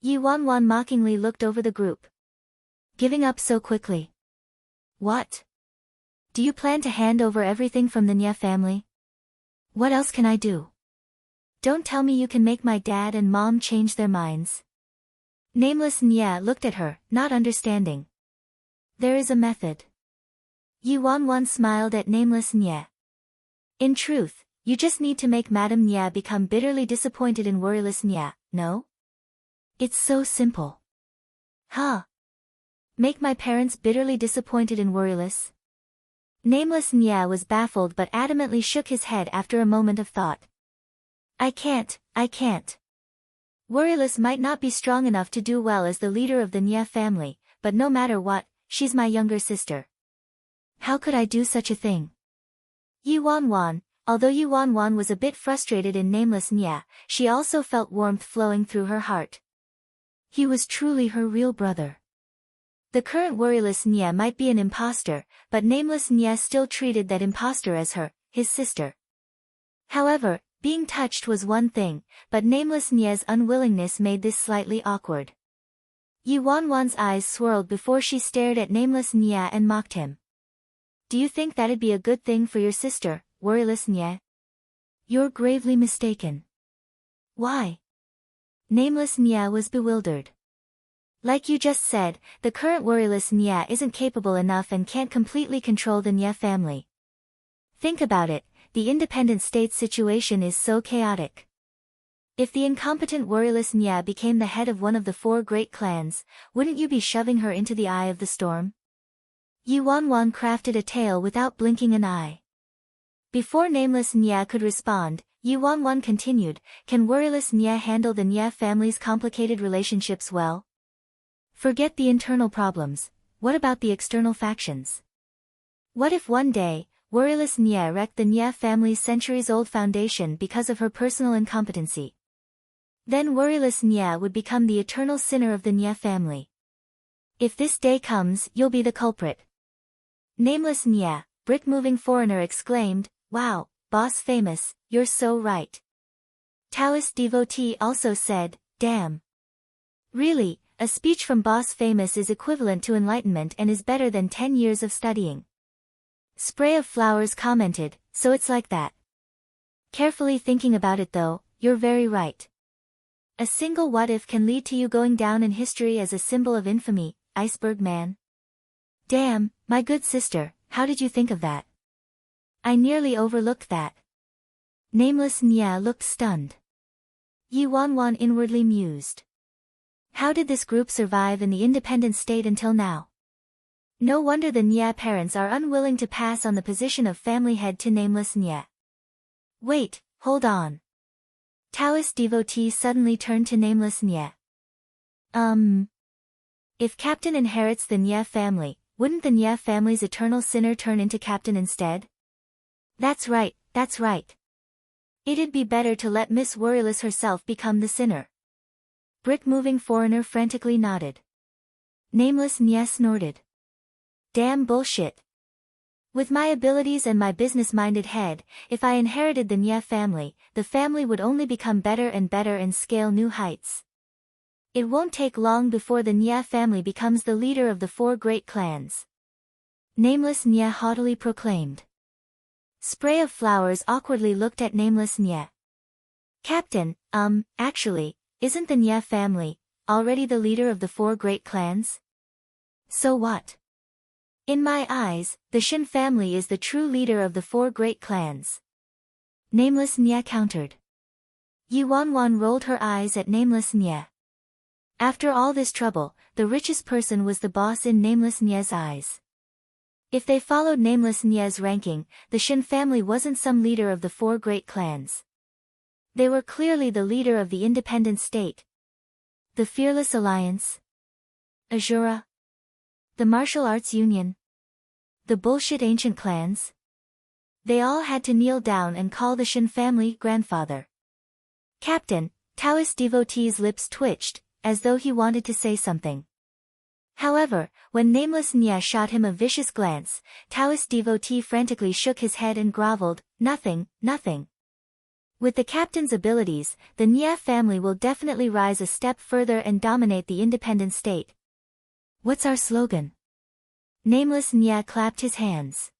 Yi Wanwan mockingly looked over the group. Giving up so quickly. What? Do you plan to hand over everything from the Nya family? What else can I do? Don't tell me you can make my dad and mom change their minds. Nameless Nya looked at her, not understanding. There is a method. Yi Wanwan smiled at Nameless Nya. In truth, you just need to make Madame Nya become bitterly disappointed in Worryless Nya, no? It's so simple. Huh? Make my parents bitterly disappointed in Worryless? Nameless Nya was baffled but adamantly shook his head after a moment of thought. I can't. Worryless might not be strong enough to do well as the leader of the Nya family, but no matter what, she's my younger sister. How could I do such a thing? Yi Wanwan, although Yi Wanwan was a bit frustrated in Nameless Nya, she also felt warmth flowing through her heart. He was truly her real brother. The current Worryless Nya might be an imposter, but Nameless Nya still treated that imposter as his sister. However, being touched was one thing, but Nameless Nya's unwillingness made this slightly awkward. Yi Wanwan's eyes swirled before she stared at Nameless Nya and mocked him. Do you think that'd be a good thing for your sister, Worryless Nya? You're gravely mistaken. Why? Nameless Nya was bewildered. Like you just said, the current Worryless Nya isn't capable enough and can't completely control the Nya family. Think about it, the independent state situation is so chaotic. If the incompetent Worryless Nya became the head of one of the 4 great clans, wouldn't you be shoving her into the eye of the storm? Yi Wanwan crafted a tale without blinking an eye. Before Nameless Nya could respond, Yi Wanwan continued, can Worryless Nya handle the Nya family's complicated relationships well? Forget the internal problems, what about the external factions? What if one day, Worryless Nya wrecked the Nya family's centuries-old foundation because of her personal incompetency? Then Worryless Nya would become the eternal sinner of the Nya family. If this day comes, you'll be the culprit. Nameless Nya, brick-moving foreigner exclaimed, wow, Boss Famous, you're so right. Taoist devotee also said, damn. Really, a speech from Boss Famous is equivalent to enlightenment and is better than 10 years of studying. Spray of Flowers commented, so it's like that. Carefully thinking about it though, you're very right. A single what if can lead to you going down in history as a symbol of infamy, Iceberg Man. Damn, my good sister, how did you think of that? I nearly overlooked that. Nameless Nya looked stunned. Yi Wanwan inwardly mused. How did this group survive in the independent state until now? No wonder the Nya parents are unwilling to pass on the position of family head to Nameless Nya. Wait, hold on. Taoist devotee suddenly turned to Nameless Nya. If Captain inherits the Nya family, wouldn't the Nya family's eternal sinner turn into Captain instead? That's right. It'd be better to let Miss Worryless herself become the sinner. Brick-moving foreigner frantically nodded. Nameless Nya snorted. Damn bullshit. With my abilities and my business-minded head, if I inherited the Nya family, the family would only become better and better and scale new heights. It won't take long before the Nya family becomes the leader of the 4 great clans. Nameless Nya haughtily proclaimed. Spray of Flowers awkwardly looked at Nameless Nya. Captain, actually, isn't the Nya family already the leader of the 4 great clans? So what? In my eyes, the Shin family is the true leader of the 4 great clans. Nameless Nya countered. Yi Wanwan rolled her eyes at Nameless Nya. After all this trouble, the richest person was the boss in Nameless Nya's eyes. If they followed Nameless Nya's ranking, the Shin family wasn't some leader of the 4 great clans. They were clearly the leader of the independent state. The Fearless Alliance. Azura. The Martial Arts Union. The bullshit ancient clans. They all had to kneel down and call the Shin family grandfather. Captain, Taoist devotee's lips twitched, as though he wanted to say something. However, when Nameless Nya shot him a vicious glance, Taoist devotee frantically shook his head and groveled, nothing. With the captain's abilities, the Nya family will definitely rise a step further and dominate the independent state. What's our slogan? Nameless Nya clapped his hands.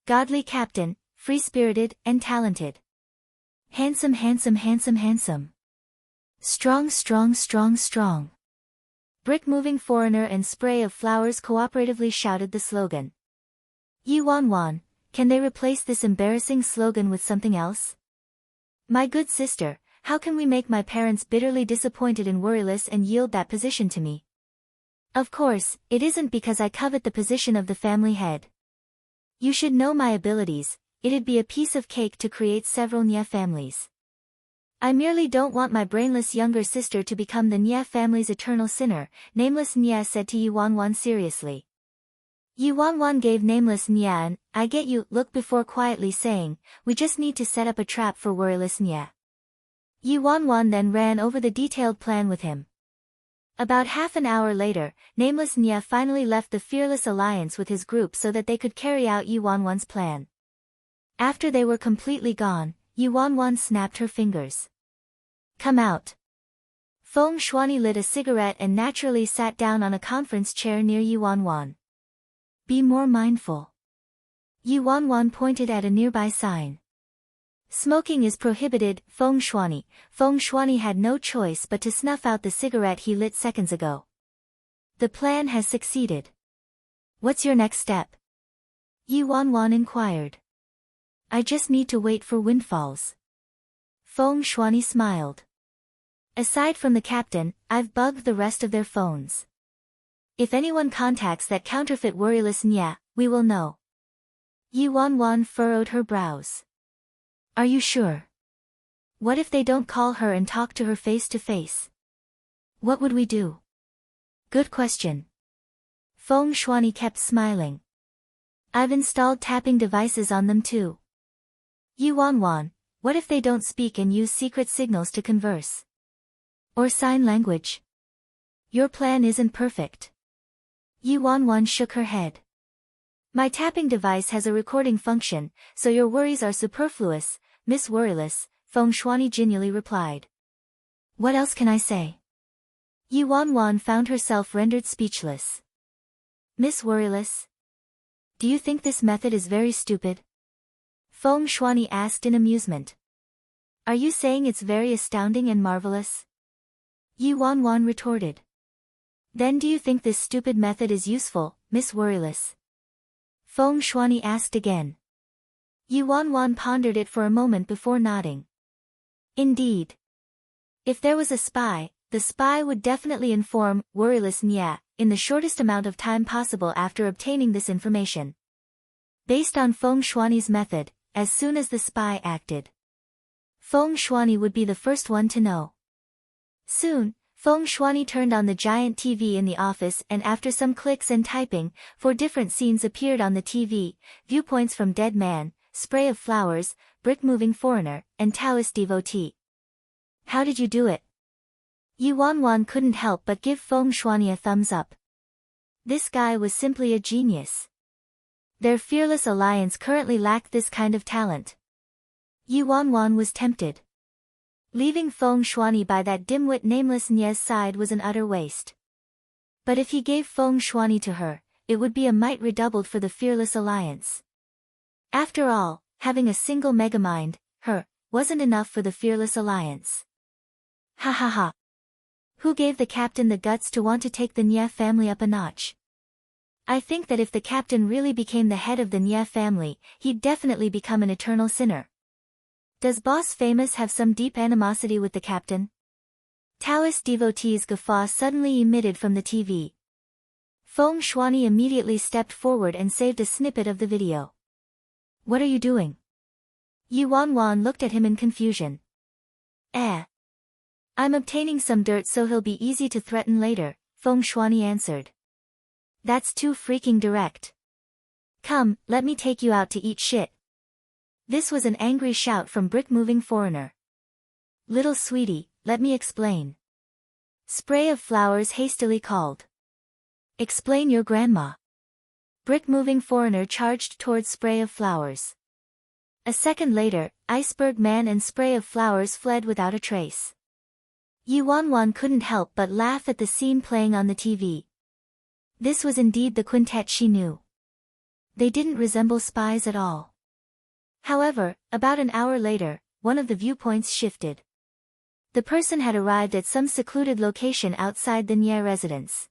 Godly captain, free-spirited and talented. Handsome, handsome, handsome, handsome. Strong, strong, strong, strong. Brick-moving foreigner and spray of flowers cooperatively shouted the slogan. Yi Wan Wan, can they replace this embarrassing slogan with something else? My good sister, how can we make my parents bitterly disappointed and worryless and yield that position to me? Of course, it isn't because I covet the position of the family head. You should know my abilities, it'd be a piece of cake to create several Nya families. I merely don't want my brainless younger sister to become the Nya family's eternal sinner, Nameless Nya said to Yi Wan Wan seriously. Yi Wan Wan gave Nameless Nya an, I get you, look before quietly saying, we just need to set up a trap for worryless Nya. Yi Wan Wan then ran over the detailed plan with him. About half an hour later, Nameless Nya finally left the Fearless Alliance with his group so that they could carry out Yi Wan Wan's plan. After they were completely gone, Yi Wan Wan snapped her fingers. Come out. Feng Shuani lit a cigarette and naturally sat down on a conference chair near Yi Wan Wan. Be more mindful. Yi Wan Wan pointed at a nearby sign. Smoking is prohibited, Feng Shuani. Feng Shuani had no choice but to snuff out the cigarette he lit seconds ago. The plan has succeeded. What's your next step? Yi Wan Wan inquired. I just need to wait for windfalls. Feng Shuani smiled. Aside from the captain, I've bugged the rest of their phones. If anyone contacts that counterfeit worryless Nya, we will know. Yi Wan Wan furrowed her brows. Are you sure? What if they don't call her and talk to her face to face? What would we do? Good question. Feng Shuani kept smiling. I've installed tapping devices on them too. Yi Wan Wan, what if they don't speak and use secret signals to converse? Or sign language? Your plan isn't perfect. Yi Wan Wan shook her head. My tapping device has a recording function, so your worries are superfluous, Miss Worryless, Feng Shuani genially replied. What else can I say? Yi Wan Wan found herself rendered speechless. Miss Worryless? Do you think this method is very stupid? Feng Shuani asked in amusement. Are you saying it's very astounding and marvelous? Yi Wan Wan retorted. Then do you think this stupid method is useful, Miss Worryless? Feng Shuani asked again. Yi Wan Wan pondered it for a moment before nodding. Indeed. If there was a spy, the spy would definitely inform worryless Nya in the shortest amount of time possible after obtaining this information. Based on Feng Shuani's method, as soon as the spy acted, Feng Shuani would be the first one to know. Soon, Feng Shuani turned on the giant TV in the office and after some clicks and typing, 4 different scenes appeared on the TV, viewpoints from dead man, spray of flowers, brick-moving foreigner, and Taoist devotee. How did you do it? Yi Wan Wan couldn't help but give Feng Shuani a thumbs up. This guy was simply a genius. Their fearless alliance currently lacked this kind of talent. Yi Wan Wan was tempted. Leaving Feng Shuani by that dimwit Nameless Nya's side was an utter waste. But if he gave Feng Shuani to her, it would be a might redoubled for the fearless alliance. After all, having a single megamind, her, wasn't enough for the fearless alliance. Ha ha ha. Who gave the captain the guts to want to take the Nya family up a notch? I think that if the captain really became the head of the Nya family, he'd definitely become an eternal sinner. Does Boss Famous have some deep animosity with the captain? Taoist devotee's guffaw suddenly emitted from the TV. Feng Shuani immediately stepped forward and saved a snippet of the video. What are you doing? Yi Wan Wan looked at him in confusion. I'm obtaining some dirt so he'll be easy to threaten later, Feng Shuani answered. That's too freaking direct. Come, let me take you out to eat shit. This was an angry shout from brick-moving foreigner. Little sweetie, let me explain. Spray of flowers hastily called. Explain your grandma. Brick-moving foreigner charged towards spray of flowers. A second later, Iceberg Man and Spray of Flowers fled without a trace. Yi Wanwan couldn't help but laugh at the scene playing on the TV. This was indeed the quintet she knew. They didn't resemble spies at all. However, about an hour later, one of the viewpoints shifted. The person had arrived at some secluded location outside the Nye residence.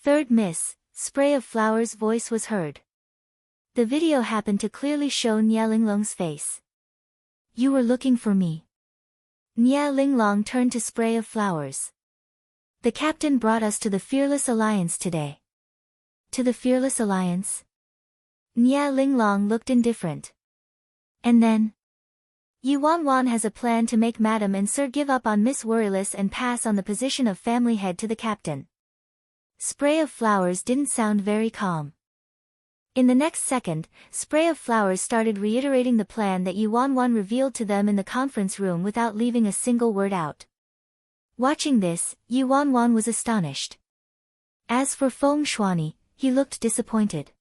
Third Miss, Spray of Flowers' voice was heard. The video happened to clearly show Nye Linglong's face. You were looking for me. Nye Linglong turned to Spray of Flowers. The captain brought us to the Fearless Alliance today. To the Fearless Alliance? Nye Linglong looked indifferent. And then? Yi Wanwan has a plan to make Madam and Sir give up on Miss Worryless and pass on the position of family head to the captain. Spray of Flowers didn't sound very calm. In the next second, Spray of Flowers started reiterating the plan that Yi Wanwan revealed to them in the conference room without leaving a single word out. Watching this, Yi Wanwan was astonished. As for Feng Shuani, he looked disappointed.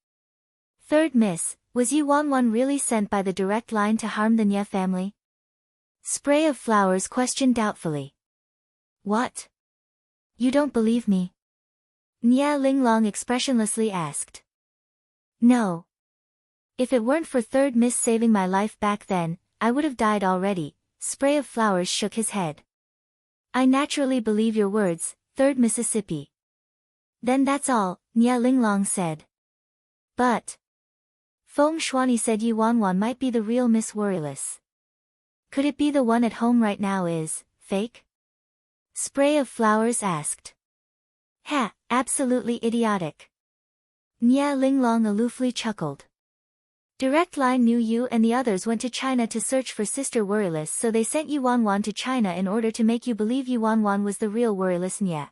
Third Miss, was Yi Wanwan really sent by the direct line to harm the Nye family? Spray of Flowers questioned doubtfully. What? You don't believe me? Nye Linglong expressionlessly asked. No. If it weren't for Third Miss saving my life back then, I would have died already. Spray of Flowers shook his head. I naturally believe your words, Third Mississippi. Then that's all, Nye Linglong said. But Feng Shuani said Yi Wanwan might be the real Miss Worryless. Could it be the one at home right now is fake? Spray of Flowers asked. Ha, absolutely idiotic. Nye Linglong aloofly chuckled. Direct Line knew you and the others went to China to search for Sister Worryless, so they sent Yi Wanwan to China in order to make you believe Yi Wanwan was the real Worryless Nye.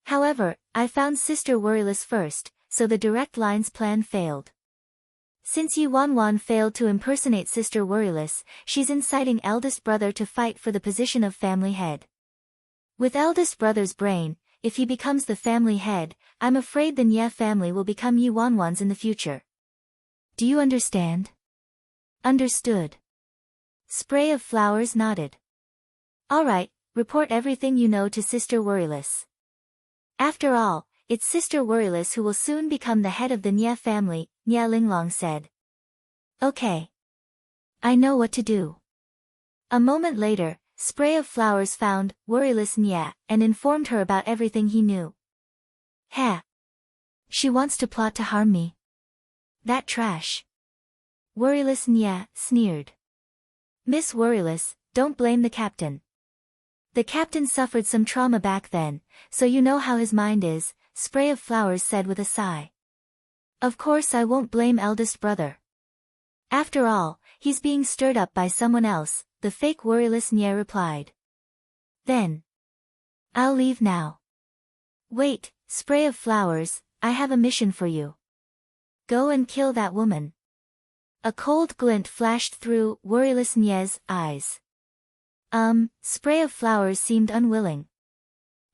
However, I found Sister Worryless first, so the Direct Line's plan failed. Since Yi Wanwan failed to impersonate Sister Worryless, she's inciting eldest brother to fight for the position of family head. With eldest brother's brain, if he becomes the family head, I'm afraid the Nye family will become Yi Wanwan's in the future. Do you understand? Understood. Spray of Flowers nodded. Alright, report everything you know to Sister Worryless. After all, it's Sister Worryless who will soon become the head of the Nye family, Nye Linglong said. Okay. I know what to do. A moment later, Spray of Flowers found Worryless Nye and informed her about everything he knew. Ha! She wants to plot to harm me. That trash. Worryless Nye sneered. Miss Worryless, don't blame the captain. The captain suffered some trauma back then, so you know how his mind is, Spray of Flowers said with a sigh. Of course I won't blame eldest brother. After all, he's being stirred up by someone else, the fake Worryless Nye replied. Then. I'll leave now. Wait, Spray of Flowers, I have a mission for you. Go and kill that woman. A cold glint flashed through Worryless Nye's eyes. Spray of Flowers seemed unwilling.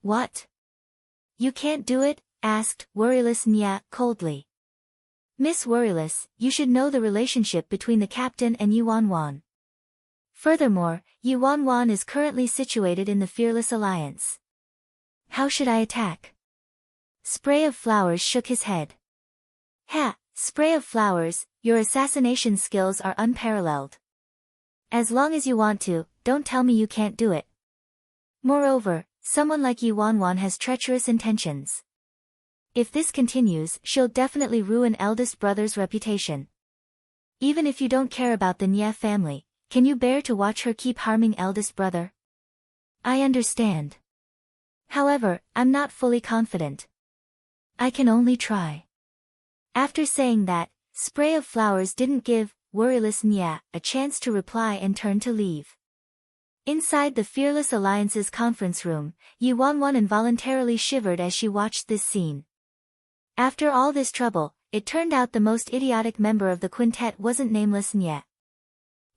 What? You can't do it? Asked Worryless Nye coldly. Miss Worryless, you should know the relationship between the captain and Yi Wanwan. Furthermore, Yi Wanwan is currently situated in the Fearless Alliance. How should I attack? Spray of Flowers shook his head. Ha, Spray of Flowers, your assassination skills are unparalleled. As long as you want to, don't tell me you can't do it. Moreover, someone like Yi Wanwan has treacherous intentions. If this continues, she'll definitely ruin eldest brother's reputation. Even if you don't care about the Nye family, can you bear to watch her keep harming eldest brother? I understand. However, I'm not fully confident. I can only try. After saying that, Spray of Flowers didn't give Worryless Nye a chance to reply and turned to leave. Inside the Fearless Alliance's conference room, Yi Wanwan involuntarily shivered as she watched this scene. After all this trouble, it turned out the most idiotic member of the quintet wasn't Nameless Nye.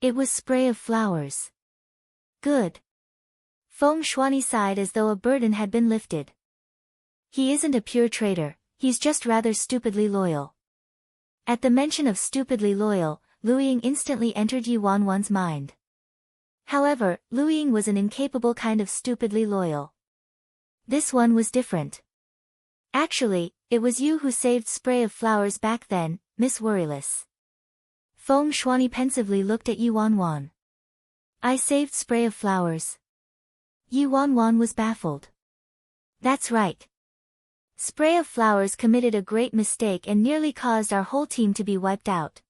It was Spray of Flowers. Good. Feng Shuani sighed as though a burden had been lifted. He isn't a pure traitor, he's just rather stupidly loyal. At the mention of stupidly loyal, Lu Ying instantly entered Yuan Wan's mind. However, Lu Ying was an incapable kind of stupidly loyal. This one was different. Actually, it was you who saved Spray of Flowers back then, Miss Worryless. Feng Shuani pensively looked at Yuan Wan. I saved Spray of Flowers. Yuan Wan was baffled. That's right. Spray of Flowers committed a great mistake and nearly caused our whole team to be wiped out.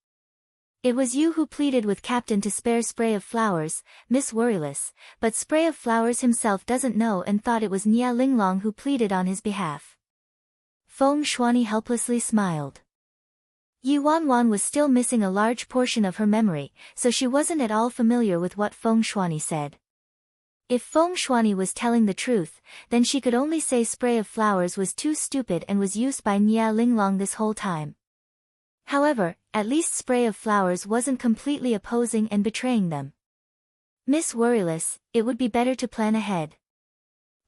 It was you who pleaded with Captain to spare Spray of Flowers, Miss Worryless, but Spray of Flowers himself doesn't know and thought it was Nia Linglong who pleaded on his behalf. Feng Shuani helplessly smiled. Yuan Wan was still missing a large portion of her memory, so she wasn't at all familiar with what Feng Shuani said. If Feng Shuani was telling the truth, then she could only say Spray of Flowers was too stupid and was used by Nia Linglong this whole time. However, at least Spray of Flowers wasn't completely opposing and betraying them. Miss Worryless, it would be better to plan ahead.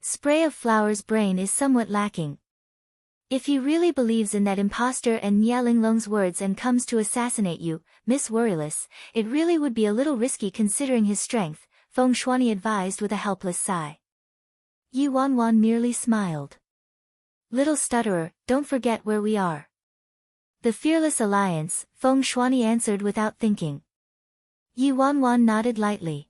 Spray of Flowers' brain is somewhat lacking. If he really believes in that impostor and Nia Linglong's words and comes to assassinate you, Miss Worryless, it really would be a little risky considering his strength, Feng Shuani advised with a helpless sigh. Yuan Wan merely smiled. Little stutterer, don't forget where we are. The Fearless Alliance, Feng Shuani answered without thinking. Yuan Wan nodded lightly.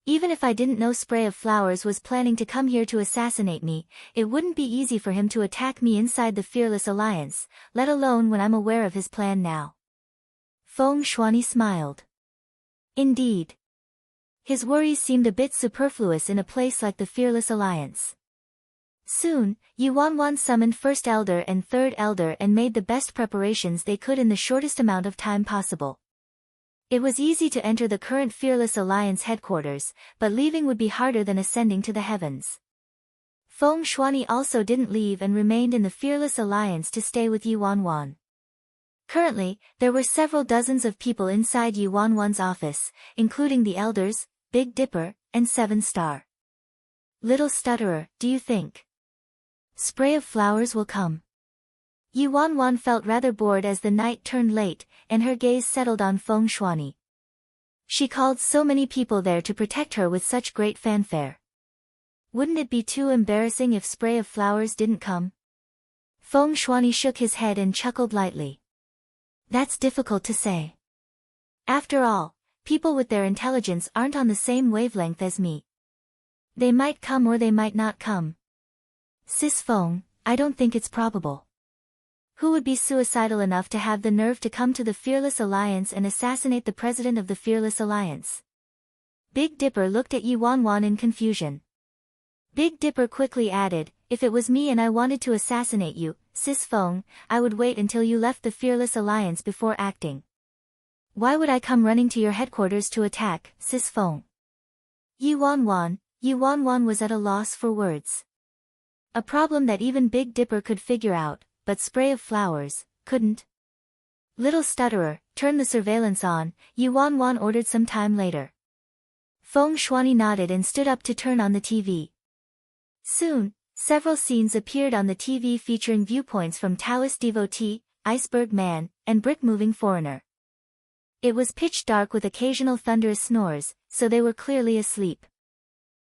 Even if I didn't know Spray of Flowers was planning to come here to assassinate me, it wouldn't be easy for him to attack me inside the Fearless Alliance, let alone when I'm aware of his plan now. Feng Shuani smiled. Indeed. His worries seemed a bit superfluous in a place like the Fearless Alliance. Soon, Yuan Wan summoned First Elder and Third Elder and made the best preparations they could in the shortest amount of time possible. It was easy to enter the current Fearless Alliance headquarters, but leaving would be harder than ascending to the heavens. Feng Shuani also didn't leave and remained in the Fearless Alliance to stay with Yuan Wan. Currently, there were several dozens of people inside Yuan Wan's office, including the Elders, Big Dipper, and Seven Star. Little stutterer, do you think Spray of Flowers will come? Yuan Wan felt rather bored as the night turned late, and her gaze settled on Feng Shuani. She called so many people there to protect her with such great fanfare. Wouldn't it be too embarrassing if Spray of Flowers didn't come? Feng Shuani shook his head and chuckled lightly. That's difficult to say. After all, people with their intelligence aren't on the same wavelength as me. They might come or they might not come. Sis Feng, I don't think it's probable. Who would be suicidal enough to have the nerve to come to the Fearless Alliance and assassinate the president of the Fearless Alliance? Big Dipper looked at Yuan Wan in confusion. Big Dipper quickly added, if it was me and I wanted to assassinate you, Sis Feng, I would wait until you left the Fearless Alliance before acting. Why would I come running to your headquarters to attack, Sis Feng? Yuan Wan was at a loss for words. A problem that even Big Dipper could figure out, but Spray of Flowers couldn't. Little stutterer, turn the surveillance on, Yuan Wan ordered some time later. Feng Shuani nodded and stood up to turn on the TV. Soon, several scenes appeared on the TV featuring viewpoints from Taoist devotee, Iceberg Man, and brick-moving foreigner. It was pitch dark with occasional thunderous snores, so they were clearly asleep.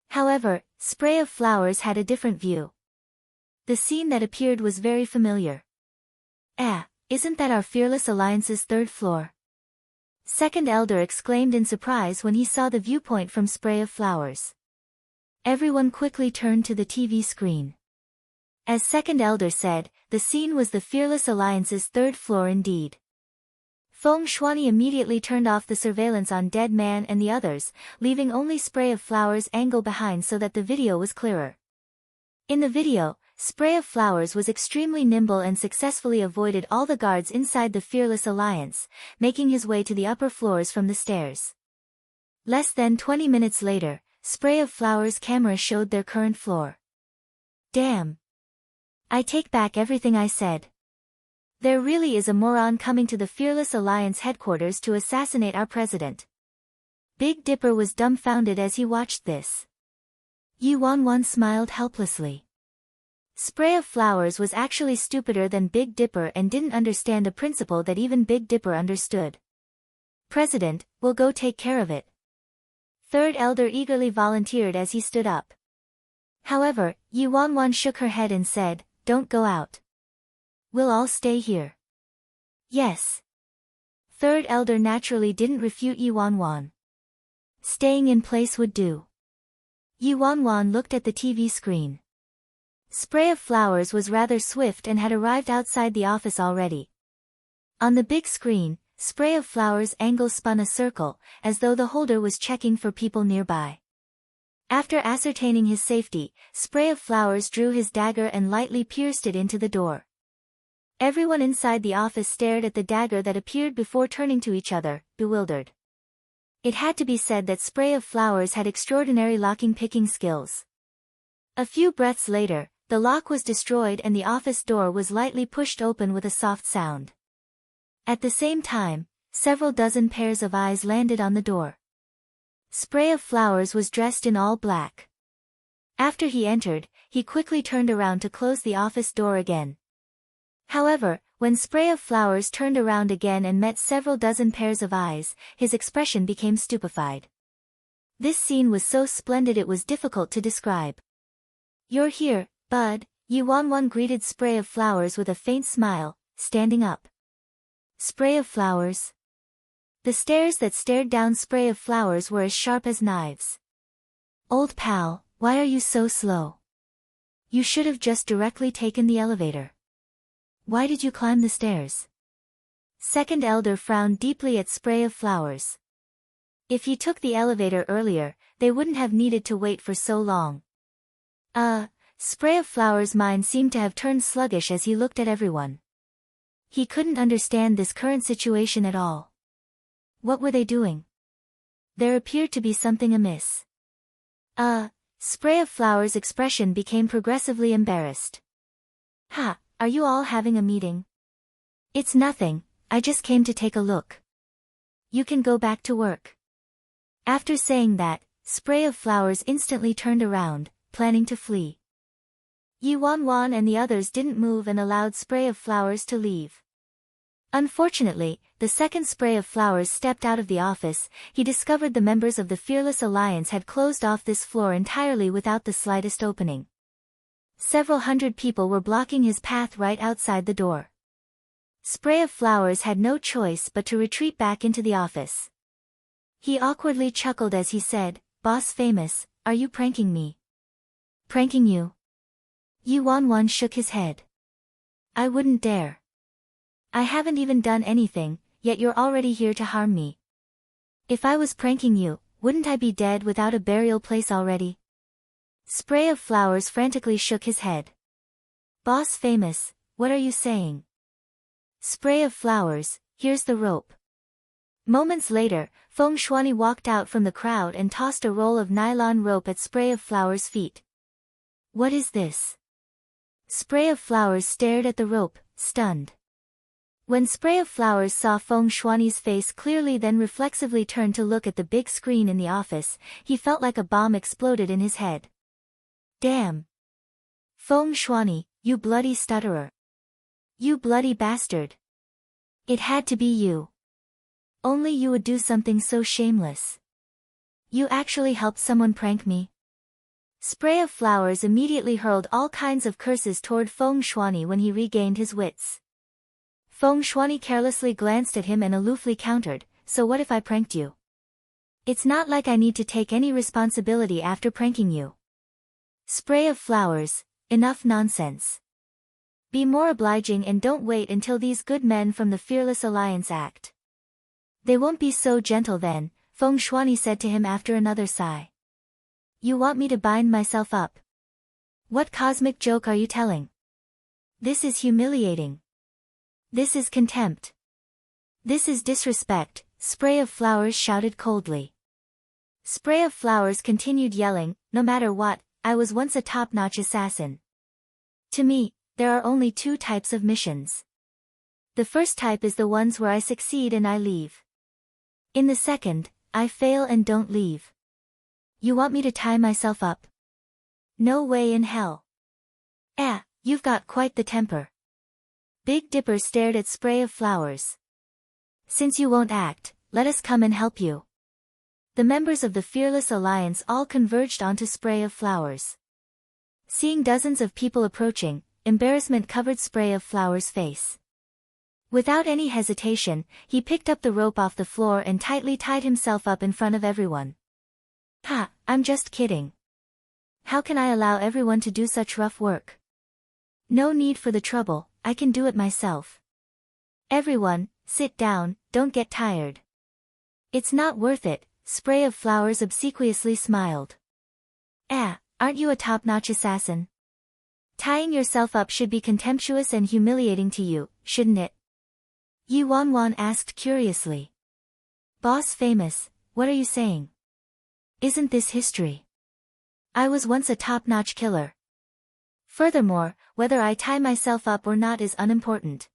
However, Spray of Flowers had a different view. The scene that appeared was very familiar. Isn't that our Fearless Alliance's third floor? Second Elder exclaimed in surprise when he saw the viewpoint from Spray of Flowers. Everyone quickly turned to the TV screen. As Second Elder said, the scene was the Fearless Alliance's third floor indeed. Feng Shuani immediately turned off the surveillance on Dead Man and the others, leaving only Spray of Flowers' angle behind so that the video was clearer. In the video, Spray of Flowers was extremely nimble and successfully avoided all the guards inside the Fearless Alliance, making his way to the upper floors from the stairs. Less than 20 minutes later, Spray of Flowers' camera showed their current floor. Damn. I take back everything I said. There really is a moron coming to the Fearless Alliance headquarters to assassinate our president. Big Dipper was dumbfounded as he watched this. Yuan Wan smiled helplessly. Spray of Flowers was actually stupider than Big Dipper and didn't understand a principle that even Big Dipper understood. President, we'll go take care of it. Third elder eagerly volunteered as he stood up. However, Yi Wanwan shook her head and said, don't go out. We'll all stay here. Yes. Third elder naturally didn't refute Yi Wanwan. Staying in place would do. Yi Wanwan looked at the TV screen. Spray of Flowers was rather swift and had arrived outside the office already. On the big screen, Spray of Flowers' angle spun a circle, as though the holder was checking for people nearby. After ascertaining his safety, Spray of Flowers drew his dagger and lightly pierced it into the door. Everyone inside the office stared at the dagger that appeared before turning to each other, bewildered. It had to be said that Spray of Flowers had extraordinary locking-picking skills. A few breaths later, the lock was destroyed and the office door was lightly pushed open with a soft sound. At the same time, several dozen pairs of eyes landed on the door. Spray of Flowers was dressed in all black. After he entered, he quickly turned around to close the office door again. However, when Spray of Flowers turned around again and met several dozen pairs of eyes, his expression became stupefied. This scene was so splendid it was difficult to describe. You're here, Bud, Yi Wanwan greeted Spray of Flowers with a faint smile, standing up. Spray of Flowers. The stares that stared down Spray of Flowers were as sharp as knives. Old pal, why are you so slow? You should have just directly taken the elevator. Why did you climb the stairs? Second elder frowned deeply at Spray of Flowers. If he took the elevator earlier, they wouldn't have needed to wait for so long. Spray of Flowers' mind seemed to have turned sluggish as he looked at everyone. He couldn't understand this current situation at all. What were they doing? There appeared to be something amiss. Spray of Flowers' expression became progressively embarrassed. Ha, are you all having a meeting? It's nothing, I just came to take a look. You can go back to work. After saying that, Spray of Flowers instantly turned around, planning to flee. Yi Wanwan and the others didn't move and allowed Spray of Flowers to leave. Unfortunately, the second Spray of Flowers stepped out of the office, he discovered the members of the Fearless Alliance had closed off this floor entirely without the slightest opening. Several hundred people were blocking his path right outside the door. Spray of Flowers had no choice but to retreat back into the office. He awkwardly chuckled as he said, Boss Famous, are you pranking me? Pranking you? Yi Wanwan shook his head. I wouldn't dare. I haven't even done anything, yet you're already here to harm me. If I was pranking you, wouldn't I be dead without a burial place already? Spray of Flowers frantically shook his head. Boss Famous, what are you saying? Spray of Flowers, here's the rope. Moments later, Feng Shuani walked out from the crowd and tossed a roll of nylon rope at Spray of Flowers' feet. What is this? Spray of Flowers stared at the rope, stunned. When Spray of Flowers saw Feng Shuani's face clearly then reflexively turned to look at the big screen in the office, he felt like a bomb exploded in his head. Damn! Feng Shuani, you bloody stutterer! You bloody bastard! It had to be you. Only you would do something so shameless. You actually helped someone prank me? Spray of Flowers immediately hurled all kinds of curses toward Feng Shuani when he regained his wits. Feng Shuani carelessly glanced at him and aloofly countered, so what if I pranked you? It's not like I need to take any responsibility after pranking you. Spray of Flowers, enough nonsense. Be more obliging and don't wait until these good men from the Fearless Alliance act. They won't be so gentle then, Feng Shuani said to him after another sigh. You want me to bind myself up? What cosmic joke are you telling? This is humiliating. This is contempt. This is disrespect, Spray of Flowers shouted coldly. Spray of Flowers continued yelling, no matter what, I was once a top-notch assassin. To me, there are only two types of missions. The first type is the ones where I succeed and I leave. In the second, I fail and don't leave. You want me to tie myself up? No way in hell. You've got quite the temper. Big Dipper stared at Spray of Flowers. Since you won't act, let us come and help you. The members of the Fearless Alliance all converged onto Spray of Flowers. Seeing dozens of people approaching, embarrassment covered Spray of Flowers' face. Without any hesitation, he picked up the rope off the floor and tightly tied himself up in front of everyone. Ha, I'm just kidding. How can I allow everyone to do such rough work? No need for the trouble, I can do it myself. Everyone, sit down, don't get tired. It's not worth it, Spray of Flowers obsequiously smiled. Aren't you a top-notch assassin? Tying yourself up should be contemptuous and humiliating to you, shouldn't it? Yi Wanwan asked curiously. Boss Famous, what are you saying? Isn't this history? I was once a top-notch killer. Furthermore, whether I tie myself up or not is unimportant.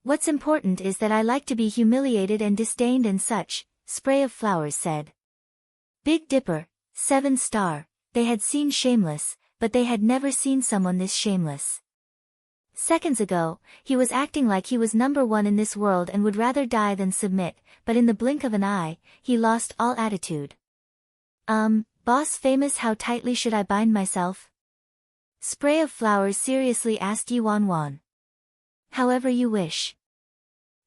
What's important is that I like to be humiliated and disdained and such, Spray of Flowers said. Big Dipper, 7-star, they had seen Shameless, but they had never seen someone this shameless. Seconds ago, he was acting like he was number one in this world and would rather die than submit, but in the blink of an eye, he lost all attitude. Boss Famous, how tightly should I bind myself? Spray of Flowers seriously asked Yi Wanwan. However you wish.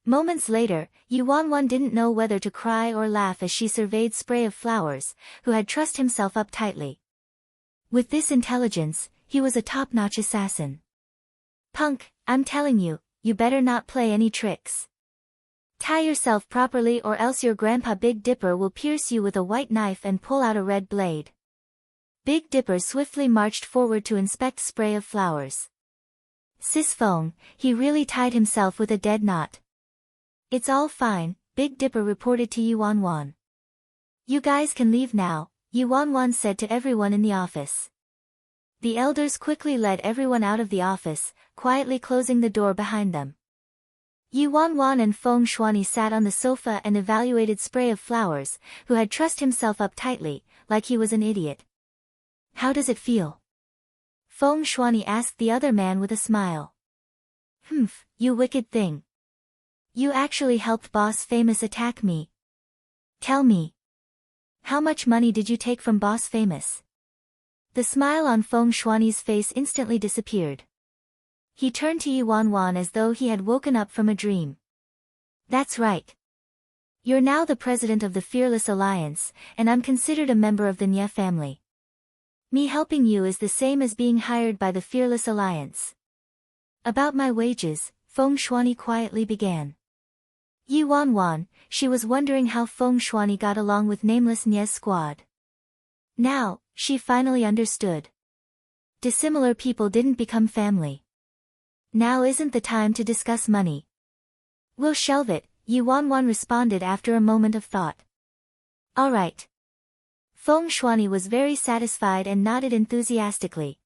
Moments later, Yi Wanwan didn't know whether to cry or laugh as she surveyed Spray of Flowers, who had trussed himself up tightly. With this intelligence, he was a top-notch assassin. Punk, I'm telling you, you better not play any tricks. Tie yourself properly or else your grandpa Big Dipper will pierce you with a white knife and pull out a red blade. Big Dipper swiftly marched forward to inspect Spray of Flowers. Sis Fong, he really tied himself with a dead knot. It's all fine, Big Dipper reported to Yi Wanwan. You guys can leave now, Yi Wanwan said to everyone in the office. The elders quickly led everyone out of the office, quietly closing the door behind them. Yi Wanwan and Feng Shuani sat on the sofa and evaluated Spray of Flowers, who had trussed himself up tightly, like he was an idiot. How does it feel? Feng Shuani asked the other man with a smile. Humph, you wicked thing. You actually helped Boss Famous attack me. Tell me. How much money did you take from Boss Famous? The smile on Feng Shuani's face instantly disappeared. He turned to Yi Wanwan as though he had woken up from a dream. That's right. You're now the president of the Fearless Alliance, and I'm considered a member of the Nye family. Me helping you is the same as being hired by the Fearless Alliance. About my wages, Feng Shuani quietly began. Yi Wanwan, she was wondering how Feng Shuani got along with nameless Nye's squad. Now, she finally understood. Dissimilar people didn't become family. Now isn't the time to discuss money. We'll shelve it, Yi Wanwan responded after a moment of thought. All right. Feng Shuani was very satisfied and nodded enthusiastically.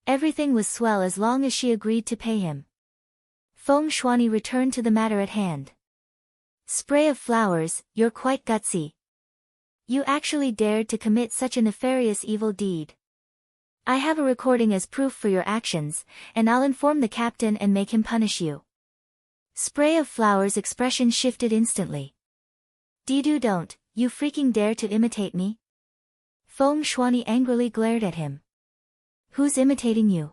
Everything was swell as long as she agreed to pay him. Feng Shuani returned to the matter at hand. Spray of Flowers, you're quite gutsy. You actually dared to commit such a nefarious evil deed. I have a recording as proof for your actions, and I'll inform the captain and make him punish you. Spray of Flowers' expression shifted instantly. Didu, don't, you freaking dare to imitate me? Feng Shuani angrily glared at him. Who's imitating you?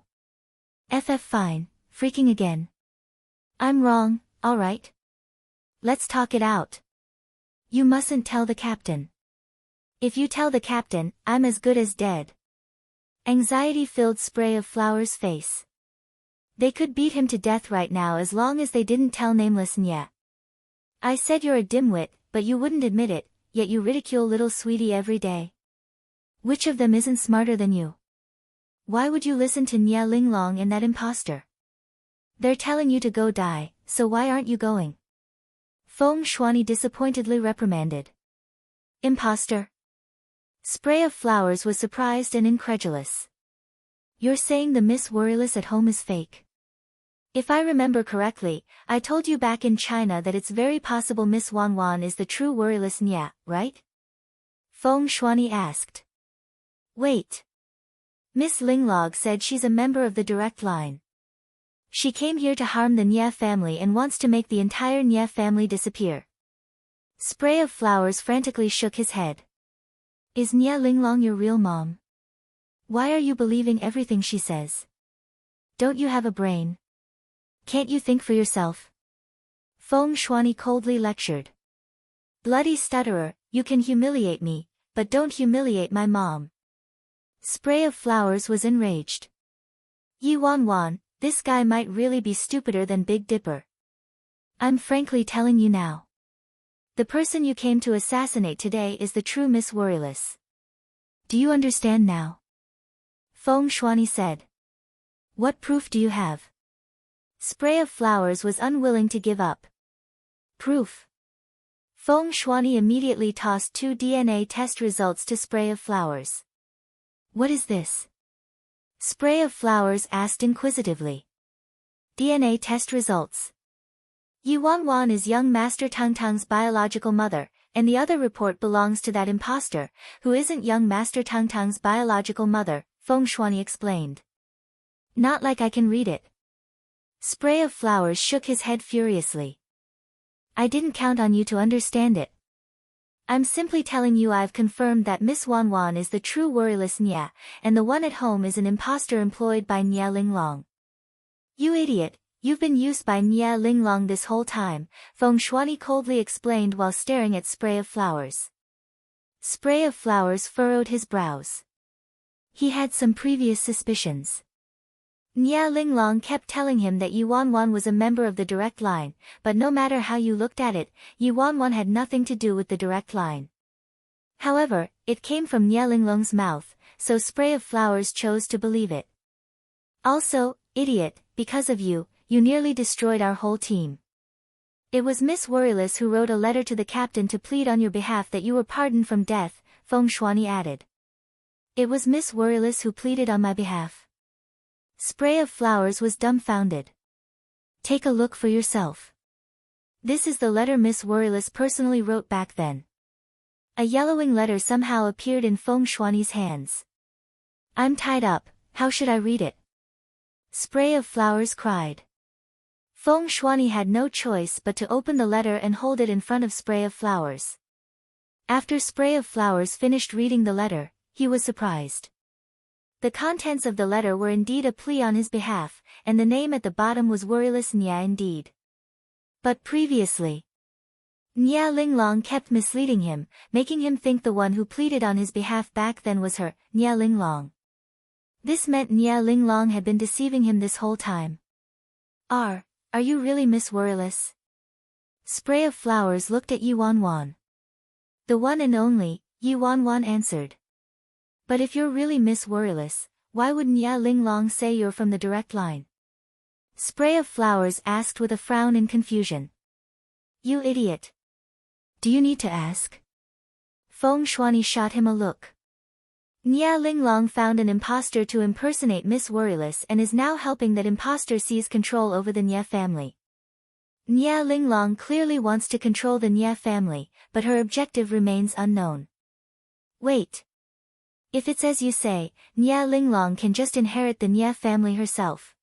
Fine, freaking again. I'm wrong, alright. Let's talk it out. You mustn't tell the captain. If you tell the captain, I'm as good as dead. Anxiety filled Spray of Flowers' face. They could beat him to death right now as long as they didn't tell nameless Nye. I said you're a dimwit, but you wouldn't admit it, yet you ridicule little sweetie every day. Which of them isn't smarter than you? Why would you listen to Nye Linglong and that imposter? They're telling you to go die, so why aren't you going? Feng Shuani disappointedly reprimanded. Imposter. Spray of Flowers was surprised and incredulous. You're saying the Miss Worryless at home is fake? If I remember correctly, I told you back in China that it's very possible Miss Wanwan is the true Worryless Nye, right? Feng Shuani asked. Wait. Miss Linglong said she's a member of the direct line. She came here to harm the Nye family and wants to make the entire Nye family disappear. Spray of Flowers frantically shook his head. Is Nia Linglong your real mom? Why are you believing everything she says? Don't you have a brain? Can't you think for yourself? Feng Shuani coldly lectured. Bloody stutterer, you can humiliate me, but don't humiliate my mom. Spray of Flowers was enraged. Yi Wan, this guy might really be stupider than Big Dipper. I'm frankly telling you now. The person you came to assassinate today is the true Miss Worryless. Do you understand now? Feng Shuani said. What proof do you have? Spray of Flowers was unwilling to give up. Proof. Feng Shuani immediately tossed 2 DNA test results to Spray of Flowers. What is this? Spray of Flowers asked inquisitively. DNA test results. Yi Wan is young Master Tang Tang's biological mother, and the other report belongs to that imposter, who isn't young Master Tang Tang's biological mother, Feng Shuani explained. Not like I can read it. Spray of Flowers shook his head furiously. I didn't count on you to understand it. I'm simply telling you I've confirmed that Miss Wan is the true worryless Nia, and the one at home is an imposter employed by Nia Linglong. You idiot, you've been used by Nia Linglong this whole time, Feng Shuani coldly explained while staring at Spray of Flowers. Spray of Flowers furrowed his brows. He had some previous suspicions. Nia Linglong kept telling him that Yi Wan was a member of the direct line, but no matter how you looked at it, Yi Wan had nothing to do with the direct line. However, it came from Nia Linglong's mouth, so Spray of Flowers chose to believe it. Also, idiot, because of you, you nearly destroyed our whole team. It was Miss Worryless who wrote a letter to the captain to plead on your behalf that you were pardoned from death, Feng Shuani added. It was Miss Worryless who pleaded on my behalf. Spray of Flowers was dumbfounded. Take a look for yourself. This is the letter Miss Worryless personally wrote back then. A yellowing letter somehow appeared in Feng Shuani's hands. I'm tied up, how should I read it? Spray of Flowers cried. Feng Shuani had no choice but to open the letter and hold it in front of Spray of Flowers. After Spray of Flowers finished reading the letter, he was surprised. The contents of the letter were indeed a plea on his behalf, and the name at the bottom was Worryless Nia indeed. But previously, Nia Linglong kept misleading him, making him think the one who pleaded on his behalf back then was her, Nia Linglong. This meant Nia Linglong had been deceiving him this whole time. Are you really Miss Worryless? Spray of Flowers looked at Yi Wan. The one and only, Yi Wan answered. But if you're really Miss Worryless, why would Nia Linglong say you're from the direct line? Spray of Flowers asked with a frown in confusion. You idiot. Do you need to ask? Feng Shuani shot him a look. Nia Linglong found an imposter to impersonate Miss Worryless and is now helping that imposter seize control over the Nia family. Nia Linglong clearly wants to control the Nia family, but her objective remains unknown. Wait. If it's as you say, Nia Linglong can just inherit the Nia family herself.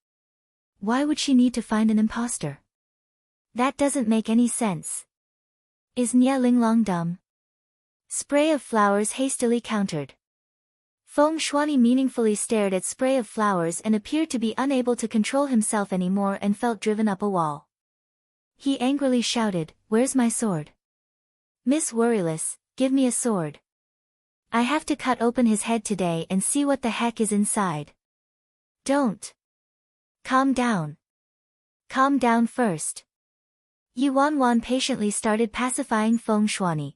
Why would she need to find an imposter? That doesn't make any sense. Is Nia Linglong dumb? Spray of Flowers hastily countered. Feng Shuani meaningfully stared at Spray of Flowers and appeared to be unable to control himself anymore and felt driven up a wall. He angrily shouted, "Where's my sword? Miss Worryless, give me a sword. I have to cut open his head today and see what the heck is inside." Don't. Calm down. Calm down first. Yi Wan patiently started pacifying Feng Shuani.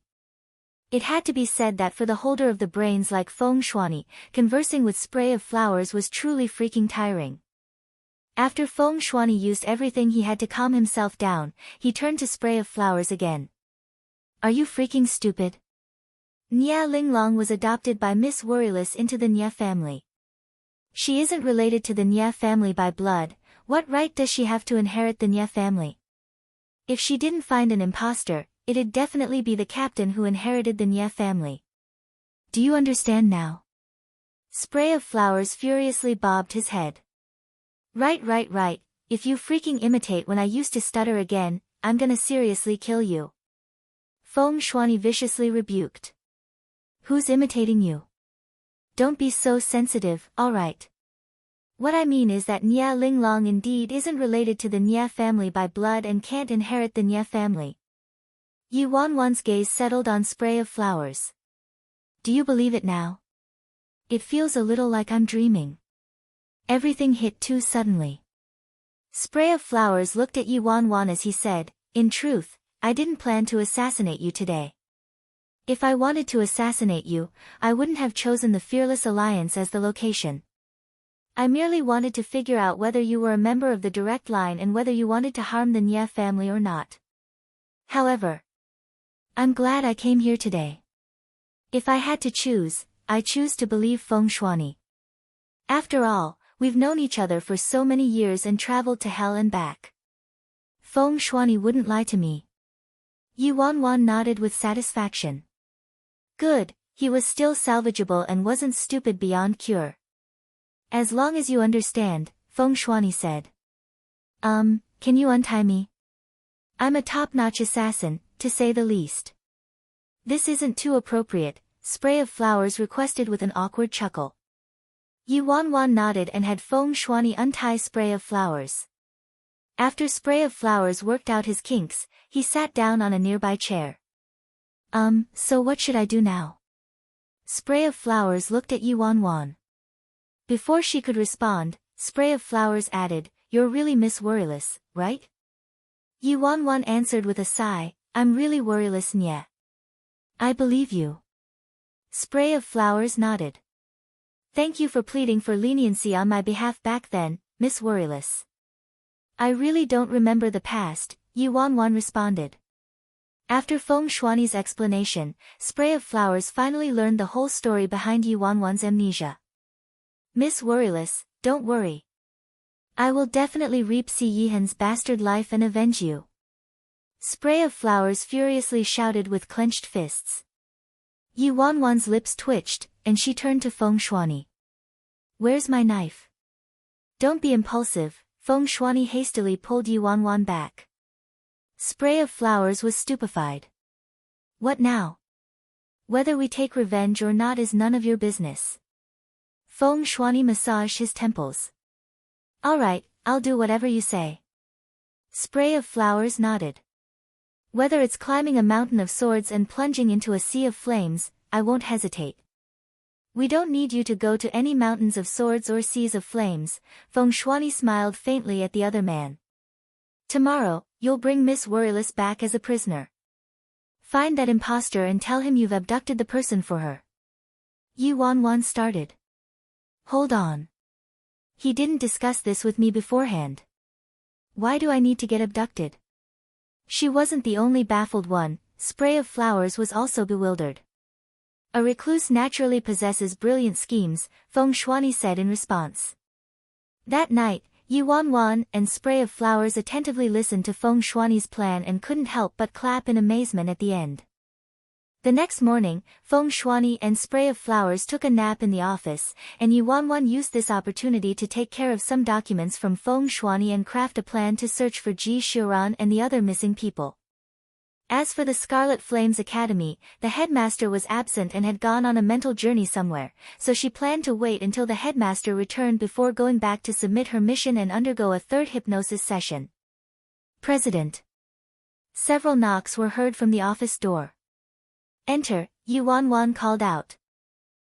It had to be said that for the holder of the brains like Feng Shuani, conversing with Spray of Flowers was truly freaking tiring. After Feng Shuani used everything he had to calm himself down, he turned to Spray of Flowers again. Are you freaking stupid? Nia Linglong was adopted by Miss Worryless into the Nia family. She isn't related to the Nia family by blood. What right does she have to inherit the Nia family? If she didn't find an imposter, it'd definitely be the captain who inherited the Nia family. Do you understand now? Spray of Flowers furiously bobbed his head. Right. If you freaking imitate when I used to stutter again, I'm gonna seriously kill you. Feng Shuani viciously rebuked. Who's imitating you? Don't be so sensitive, alright. What I mean is that Nia Linglong indeed isn't related to the Nia family by blood and can't inherit the Nia family. Yi Wanwan's gaze settled on spray of flowers. Do you believe it now? It feels a little like I'm dreaming. Everything hit too suddenly. Spray of flowers looked at Yi Wanwan as he said, in truth, I didn't plan to assassinate you today. If I wanted to assassinate you, I wouldn't have chosen the Fearless Alliance as the location. I merely wanted to figure out whether you were a member of the direct line and whether you wanted to harm the Nia family or not. However, I'm glad I came here today. If I had to choose, I choose to believe Feng Shuani. After all, we've known each other for so many years and traveled to hell and back. Feng Shuani wouldn't lie to me. Yi Wanwan nodded with satisfaction. Good, he was still salvageable and wasn't stupid beyond cure. As long as you understand, Feng Shuani said. Can you untie me? I'm a top-notch assassin, to say the least. This isn't too appropriate, Spray of Flowers requested with an awkward chuckle. Yi Wanwan nodded and had Feng Shuani untie Spray of Flowers. After Spray of Flowers worked out his kinks, he sat down on a nearby chair. So what should I do now? Spray of Flowers looked at Yi Wanwan. Before she could respond, Spray of Flowers added, You're really Miss Worryless, right? Yi Wanwan answered with a sigh, I'm really worryless, Nya. I believe you. Spray of Flowers nodded. Thank you for pleading for leniency on my behalf back then, Miss Worryless. I really don't remember the past, Yi Wanwan responded. After Feng Shuani's explanation, Spray of Flowers finally learned the whole story behind Yi Wanwan's amnesia. Miss Worryless, don't worry. I will definitely reap Si Yihan's bastard life and avenge you. Spray of Flowers furiously shouted with clenched fists. Yi Wanwan's lips twitched, and she turned to Feng Shuani. Where's my knife? Don't be impulsive, Feng Shuani hastily pulled Yi Wanwan back. Spray of Flowers was stupefied. What now? Whether we take revenge or not is none of your business. Feng Shuani massaged his temples. Alright, I'll do whatever you say. Spray of Flowers nodded. Whether it's climbing a mountain of swords and plunging into a sea of flames, I won't hesitate. We don't need you to go to any mountains of swords or seas of flames, Feng Shuani smiled faintly at the other man. Tomorrow, you'll bring Miss Worryless back as a prisoner. Find that imposter and tell him you've abducted the person for her. Yi Wanwan started. Hold on. He didn't discuss this with me beforehand. Why do I need to get abducted? She wasn't the only baffled one, Spray of Flowers was also bewildered. A recluse naturally possesses brilliant schemes, Feng Shuani said in response. That night, Yi Wanwan and Spray of Flowers attentively listened to Feng Shuani's plan and couldn't help but clap in amazement at the end. The next morning, Feng Shuani and Spray of Flowers took a nap in the office, and Yi Wanwan used this opportunity to take care of some documents from Feng Shuani and craft a plan to search for Ji Xiuran and the other missing people. As for the Scarlet Flames Academy, the headmaster was absent and had gone on a mental journey somewhere, so she planned to wait until the headmaster returned before going back to submit her mission and undergo a third hypnosis session. President. Several knocks were heard from the office door. Enter, Yi Wanwan called out.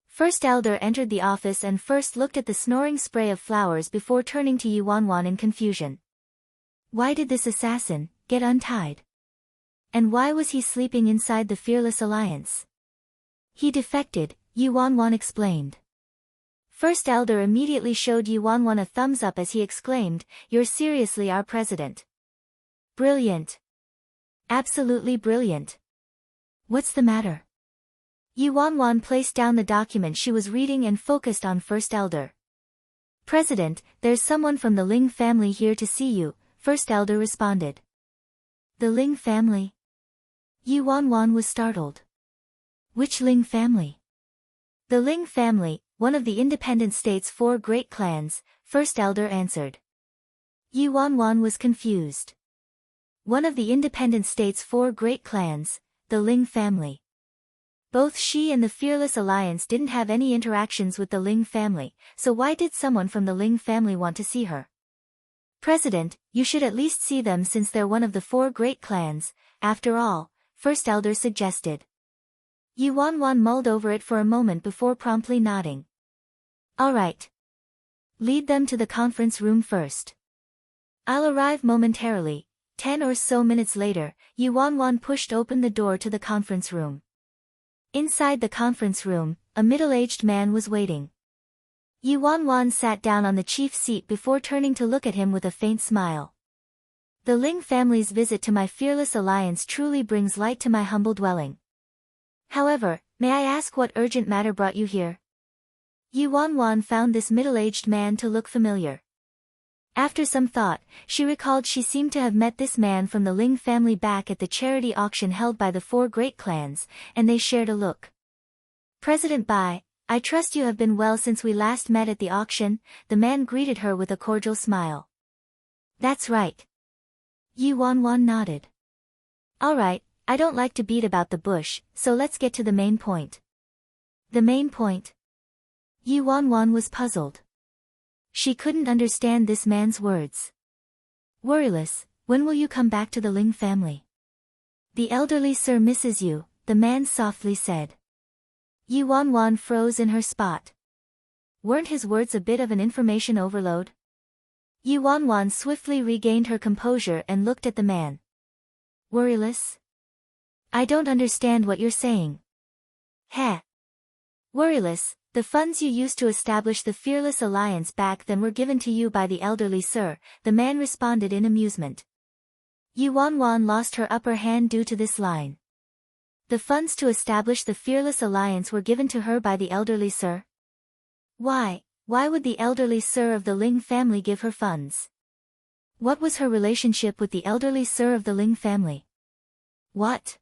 First Elder entered the office and first looked at the snoring Spray of Flowers before turning to Yi Wanwan in confusion. Why did this assassin get untied? And why was he sleeping inside the Fearless Alliance? He defected, Yi Wanwan explained. First Elder immediately showed Yi Wanwan a thumbs up as he exclaimed, You're seriously our president. Brilliant. Absolutely brilliant. What's the matter? Yi Wanwan placed down the document she was reading and focused on First Elder. President, there's someone from the Ling family here to see you, First Elder responded. The Ling family? Yi Wanwan was startled. Which Ling family? The Ling family, one of the independent state's 4 great clans, First Elder answered. Yi Wanwan was confused. One of the independent state's 4 great clans, the Ling family. Both she and the Fearless Alliance didn't have any interactions with the Ling family, so why did someone from the Ling family want to see her? President, you should at least see them since they're one of the 4 great clans, after all, First Elder suggested. Yu Wanwan mulled over it for a moment before promptly nodding. All right. Lead them to the conference room first. I'll arrive momentarily. 10 or so minutes later, Yu Wanwan pushed open the door to the conference room. Inside the conference room, a middle-aged man was waiting. Yu Wanwan sat down on the chief seat before turning to look at him with a faint smile. The Ling family's visit to my Fearless Alliance truly brings light to my humble dwelling. However, may I ask what urgent matter brought you here? Yu Wanwan found this middle-aged man to look familiar. After some thought, she recalled she seemed to have met this man from the Ling family back at the charity auction held by the 4 great clans, and they shared a look. President Bai, I trust you have been well since we last met at the auction, the man greeted her with a cordial smile. That's right. Yu Wanwan nodded. All right, I don't like to beat about the bush, so let's get to the main point. The main point? Yu Wanwan was puzzled. She couldn't understand this man's words. Worryless, when will you come back to the Ling family? The elderly sir misses you, the man softly said. Yu Wanwan froze in her spot. Weren't his words a bit of an information overload? Yu Wanwan swiftly regained her composure and looked at the man. Worryless? I don't understand what you're saying. Heh. Worryless, the funds you used to establish the Fearless Alliance back then were given to you by the elderly sir, the man responded in amusement. Yu Wanwan lost her upper hand due to this line. The funds to establish the Fearless Alliance were given to her by the elderly sir? Why would the elderly sir of the Ling family give her funds? What was her relationship with the elderly sir of the Ling family? What?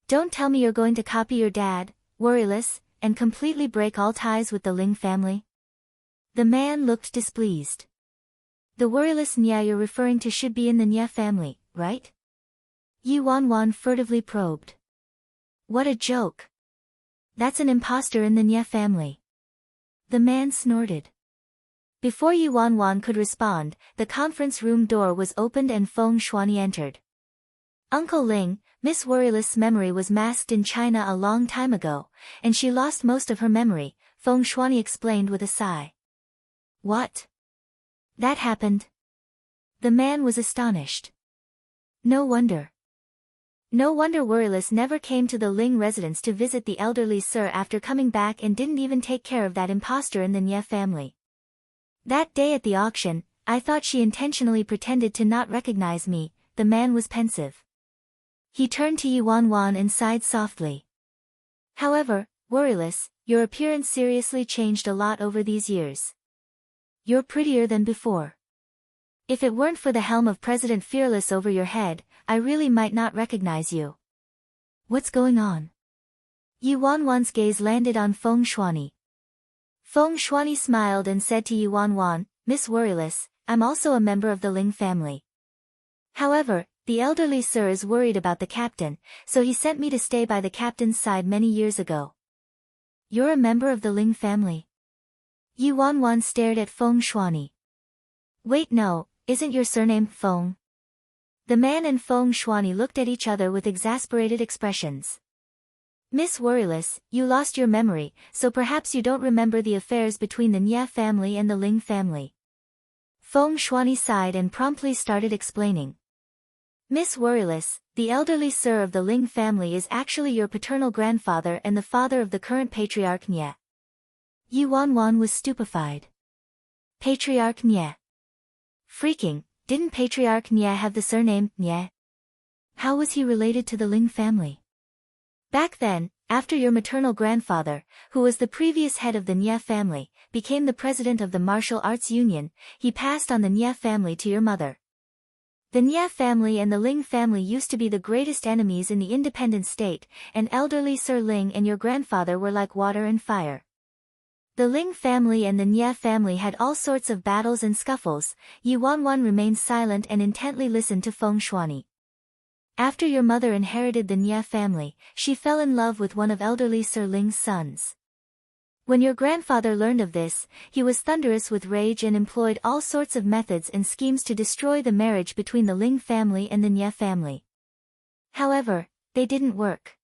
Don't tell me you're going to copy your dad, Worryless, and completely break all ties with the Ling family? The man looked displeased. The Worryless Nya you're referring to should be in the Nya family, right? Yu Wanwan furtively probed. What a joke. That's an imposter in the Nya family. The man snorted. Before Yu Wanwan could respond, the conference room door was opened and Feng Shuani entered. Uncle Ling, Miss Worryless' memory was masked in China a long time ago, and she lost most of her memory, Feng Shuani explained with a sigh. What? That happened? The man was astonished. No wonder. No wonder Worryless never came to the Ling residence to visit the elderly sir after coming back and didn't even take care of that impostor in the Nya family. That day at the auction, I thought she intentionally pretended to not recognize me, the man was pensive. He turned to Yu Wanwan and sighed softly. However, Worryless, your appearance seriously changed a lot over these years. You're prettier than before. If it weren't for the helm of President Fearless over your head, I really might not recognize you. What's going on? Yu Wanwan's gaze landed on Feng Shuani. Feng Shuani smiled and said to Yu Wanwan, Miss Worryless, I'm also a member of the Ling family. However, the elderly sir is worried about the captain, so he sent me to stay by the captain's side many years ago. You're a member of the Ling family? Yu Wanwan stared at Feng Shuani. Wait, no, isn't your surname Feng? The man and Feng Shuani looked at each other with exasperated expressions. Miss Worryless, you lost your memory, so perhaps you don't remember the affairs between the Nya family and the Ling family. Feng Shuani sighed and promptly started explaining. Miss Worryless, the elderly sir of the Ling family is actually your paternal grandfather and the father of the current patriarch Nye. Yu Wanwan was stupefied. Patriarch Nye. Freaking, didn't Patriarch Nye have the surname Nye? How was he related to the Ling family? Back then, after your maternal grandfather, who was the previous head of the Nye family, became the president of the Martial Arts Union, he passed on the Nye family to your mother. The Nye family and the Ling family used to be the greatest enemies in the independent state, and elderly Sir Ling and your grandfather were like water and fire. The Ling family and the Nye family had all sorts of battles and scuffles. Yu Wanwan remained silent and intently listened to Feng Shuani. After your mother inherited the Nya family, she fell in love with one of elderly Sir Ling's sons. When your grandfather learned of this, he was thunderous with rage and employed all sorts of methods and schemes to destroy the marriage between the Ling family and the Nya family. However, they didn't work.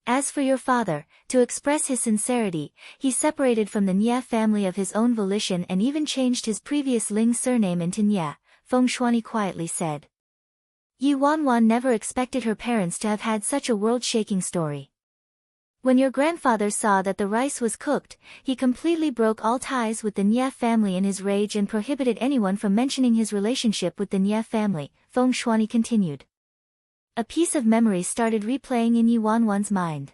As for your father, to express his sincerity, he separated from the Nya family of his own volition and even changed his previous Ling surname into Nya, Feng Shuani quietly said. Yi Wanwan never expected her parents to have had such a world-shaking story. When your grandfather saw that the rice was cooked, he completely broke all ties with the Nya family in his rage and prohibited anyone from mentioning his relationship with the Nya family, Feng Shuani continued. A piece of memory started replaying in Yi Wanwan's mind.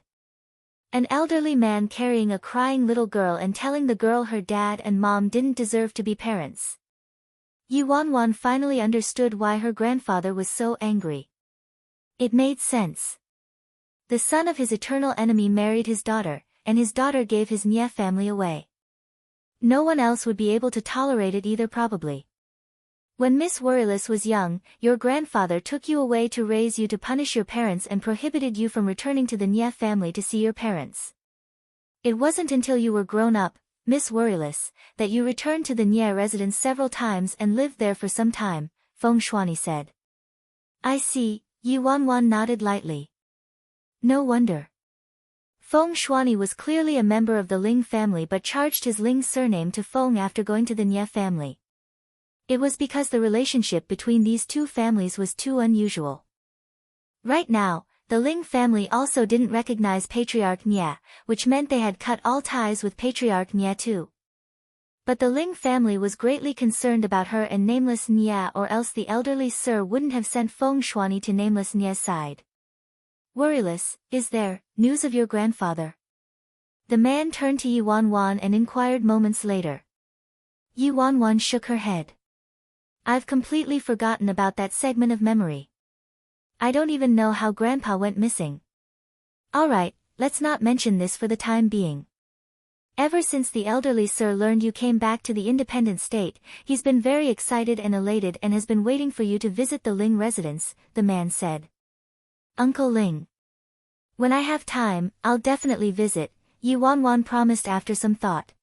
An elderly man carrying a crying little girl and telling the girl her dad and mom didn't deserve to be parents. Yi Wanwan finally understood why her grandfather was so angry. It made sense. The son of his eternal enemy married his daughter, and his daughter gave his Nya family away. No one else would be able to tolerate it either probably. When Miss Worryless was young, your grandfather took you away to raise you to punish your parents and prohibited you from returning to the Nya family to see your parents. It wasn't until you were grown up, Miss Worryless, that you returned to the Nya residence several times and lived there for some time, Feng Shuani said. I see, Yi Wanwan nodded lightly. No wonder. Feng Shuani was clearly a member of the Ling family but charged his Ling surname to Feng after going to the Nya family. It was because the relationship between these two families was too unusual. Right now, the Ling family also didn't recognize Patriarch Nya, which meant they had cut all ties with Patriarch Nya too. But the Ling family was greatly concerned about her and nameless Nya, or else the elderly Sir wouldn't have sent Feng Shuani to nameless Nya's side. Worryless, is there news of your grandfather? The man turned to Yi Wanwan and inquired moments later. Yi Wanwan shook her head. I've completely forgotten about that segment of memory. I don't even know how Grandpa went missing. Alright, let's not mention this for the time being. Ever since the elderly Sir learned you came back to the independent state, he's been very excited and elated and has been waiting for you to visit the Ling residence, the man said. Uncle Ling. When I have time, I'll definitely visit, Yi Wanwan promised after some thought.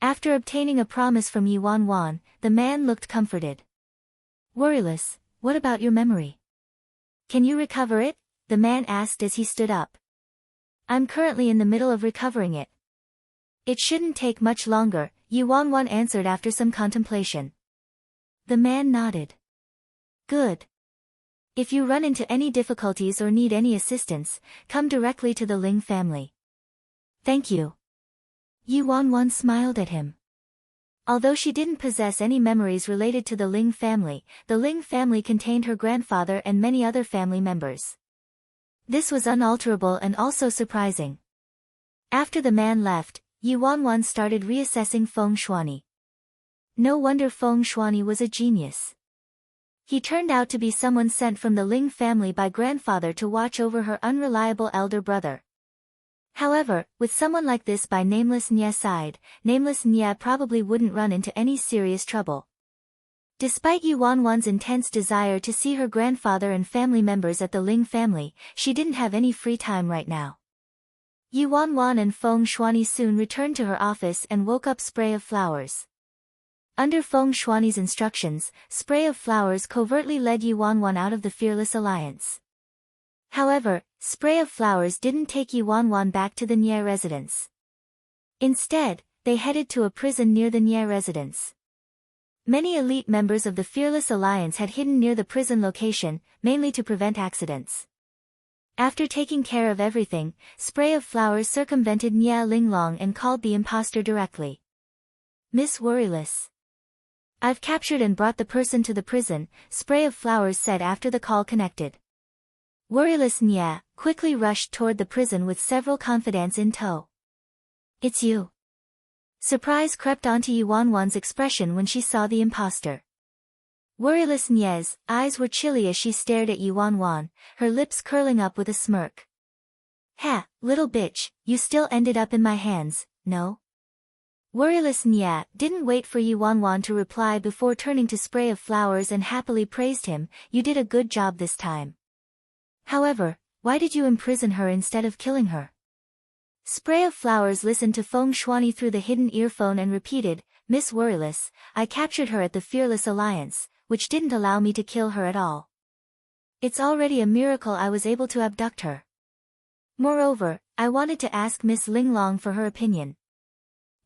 After obtaining a promise from Yi Wanwan, the man looked comforted. Worryless, what about your memory? Can you recover it? The man asked as he stood up. I'm currently in the middle of recovering it. It shouldn't take much longer, Yi Wanwan answered after some contemplation. The man nodded. Good. If you run into any difficulties or need any assistance, come directly to the Ling family. Thank you. Yi Wanwan smiled at him. Although she didn't possess any memories related to the Ling family contained her grandfather and many other family members. This was unalterable and also surprising. After the man left, Yi Wanwan started reassessing Feng Shuani. No wonder Feng Shuani was a genius. He turned out to be someone sent from the Ling family by grandfather to watch over her unreliable elder brother. However, with someone like this by nameless Nya's side, nameless Nya probably wouldn't run into any serious trouble. Despite Yi Wanwan's intense desire to see her grandfather and family members at the Ling family, she didn't have any free time right now. Yi Wanwan and Feng Shuani soon returned to her office and woke up Spray of Flowers. Under Feng Shuani's instructions, Spray of Flowers covertly led Yi Wanwan out of the Fearless Alliance. However, Spray of Flowers didn't take Yi Wanwan back to the Nya residence. Instead, they headed to a prison near the Nya residence. Many elite members of the Fearless Alliance had hidden near the prison location, mainly to prevent accidents. After taking care of everything, Spray of Flowers circumvented Nya Linglong and called the imposter directly. Miss Worryless. I've captured and brought the person to the prison, Spray of Flowers said after the call connected. Worryless Nya quickly rushed toward the prison with several confidants in tow. It's you. Surprise crept onto Yi Wanwan's expression when she saw the imposter. Worryless Nya's eyes were chilly as she stared at Yi Wanwan, her lips curling up with a smirk. Ha, little bitch, you still ended up in my hands, no? Worryless Nya didn't wait for Yi Wanwan to reply before turning to Spray of Flowers and happily praised him, you did a good job this time. However, why did you imprison her instead of killing her? Spray of Flowers listened to Feng Shuani through the hidden earphone and repeated, Miss Worryless, I captured her at the Fearless Alliance, which didn't allow me to kill her at all. It's already a miracle I was able to abduct her. Moreover, I wanted to ask Miss Linglong for her opinion.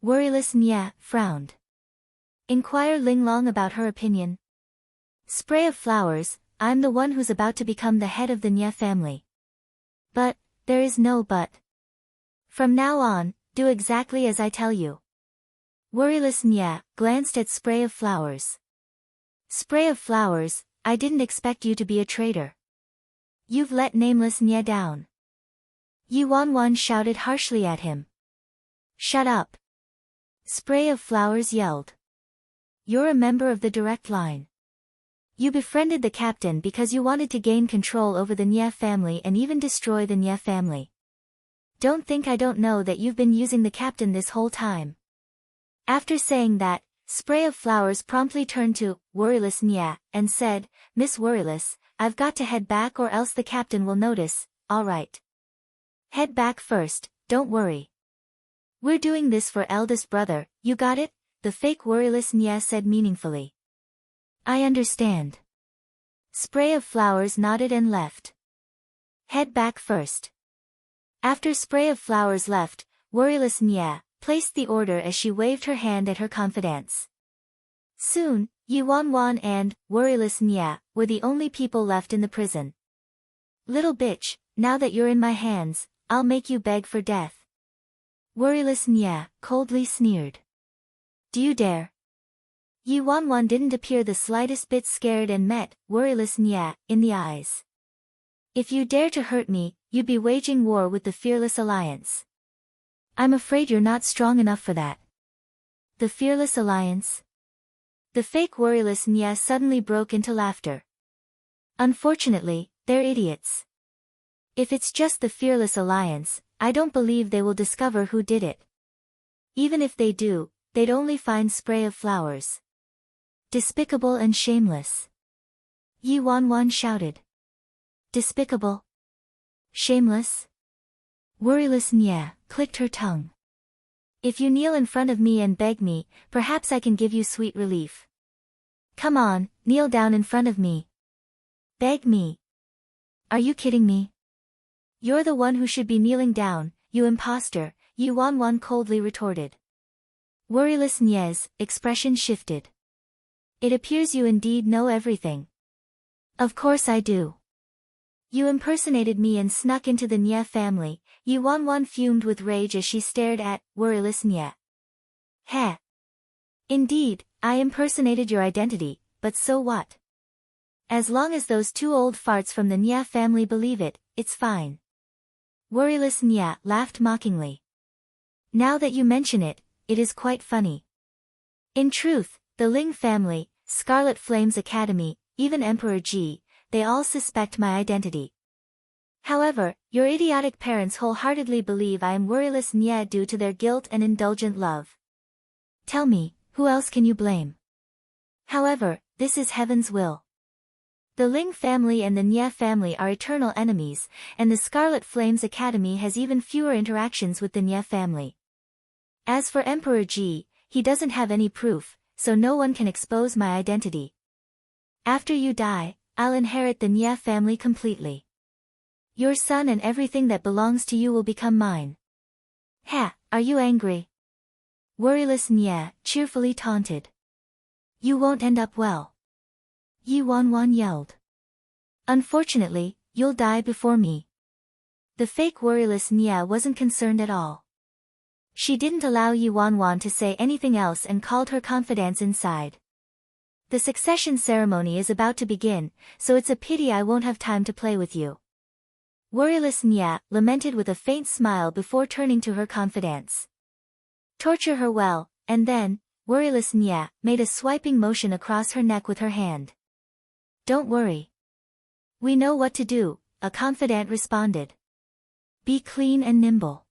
Worryless Nya frowned. Inquire Linglong about her opinion. Spray of Flowers, I'm the one who's about to become the head of the Nya family. But, there is no but. From now on, do exactly as I tell you. Worryless Nya glanced at Spray of Flowers. Spray of Flowers, I didn't expect you to be a traitor. You've let nameless Nya down. Yi Wanwan shouted harshly at him. Shut up. Spray of Flowers yelled. You're a member of the direct line. You befriended the captain because you wanted to gain control over the Nya family and even destroy the Nya family. Don't think I don't know that you've been using the captain this whole time. After saying that, Spray of Flowers promptly turned to Worryless Nya and said, Miss Worryless, I've got to head back or else the captain will notice, all right. Head back first, don't worry. We're doing this for eldest brother, you got it? The fake Worryless Nya said meaningfully. I understand. Spray of Flowers nodded and left. Head back first. After Spray of Flowers left, Worryless Nya placed the order as she waved her hand at her confidants. Soon, Yi Wanwan and Worryless Nya were the only people left in the prison. Little bitch, now that you're in my hands, I'll make you beg for death. Worryless Nya coldly sneered. Do you dare? Yi Wanwan didn't appear the slightest bit scared and met Worryless Nya in the eyes. If you dare to hurt me, you'd be waging war with the Fearless Alliance. I'm afraid you're not strong enough for that. The Fearless Alliance? The fake Worryless Nya suddenly broke into laughter. Unfortunately, they're idiots. If it's just the Fearless Alliance, I don't believe they will discover who did it. Even if they do, they'd only find Spray of Flowers. Despicable and shameless. Yi Wanwan shouted. Despicable? Shameless? Worryless Nya clicked her tongue. If you kneel in front of me and beg me, perhaps I can give you sweet relief. Come on, kneel down in front of me. Beg me. Are you kidding me? You're the one who should be kneeling down, you imposter, Yi Wanwan coldly retorted. Worryless Nya's expression shifted. It appears you indeed know everything. Of course I do. You impersonated me and snuck into the Nya family, Yi Wanwan fumed with rage as she stared at Worryless Nya. Heh. Indeed, I impersonated your identity, but so what? As long as those two old farts from the Nya family believe it, it's fine. Worryless Nya laughed mockingly. Now that you mention it, it is quite funny. In truth, the Ling family, Scarlet Flames Academy, even Emperor Ji, they all suspect my identity. However, your idiotic parents wholeheartedly believe I am Worryless Nya due to their guilt and indulgent love. Tell me, who else can you blame? However, this is heaven's will. The Ling family and the Nya family are eternal enemies, and the Scarlet Flames Academy has even fewer interactions with the Nya family. As for Emperor Ji, he doesn't have any proof, so no one can expose my identity. After you die, I'll inherit the Nya family completely. Your son and everything that belongs to you will become mine. Ha, are you angry? Worryless Nya cheerfully taunted. You won't end up well. Yi Wanwan yelled. Unfortunately, you'll die before me. The fake Worryless Nya wasn't concerned at all. She didn't allow Yi Wanwan to say anything else and called her confidants inside. The succession ceremony is about to begin, so it's a pity I won't have time to play with you. Worryless Nya lamented with a faint smile before turning to her confidants. Torture her well, and then, Worryless Nya made a swiping motion across her neck with her hand. Don't worry. We know what to do, a confidant responded. Be clean and nimble.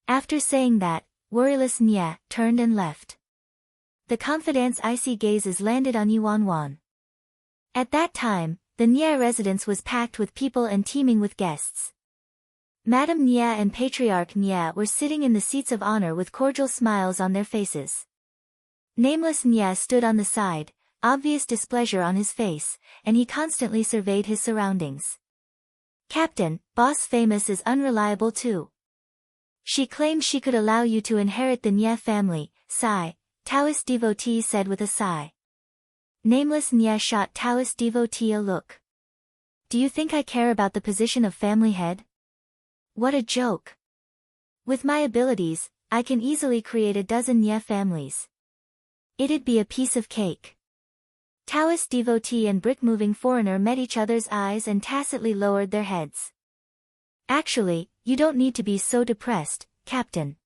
After saying that, Worryless Nya turned and left. The confidant's icy gazes landed on Yi Wanwan. At that time, the Nia residence was packed with people and teeming with guests. Madame Nia and Patriarch Nia were sitting in the seats of honor with cordial smiles on their faces. Nameless Nia stood on the side, obvious displeasure on his face, and he constantly surveyed his surroundings. Captain, Boss Famous is unreliable too. She claimed she could allow you to inherit the Nia family, sigh, Taoist devotee said with a sigh. Nameless Nia shot Taoist devotee a look. Do you think I care about the position of family head? What a joke. With my abilities, I can easily create a dozen Nia families. It'd be a piece of cake. Taoist devotee and brick-moving foreigner met each other's eyes and tacitly lowered their heads. Actually, you don't need to be so depressed, Captain.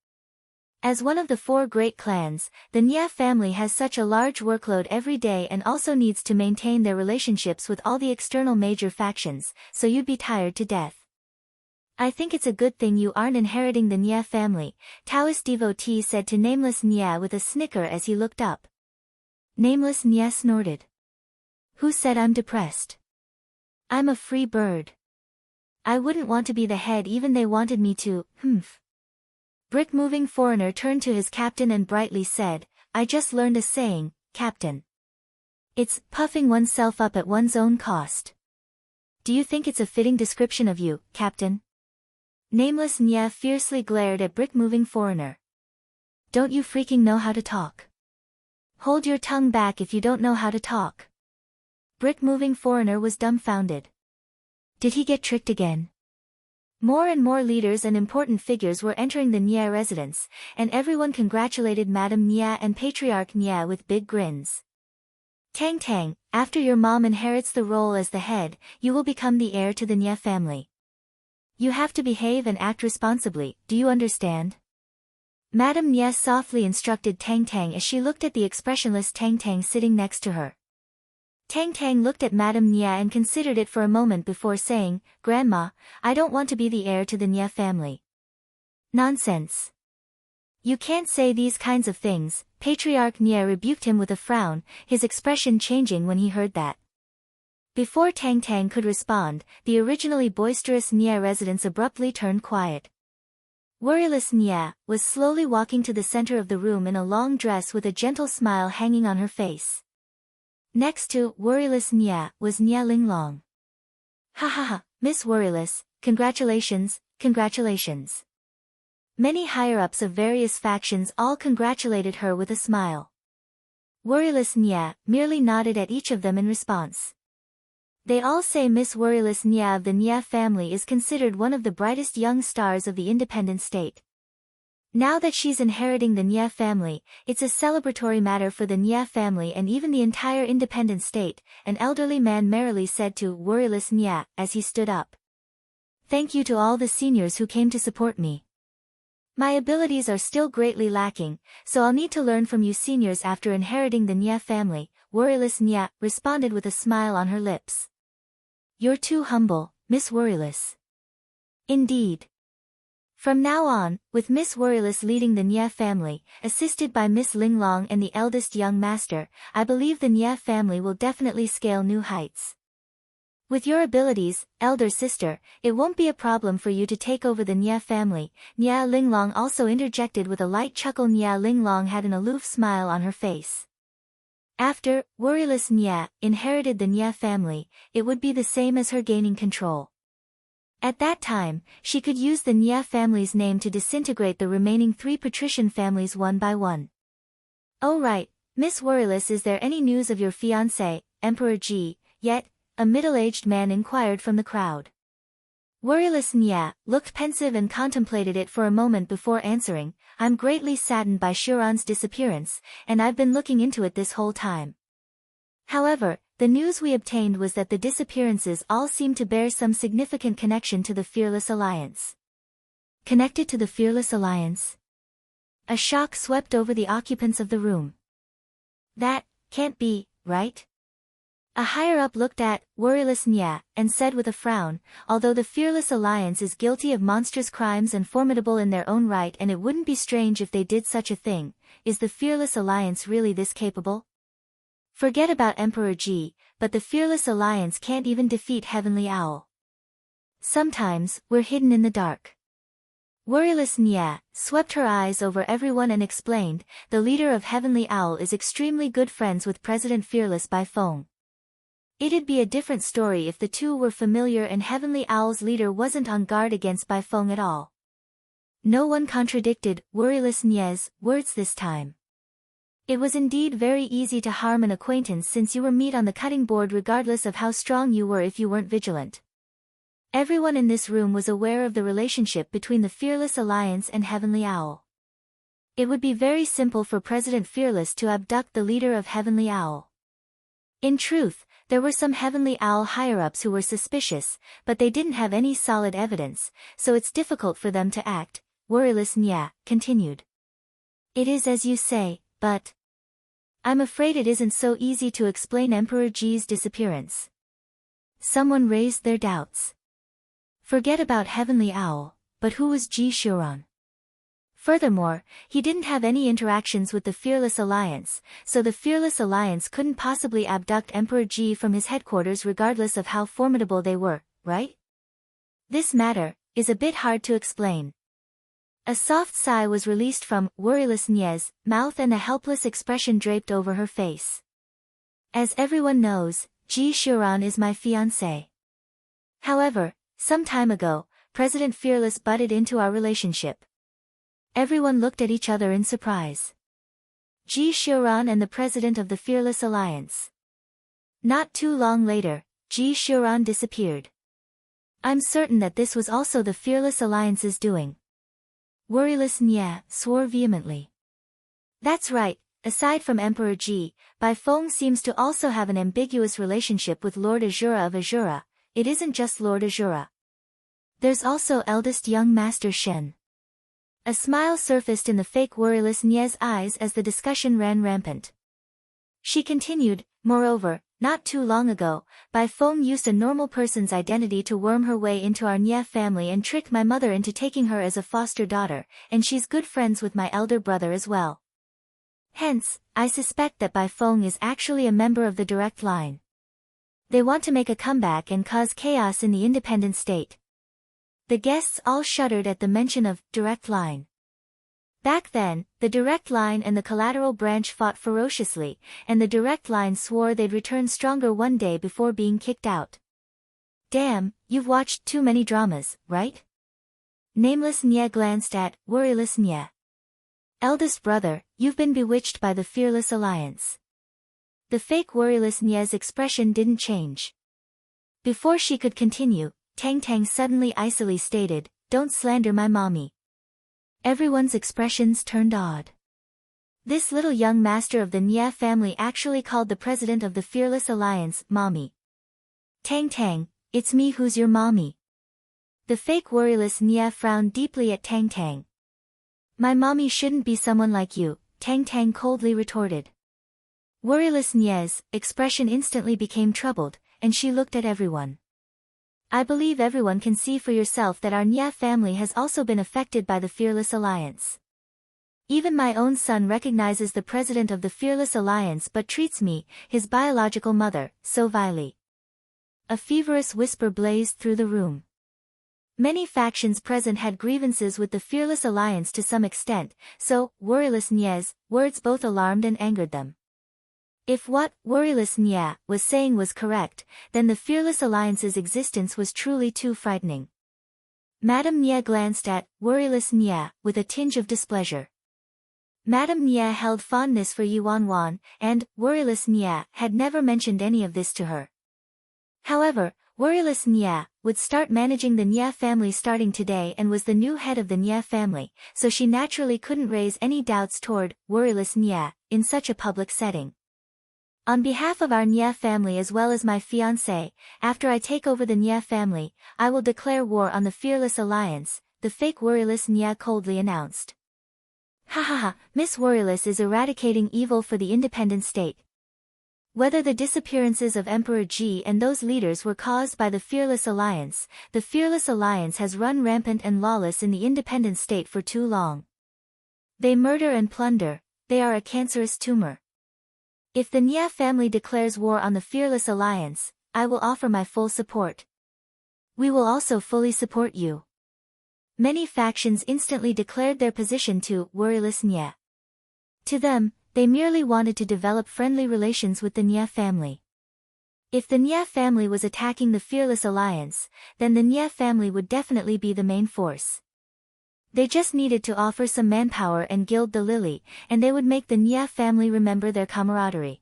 As one of the 4 great clans, the Nia family has such a large workload every day and also needs to maintain their relationships with all the external major factions, so you'd be tired to death. I think it's a good thing you aren't inheriting the Nia family, Taoist devotee said to Nameless Nia with a snicker as he looked up. Nameless Nia snorted. Who said I'm depressed? I'm a free bird. I wouldn't want to be the head even they wanted me to, Brick-moving foreigner turned to his captain and brightly said, I just learned a saying, Captain. It's puffing oneself up at one's own cost. Do you think it's a fitting description of you, Captain? Nameless Nia fiercely glared at brick-moving foreigner. Don't you freaking know how to talk? Hold your tongue back if you don't know how to talk. Brick-moving foreigner was dumbfounded. Did he get tricked again? More and more leaders and important figures were entering the Nia residence, and everyone congratulated Madame Nia and Patriarch Nia with big grins. Tang Tang, after your mom inherits the role as the head, you will become the heir to the Nia family. You have to behave and act responsibly, do you understand? Madame Nia softly instructed Tang Tang as she looked at the expressionless Tang Tang sitting next to her. Tang Tang looked at Madame Nia and considered it for a moment before saying, Grandma, I don't want to be the heir to the Nia family. Nonsense. You can't say these kinds of things, Patriarch Nia rebuked him with a frown, his expression changing when he heard that. Before Tang Tang could respond, the originally boisterous Nia residents abruptly turned quiet. Worryless Nia was slowly walking to the center of the room in a long dress with a gentle smile hanging on her face. Next to Worryless Nia was Nia Linglong. Ha ha ha, Miss Worryless, congratulations, congratulations. Many higher-ups of various factions all congratulated her with a smile. Worryless Nia merely nodded at each of them in response. They all say Miss Worryless Nia of the Nia family is considered one of the brightest young stars of the independent state. Now that she's inheriting the Nia family, it's a celebratory matter for the Nia family and even the entire independent state, an elderly man merrily said to Worryless Nia as he stood up. Thank you to all the seniors who came to support me. My abilities are still greatly lacking, so I'll need to learn from you seniors after inheriting the Nia family, Worryless Nia responded with a smile on her lips. You're too humble, Miss Worryless. Indeed. From now on, with Miss Worryless leading the Nia family, assisted by Miss Linglong and the eldest young master, I believe the Nia family will definitely scale new heights. With your abilities, elder sister, it won't be a problem for you to take over the Nia family, Nia Linglong also interjected with a light chuckle. Nia Linglong had an aloof smile on her face. After Worryless Nia inherited the Nia family, it would be the same as her gaining control. At that time, she could use the Nia family's name to disintegrate the remaining 3 patrician families one by one. Oh right, Miss Worryless, is there any news of your fiancé, Emperor Ji, yet? A middle-aged man inquired from the crowd. Worryless Nia looked pensive and contemplated it for a moment before answering, I'm greatly saddened by Chiron's disappearance, and I've been looking into it this whole time. However, the news we obtained was that the disappearances all seem to bear some significant connection to the Fearless Alliance. Connected to the Fearless Alliance? A shock swept over the occupants of the room. That can't be, right? A higher-up looked at Worryless Nia and said with a frown, although the Fearless Alliance is guilty of monstrous crimes and formidable in their own right, and it wouldn't be strange if they did such a thing, is the Fearless Alliance really this capable? Forget about Emperor Ji, but the Fearless Alliance can't even defeat Heavenly Owl. Sometimes, we're hidden in the dark. Worryless Nya swept her eyes over everyone and explained, the leader of Heavenly Owl is extremely good friends with President Fearless by phone. It'd be a different story if the two were familiar and Heavenly Owl's leader wasn't on guard against by phone at all. No one contradicted Worryless Nya's words this time. It was indeed very easy to harm an acquaintance since you were meat on the cutting board regardless of how strong you were if you weren't vigilant. Everyone in this room was aware of the relationship between the Fearless Alliance and Heavenly Owl. It would be very simple for President Fearless to abduct the leader of Heavenly Owl. In truth, there were some Heavenly Owl higher-ups who were suspicious, but they didn't have any solid evidence, so it's difficult for them to act, Worryless Nya continued. It is as you say, but I'm afraid it isn't so easy to explain Emperor Ji's disappearance. Someone raised their doubts. Forget about Heavenly Owl, but who was Ji Shuran? Furthermore, he didn't have any interactions with the Fearless Alliance, so the Fearless Alliance couldn't possibly abduct Emperor Ji from his headquarters regardless of how formidable they were, right? This matter is a bit hard to explain. A soft sigh was released from Worryless Nya's mouth and a helpless expression draped over her face. As everyone knows, Ji Shuran is my fiancé. However, some time ago, President Fearless butted into our relationship. Everyone looked at each other in surprise. Ji Shuran and the president of the Fearless Alliance. Not too long later, Ji Shuran disappeared. I'm certain that this was also the Fearless Alliance's doing. Worryless Nya swore vehemently. That's right, aside from Emperor Ji, Bai Feng seems to also have an ambiguous relationship with Lord Azura of Azura. It isn't just Lord Azura. There's also eldest young Master Shen. A smile surfaced in the fake Worryless Nya's eyes as the discussion ran rampant. She continued, moreover, not too long ago, Bai Feng used a normal person's identity to worm her way into our Nya family and trick my mother into taking her as a foster daughter, and she's good friends with my elder brother as well. Hence, I suspect that Bai Feng is actually a member of the direct line. They want to make a comeback and cause chaos in the independent state. The guests all shuddered at the mention of direct line. Back then, the direct line and the collateral branch fought ferociously, and the direct line swore they'd return stronger one day before being kicked out. Damn, you've watched too many dramas, right? Nameless Nya glanced at Worryless Nya. Eldest brother, you've been bewitched by the Fearless Alliance. The fake Worryless Nya's expression didn't change. Before she could continue, Tang Tang suddenly icily stated, don't slander my mommy. Everyone's expressions turned odd. This little young master of the Nya family actually called the president of the Fearless Alliance, mommy. Tang Tang, it's me who's your mommy. The fake Worryless Nya frowned deeply at Tang Tang. My mommy shouldn't be someone like you, Tang Tang coldly retorted. Worryless Nya's expression instantly became troubled, and she looked at everyone. I believe everyone can see for yourself that our Nya family has also been affected by the Fearless Alliance. Even my own son recognizes the president of the Fearless Alliance but treats me, his biological mother, so vilely. A feverish whisper blazed through the room. Many factions present had grievances with the Fearless Alliance to some extent, so Worryless Nya's words both alarmed and angered them. If what Worryless Nya was saying was correct, then the Fearless Alliance's existence was truly too frightening. Madame Nya glanced at Worryless Nya with a tinge of displeasure. Madame Nya held fondness for Yuan Wan, and Worryless Nya had never mentioned any of this to her. However, Worryless Nya would start managing the Nya family starting today and was the new head of the Nya family, so she naturally couldn't raise any doubts toward Worryless Nya in such a public setting. On behalf of our Nya family as well as my fiancé, after I take over the Nya family, I will declare war on the Fearless Alliance, the fake Worryless Nya coldly announced. Ha ha ha, Miss Worryless is eradicating evil for the independent state. Whether the disappearances of Emperor Ji and those leaders were caused by the Fearless Alliance, the Fearless Alliance has run rampant and lawless in the independent state for too long. They murder and plunder, they are a cancerous tumor. If the Nia family declares war on the Fearless Alliance, I will offer my full support. We will also fully support you. Many factions instantly declared their position to worryless Nia. To them, they merely wanted to develop friendly relations with the Nia family. If the Nia family was attacking the Fearless Alliance, then the Nia family would definitely be the main force. They just needed to offer some manpower and gild the lily, and they would make the Nia family remember their camaraderie.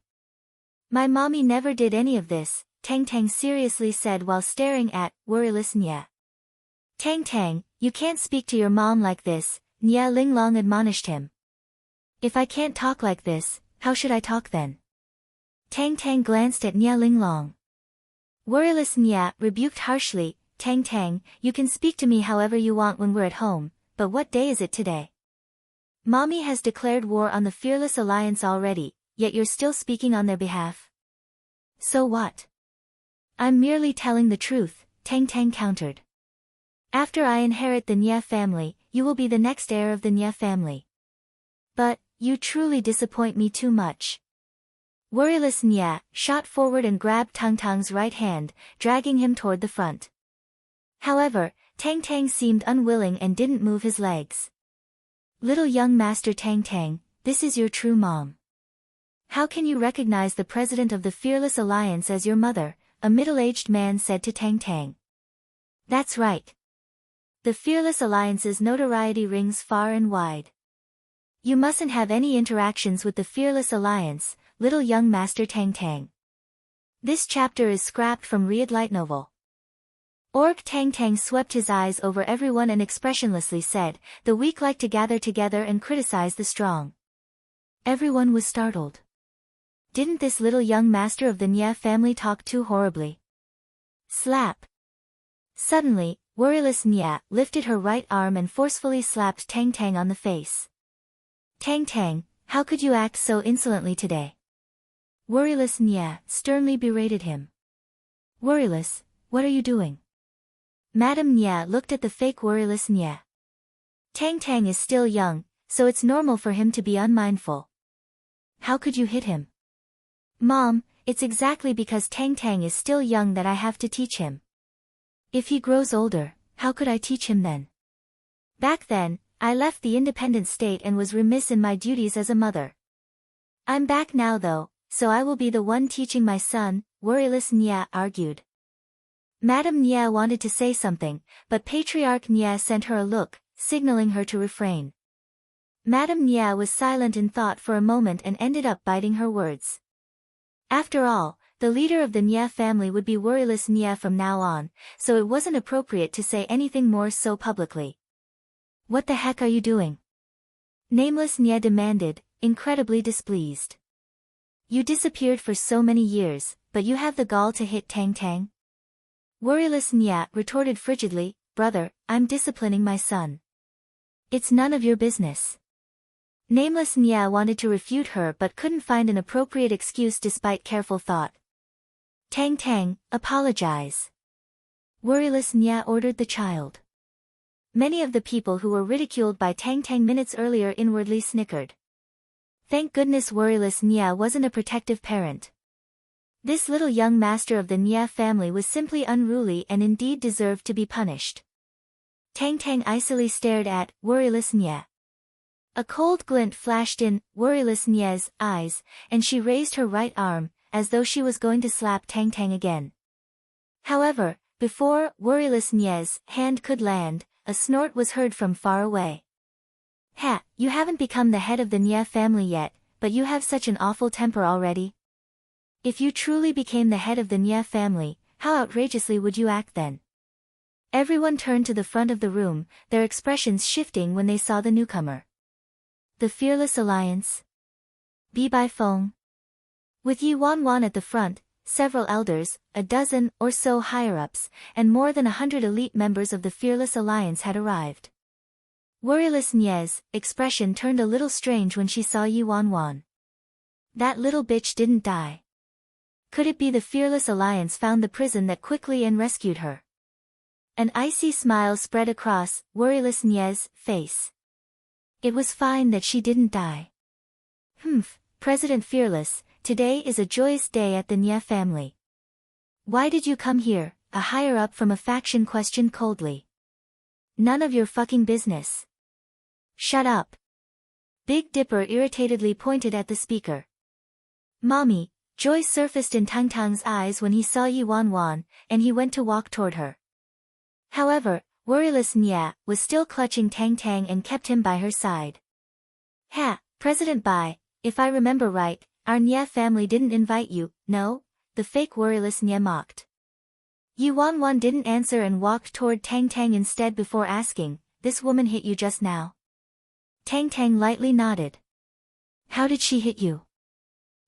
My mommy never did any of this, Tang Tang seriously said while staring at worryless Nia. Tang Tang, you can't speak to your mom like this, Nia Linglong admonished him. If I can't talk like this, how should I talk then? Tang Tang glanced at Nia Linglong. Worryless Nia rebuked harshly, Tang Tang, you can speak to me however you want when we're at home, but what day is it today? Mommy has declared war on the Fearless Alliance already, yet you're still speaking on their behalf. So what? I'm merely telling the truth, Tang Tang countered. After I inherit the Nia family, you will be the next heir of the Nia family. But, you truly disappoint me too much. Worryless Nia shot forward and grabbed Tang Tang's right hand, dragging him toward the front. However, Tang Tang seemed unwilling and didn't move his legs. Little young Master Tang Tang, this is your true mom. How can you recognize the president of the Fearless Alliance as your mother? A middle-aged man said to Tang Tang. That's right. The Fearless Alliance's notoriety rings far and wide. You mustn't have any interactions with the Fearless Alliance, little young Master Tang Tang. This chapter is scrapped from Read Light Novel. Orc Tang Tang swept his eyes over everyone and expressionlessly said, the weak like to gather together and criticize the strong. Everyone was startled. Didn't this little young master of the Nia family talk too horribly? Slap. Suddenly, worryless Nia lifted her right arm and forcefully slapped Tang Tang on the face. Tang Tang, how could you act so insolently today? Worryless Nia sternly berated him. Worryless, what are you doing? Madam Nia looked at the fake worryless Nia. Tang Tang is still young, so it's normal for him to be unmindful. How could you hit him? Mom, it's exactly because Tang Tang is still young that I have to teach him. If he grows older, how could I teach him then? Back then, I left the independent state and was remiss in my duties as a mother. I'm back now though, so I will be the one teaching my son, worryless Nia argued. Madam Nia wanted to say something, but Patriarch Nia sent her a look, signaling her to refrain. Madam Nia was silent in thought for a moment and ended up biting her words. After all, the leader of the Nia family would be worryless Nia from now on, so it wasn't appropriate to say anything more so publicly. What the heck are you doing? Nameless Nia demanded, incredibly displeased. You disappeared for so many years, but you have the gall to hit Tang Tang? Worryless Nia retorted frigidly, brother, I'm disciplining my son. It's none of your business. Nameless Nia wanted to refute her but couldn't find an appropriate excuse despite careful thought. Tang Tang, apologize. Worryless Nia ordered the child. Many of the people who were ridiculed by Tang Tang minutes earlier inwardly snickered. Thank goodness worryless Nia wasn't a protective parent. This little young master of the Nia family was simply unruly and indeed deserved to be punished. Tang Tang icily stared at worryless Nia. A cold glint flashed in worryless Nia's eyes, and she raised her right arm, as though she was going to slap Tang Tang again. However, before worryless Nia's hand could land, a snort was heard from far away. Ha, you haven't become the head of the Nia family yet, but you have such an awful temper already. If you truly became the head of the Nia family, how outrageously would you act then? Everyone turned to the front of the room, their expressions shifting when they saw the newcomer. The Fearless Alliance. Bi Bai Feng. With Yi Wanwan at the front, several elders, a dozen or so higher-ups, and more than 100 elite members of the Fearless Alliance had arrived. Worryless Nia's expression turned a little strange when she saw Yi Wanwan. That little bitch didn't die. Could it be the Fearless Alliance found the prison that quickly and rescued her? An icy smile spread across worryless Nia's face. It was fine that she didn't die. President Fearless, today is a joyous day at the Nya family. Why did you come here? A higher-up from a faction questioned coldly. None of your fucking business. Shut up. Big Dipper irritatedly pointed at the speaker. Mommy, joy surfaced in Tang Tang's eyes when he saw Yi Wan Wan, and he went to walk toward her. However, worryless Nya was still clutching Tang Tang and kept him by her side. Ha, President Bai, if I remember right, our Nya family didn't invite you, no? The fake worryless Nya mocked. Yi Wan Wan didn't answer and walked toward Tang Tang instead before asking, this woman hit you just now? Tang Tang lightly nodded. How did she hit you?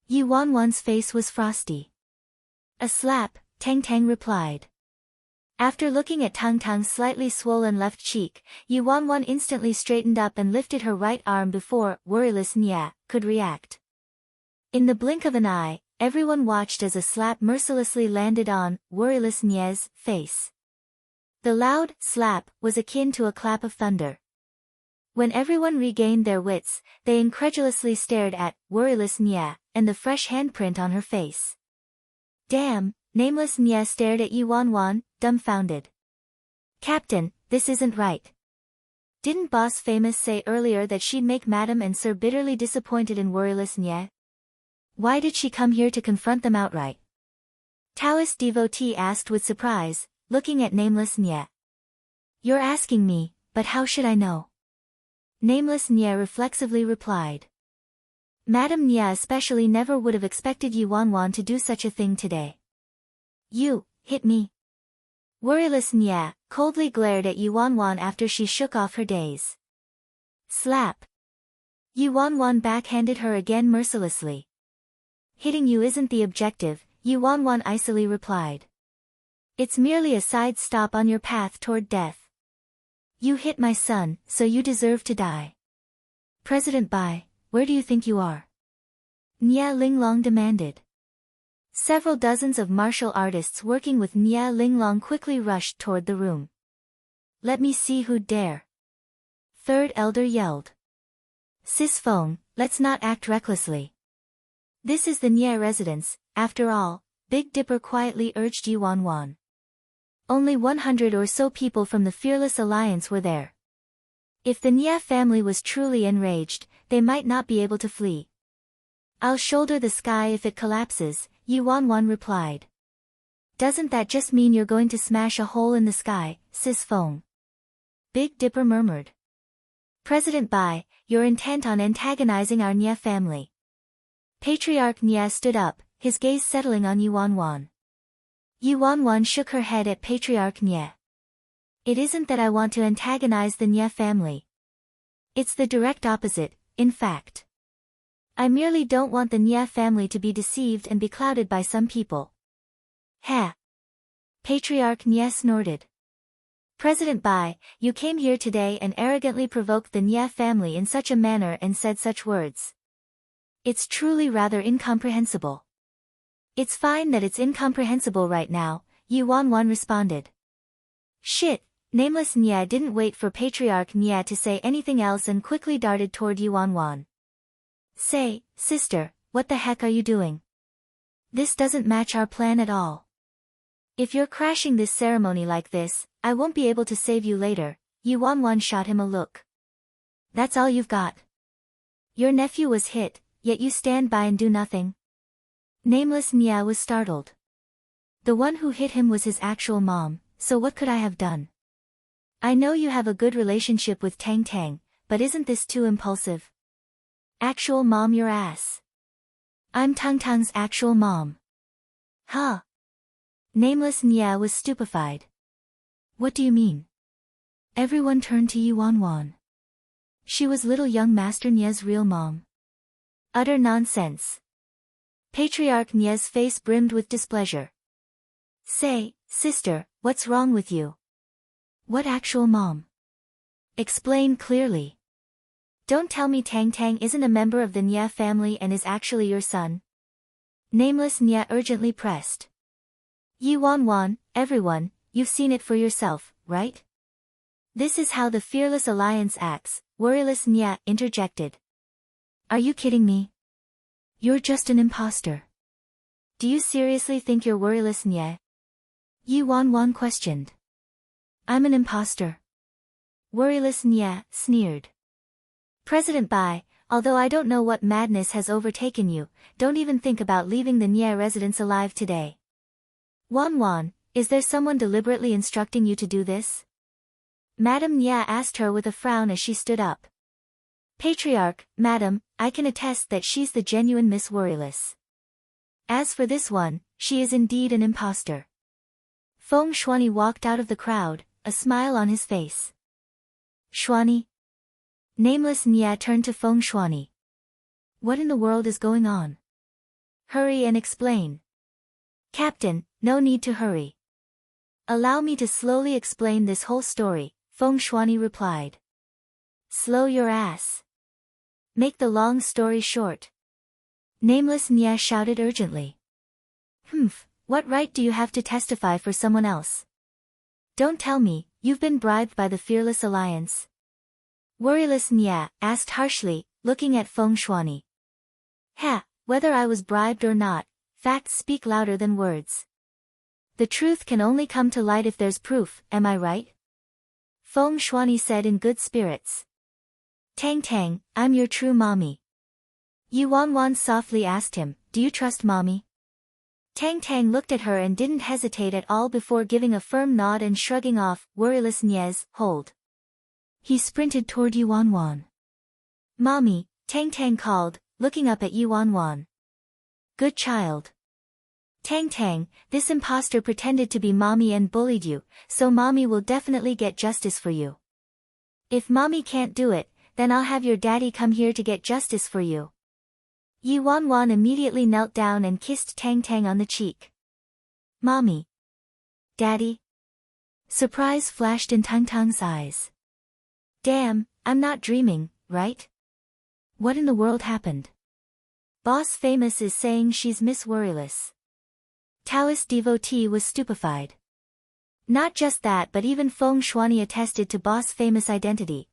Yi Wan Wan's face was frosty. A slap, Tang Tang replied. After looking at Tang Tang's slightly swollen left cheek, Yi Wan Wan instantly straightened up and lifted her right arm before worryless Nya could react. In the blink of an eye, everyone watched as a slap mercilessly landed on worryless Nya's face. The loud slap was akin to a clap of thunder. When everyone regained their wits, they incredulously stared at worryless Nya and the fresh handprint on her face. Damn, nameless Nya stared at Yi Wan Wan, dumbfounded. Captain, this isn't right. Didn't Boss Famous say earlier that she'd make Madam and Sir bitterly disappointed in worryless Nya? Why did she come here to confront them outright? Taoist devotee asked with surprise, looking at nameless Nya. You're asking me, but how should I know? Nameless Nya reflexively replied. Madam Nya especially never would have expected Yi Wan Wan to do such a thing today. You, hit me. Worryless Nya coldly glared at Yi Wan Wan after she shook off her daze. Slap. Yi Wan Wan backhanded her again mercilessly. Hitting you isn't the objective, Yi Wan Wan icily replied. It's merely a side stop on your path toward death. You hit my son, so you deserve to die. President Bai, where do you think you are? Nya Linglong demanded. Several dozens of martial artists working with Nya Linglong quickly rushed toward the room. Let me see who'd dare. Third elder yelled. Sis Feng, let's not act recklessly. This is the Nya residence, after all, Big Dipper quietly urged Yi Wan Wan. Only 100 or so people from the Fearless Alliance were there. If the Nya family was truly enraged, they might not be able to flee. I'll shoulder the sky if it collapses, Yi Wan Wan replied. Doesn't that just mean you're going to smash a hole in the sky, Sis Feng? Big Dipper murmured. President Bai, you're intent on antagonizing our Nya family. Patriarch Nya stood up, his gaze settling on Yi Wan Wan. Yi Wan Wan shook her head at Patriarch Nya. It isn't that I want to antagonize the Nya family. It's the direct opposite, in fact. I merely don't want the Nya family to be deceived and be clouded by some people. Ha! Patriarch Nya snorted. President Bai, you came here today and arrogantly provoked the Nya family in such a manner and said such words. It's truly rather incomprehensible. It's fine that it's incomprehensible right now, Yi Wan Wan responded. Shit, nameless Nya didn't wait for Patriarch Nya to say anything else and quickly darted toward Yi Wan Wan. Say, sister, what the heck are you doing? This doesn't match our plan at all. If you're crashing this ceremony like this, I won't be able to save you later, Yi Wan Wan shot him a look. That's all you've got. Your nephew was hit, yet you stand by and do nothing. Nameless Nya was startled. The one who hit him was his actual mom, so what could I have done? I know you have a good relationship with Tang Tang, but isn't this too impulsive? Actual mom your ass. I'm Tang Tang's actual mom. Huh? Nameless Nya was stupefied. What do you mean? Everyone turned to Yi Wan Wan. She was little young Master Nya's real mom. Utter nonsense. Patriarch Nya's face brimmed with displeasure. Say, sister, what's wrong with you? What actual mom? Explain clearly. Don't tell me Tang Tang isn't a member of the Nya family and is actually your son. Nameless Nya urgently pressed. Yi Wan Wan, everyone, you've seen it for yourself, right? This is how the Fearless Alliance acts, worryless Nya interjected. Are you kidding me? You're just an imposter. Do you seriously think you're worryless, Nye? Yi Wanwan questioned. I'm an imposter. Worryless Nye sneered. President Bai, although I don't know what madness has overtaken you, don't even think about leaving the Nye residence alive today. Wanwan, is there someone deliberately instructing you to do this? Madame Nye asked her with a frown as she stood up. Patriarch, Madam, I can attest that she's the genuine Miss Worryless. As for this one, she is indeed an imposter. Feng Shuani walked out of the crowd, a smile on his face. Shuani? Nameless Nye turned to Feng Shuani. What in the world is going on? Hurry and explain. Captain, no need to hurry. Allow me to slowly explain this whole story, Feng Shuani replied. Slow your ass. Make the long story short. Nameless Nye shouted urgently. What right do you have to testify for someone else? Don't tell me, you've been bribed by the Fearless Alliance. Worryless Nye asked harshly, looking at Feng Shuani. Whether I was bribed or not, facts speak louder than words. The truth can only come to light if there's proof, am I right? Feng Shuani said in good spirits. Tang Tang, I'm your true mommy. Yi Wanwan softly asked him, do you trust mommy? Tang Tang looked at her and didn't hesitate at all before giving a firm nod and shrugging off Worryless Nye's hold. He sprinted toward Yi Wanwan. Mommy, Tang Tang called, looking up at Yi Wanwan. Good child. Tang Tang, this imposter pretended to be mommy and bullied you, so mommy will definitely get justice for you. If mommy can't do it, then I'll have your daddy come here to get justice for you. Yi Wanwan immediately knelt down and kissed Tang Tang on the cheek. Mommy. Daddy. Surprise flashed in Tang Tang's eyes. Damn, I'm not dreaming, right? What in the world happened? Boss Famous is saying she's Miss Worryless. Taoist devotee was stupefied. Not just that, but even Feng Shuani attested to Boss Famous' identity.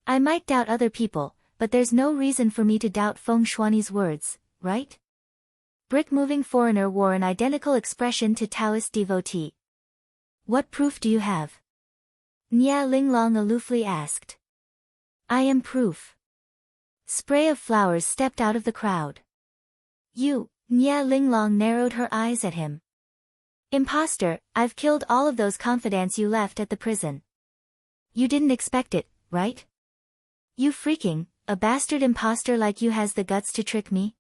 I might doubt other people, but there's no reason for me to doubt Feng Shuani's words, right? Brick-moving foreigner wore an identical expression to Taoist devotee. What proof do you have? Nye Linglong aloofly asked. I am proof. Spray of flowers stepped out of the crowd. You, Nye Linglong narrowed her eyes at him. Imposter, I've killed all of those confidants you left at the prison. You didn't expect it, right? You freaking, a bastard imposter like you has the guts to trick me?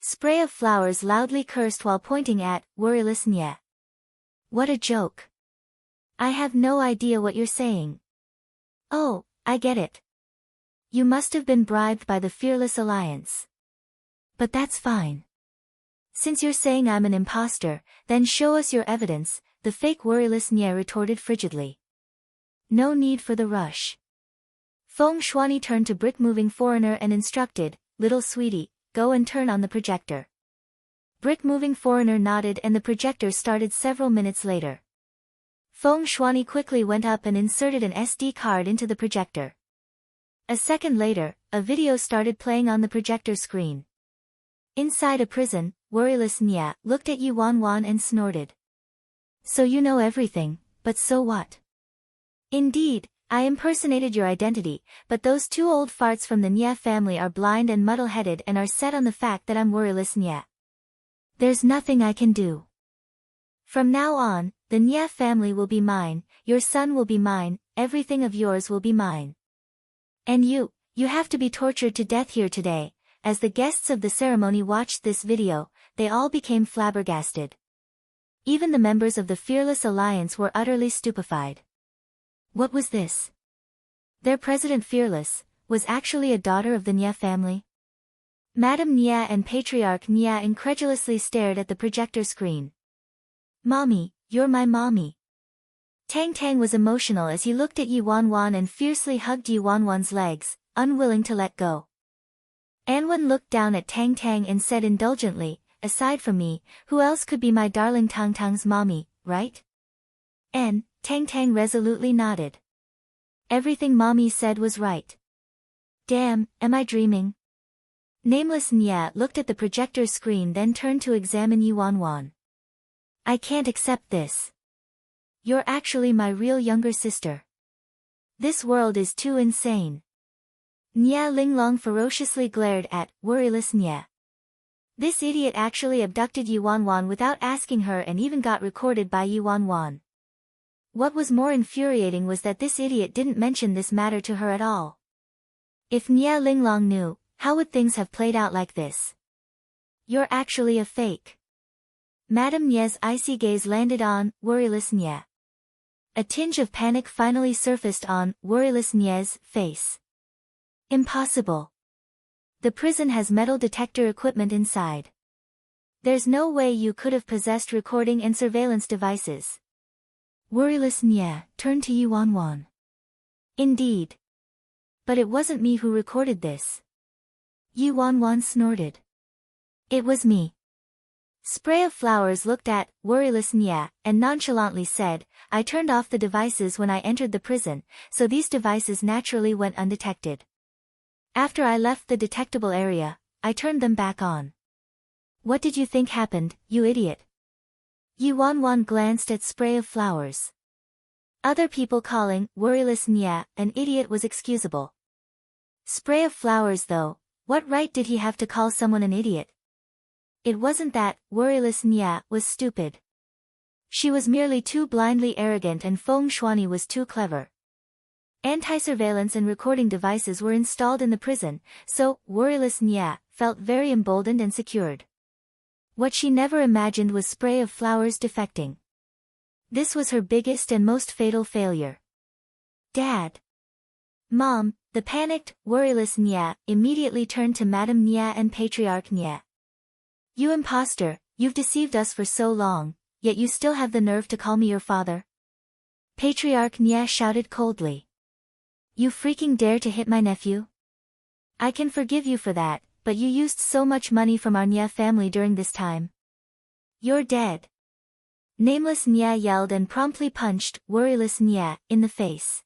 Spray of flowers loudly cursed while pointing at Worryless Nye. What a joke. I have no idea what you're saying. Oh, I get it. You must have been bribed by the Fearless Alliance. But that's fine. Since you're saying I'm an imposter, then show us your evidence, the fake Worryless Nye retorted frigidly. No need for the rush. Feng Shuani turned to Brick-moving foreigner and instructed, little sweetie, go and turn on the projector. Brick-moving foreigner nodded and the projector started several minutes later. Feng Shuani quickly went up and inserted an SD card into the projector. A second later, a video started playing on the projector screen. Inside a prison, Worryless Nye looked at Yi Wanwan and snorted. So you know everything, but so what? Indeed, I impersonated your identity, but those two old farts from the Nye family are blind and muddle-headed and are set on the fact that I'm Worryless Nye. There's nothing I can do. From now on, the Nye family will be mine, your son will be mine, everything of yours will be mine. And you have to be tortured to death here today. As the guests of the ceremony watched this video, they all became flabbergasted. Even the members of the Fearless Alliance were utterly stupefied. What was this? Their president Fearless was actually a daughter of the Nye family? Madame Nye and Patriarch Nye incredulously stared at the projector screen. Mommy, you're my mommy. Tang Tang was emotional as he looked at Yi Wanwan and fiercely hugged Yi Wanwan's legs, unwilling to let go. Anwen looked down at Tang Tang and said indulgently, aside from me, who else could be my darling Tang Tang's mommy, right? And Tang Tang resolutely nodded. Everything mommy said was right. Damn, am I dreaming? Nameless Nya looked at the projector screen then turned to examine Yuan. I can't accept this. You're actually my real younger sister. This world is too insane. Nya Linglong ferociously glared at worryless Nya. This idiot actually abducted Yuan without asking her and even got recorded by Yuan. What was more infuriating was that this idiot didn't mention this matter to her at all. If Nya Linglong knew, how would things have played out like this? You're actually a fake. Madame Nya's icy gaze landed on worryless Nya. A tinge of panic finally surfaced on worryless Nya's face. Impossible. The prison has metal detector equipment inside. There's no way you could have possessed recording and surveillance devices. Worryless Nya turned to Yuan. Indeed. But it wasn't me who recorded this. Yuan snorted. It was me. Spray of Flowers looked at worryless Nya and nonchalantly said, I turned off the devices when I entered the prison, so these devices naturally went undetected. After I left the detectable area, I turned them back on. What did you think happened, you idiot? Yuan glanced at Spray of Flowers. Other people calling worryless Nya an idiot was excusable. Spray of Flowers though, what right did he have to call someone an idiot? It wasn't that worryless Nya was stupid. She was merely too blindly arrogant and Feng Shuani was too clever. Anti-surveillance and recording devices were installed in the prison, so worryless Nya felt very emboldened and secured. What she never imagined was Spray of Flowers defecting. This was her biggest and most fatal failure. Dad. Mom, the panicked, worryless Nya immediately turned to Madame Nya and Patriarch Nya. You imposter, you've deceived us for so long, yet you still have the nerve to call me your father? Patriarch Nya shouted coldly. You freaking dare to hit my nephew? I can forgive you for that, but you used so much money from our Nya family during this time. You're dead. Nameless Nya yelled and promptly punched worryless Nya in the face.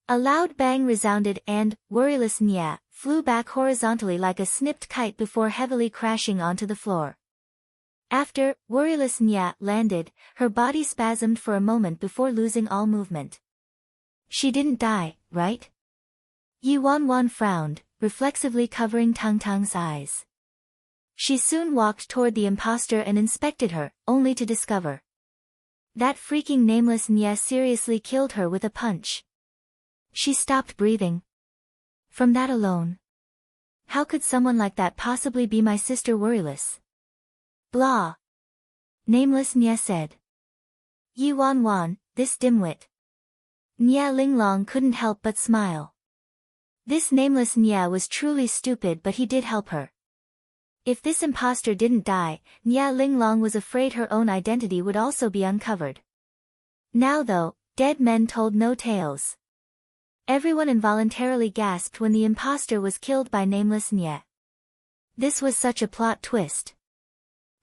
A loud bang resounded and worryless Nya flew back horizontally like a snipped kite before heavily crashing onto the floor. After worryless Nya landed, her body spasmed for a moment before losing all movement. She didn't die, right? Yuan frowned, reflexively covering Tang Tang's eyes. She soon walked toward the imposter and inspected her, only to discover that freaking nameless Nya seriously killed her with a punch. She stopped breathing. From that alone. How could someone like that possibly be my sister worryless? Blah. Nameless Nya said. Yuan, this dimwit. Nya Linglong couldn't help but smile. This nameless Nya was truly stupid but he did help her. If this imposter didn't die, Nya Linglong was afraid her own identity would also be uncovered. Now though, dead men told no tales. Everyone involuntarily gasped when the imposter was killed by nameless Nya. This was such a plot twist.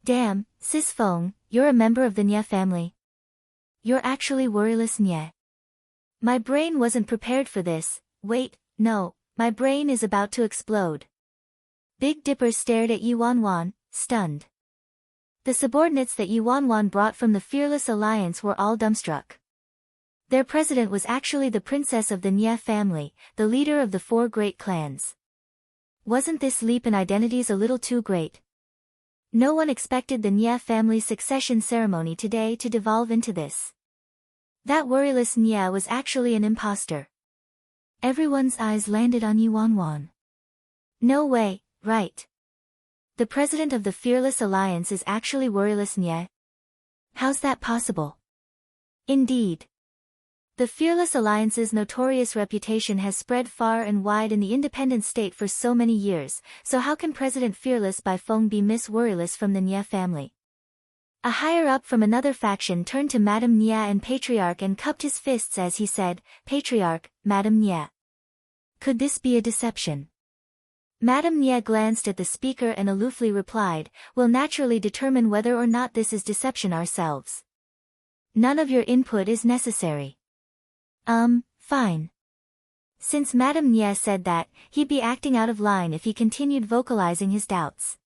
Damn, Sis Feng, you're a member of the Nya family. You're actually worryless Nya. My brain wasn't prepared for this. Wait, no, my brain is about to explode. Big Dipper stared at Yuan, stunned. The subordinates that Yuan brought from the Fearless Alliance were all dumbstruck. Their president was actually the princess of the Nya family, the leader of the 4 great clans. Wasn't this leap in identities a little too great? No one expected the Nya family succession ceremony today to devolve into this. That worryless Nya was actually an imposter. Everyone's eyes landed on Yuan. No way, right? The president of the Fearless Alliance is actually worryless Nya? How's that possible? Indeed. The Fearless Alliance's notorious reputation has spread far and wide in the independent state for so many years, so how can President Fearless Bai Feng be Miss Worryless from the Nya family? A higher-up from another faction turned to Madame Nya and Patriarch and cupped his fists as he said, Patriarch, Madame Nya. Could this be a deception? Madame Nya glanced at the speaker and aloofly replied, we'll naturally determine whether or not this is deception ourselves. None of your input is necessary. Fine. Since Madame Nye said that, he'd be acting out of line if he continued vocalizing his doubts.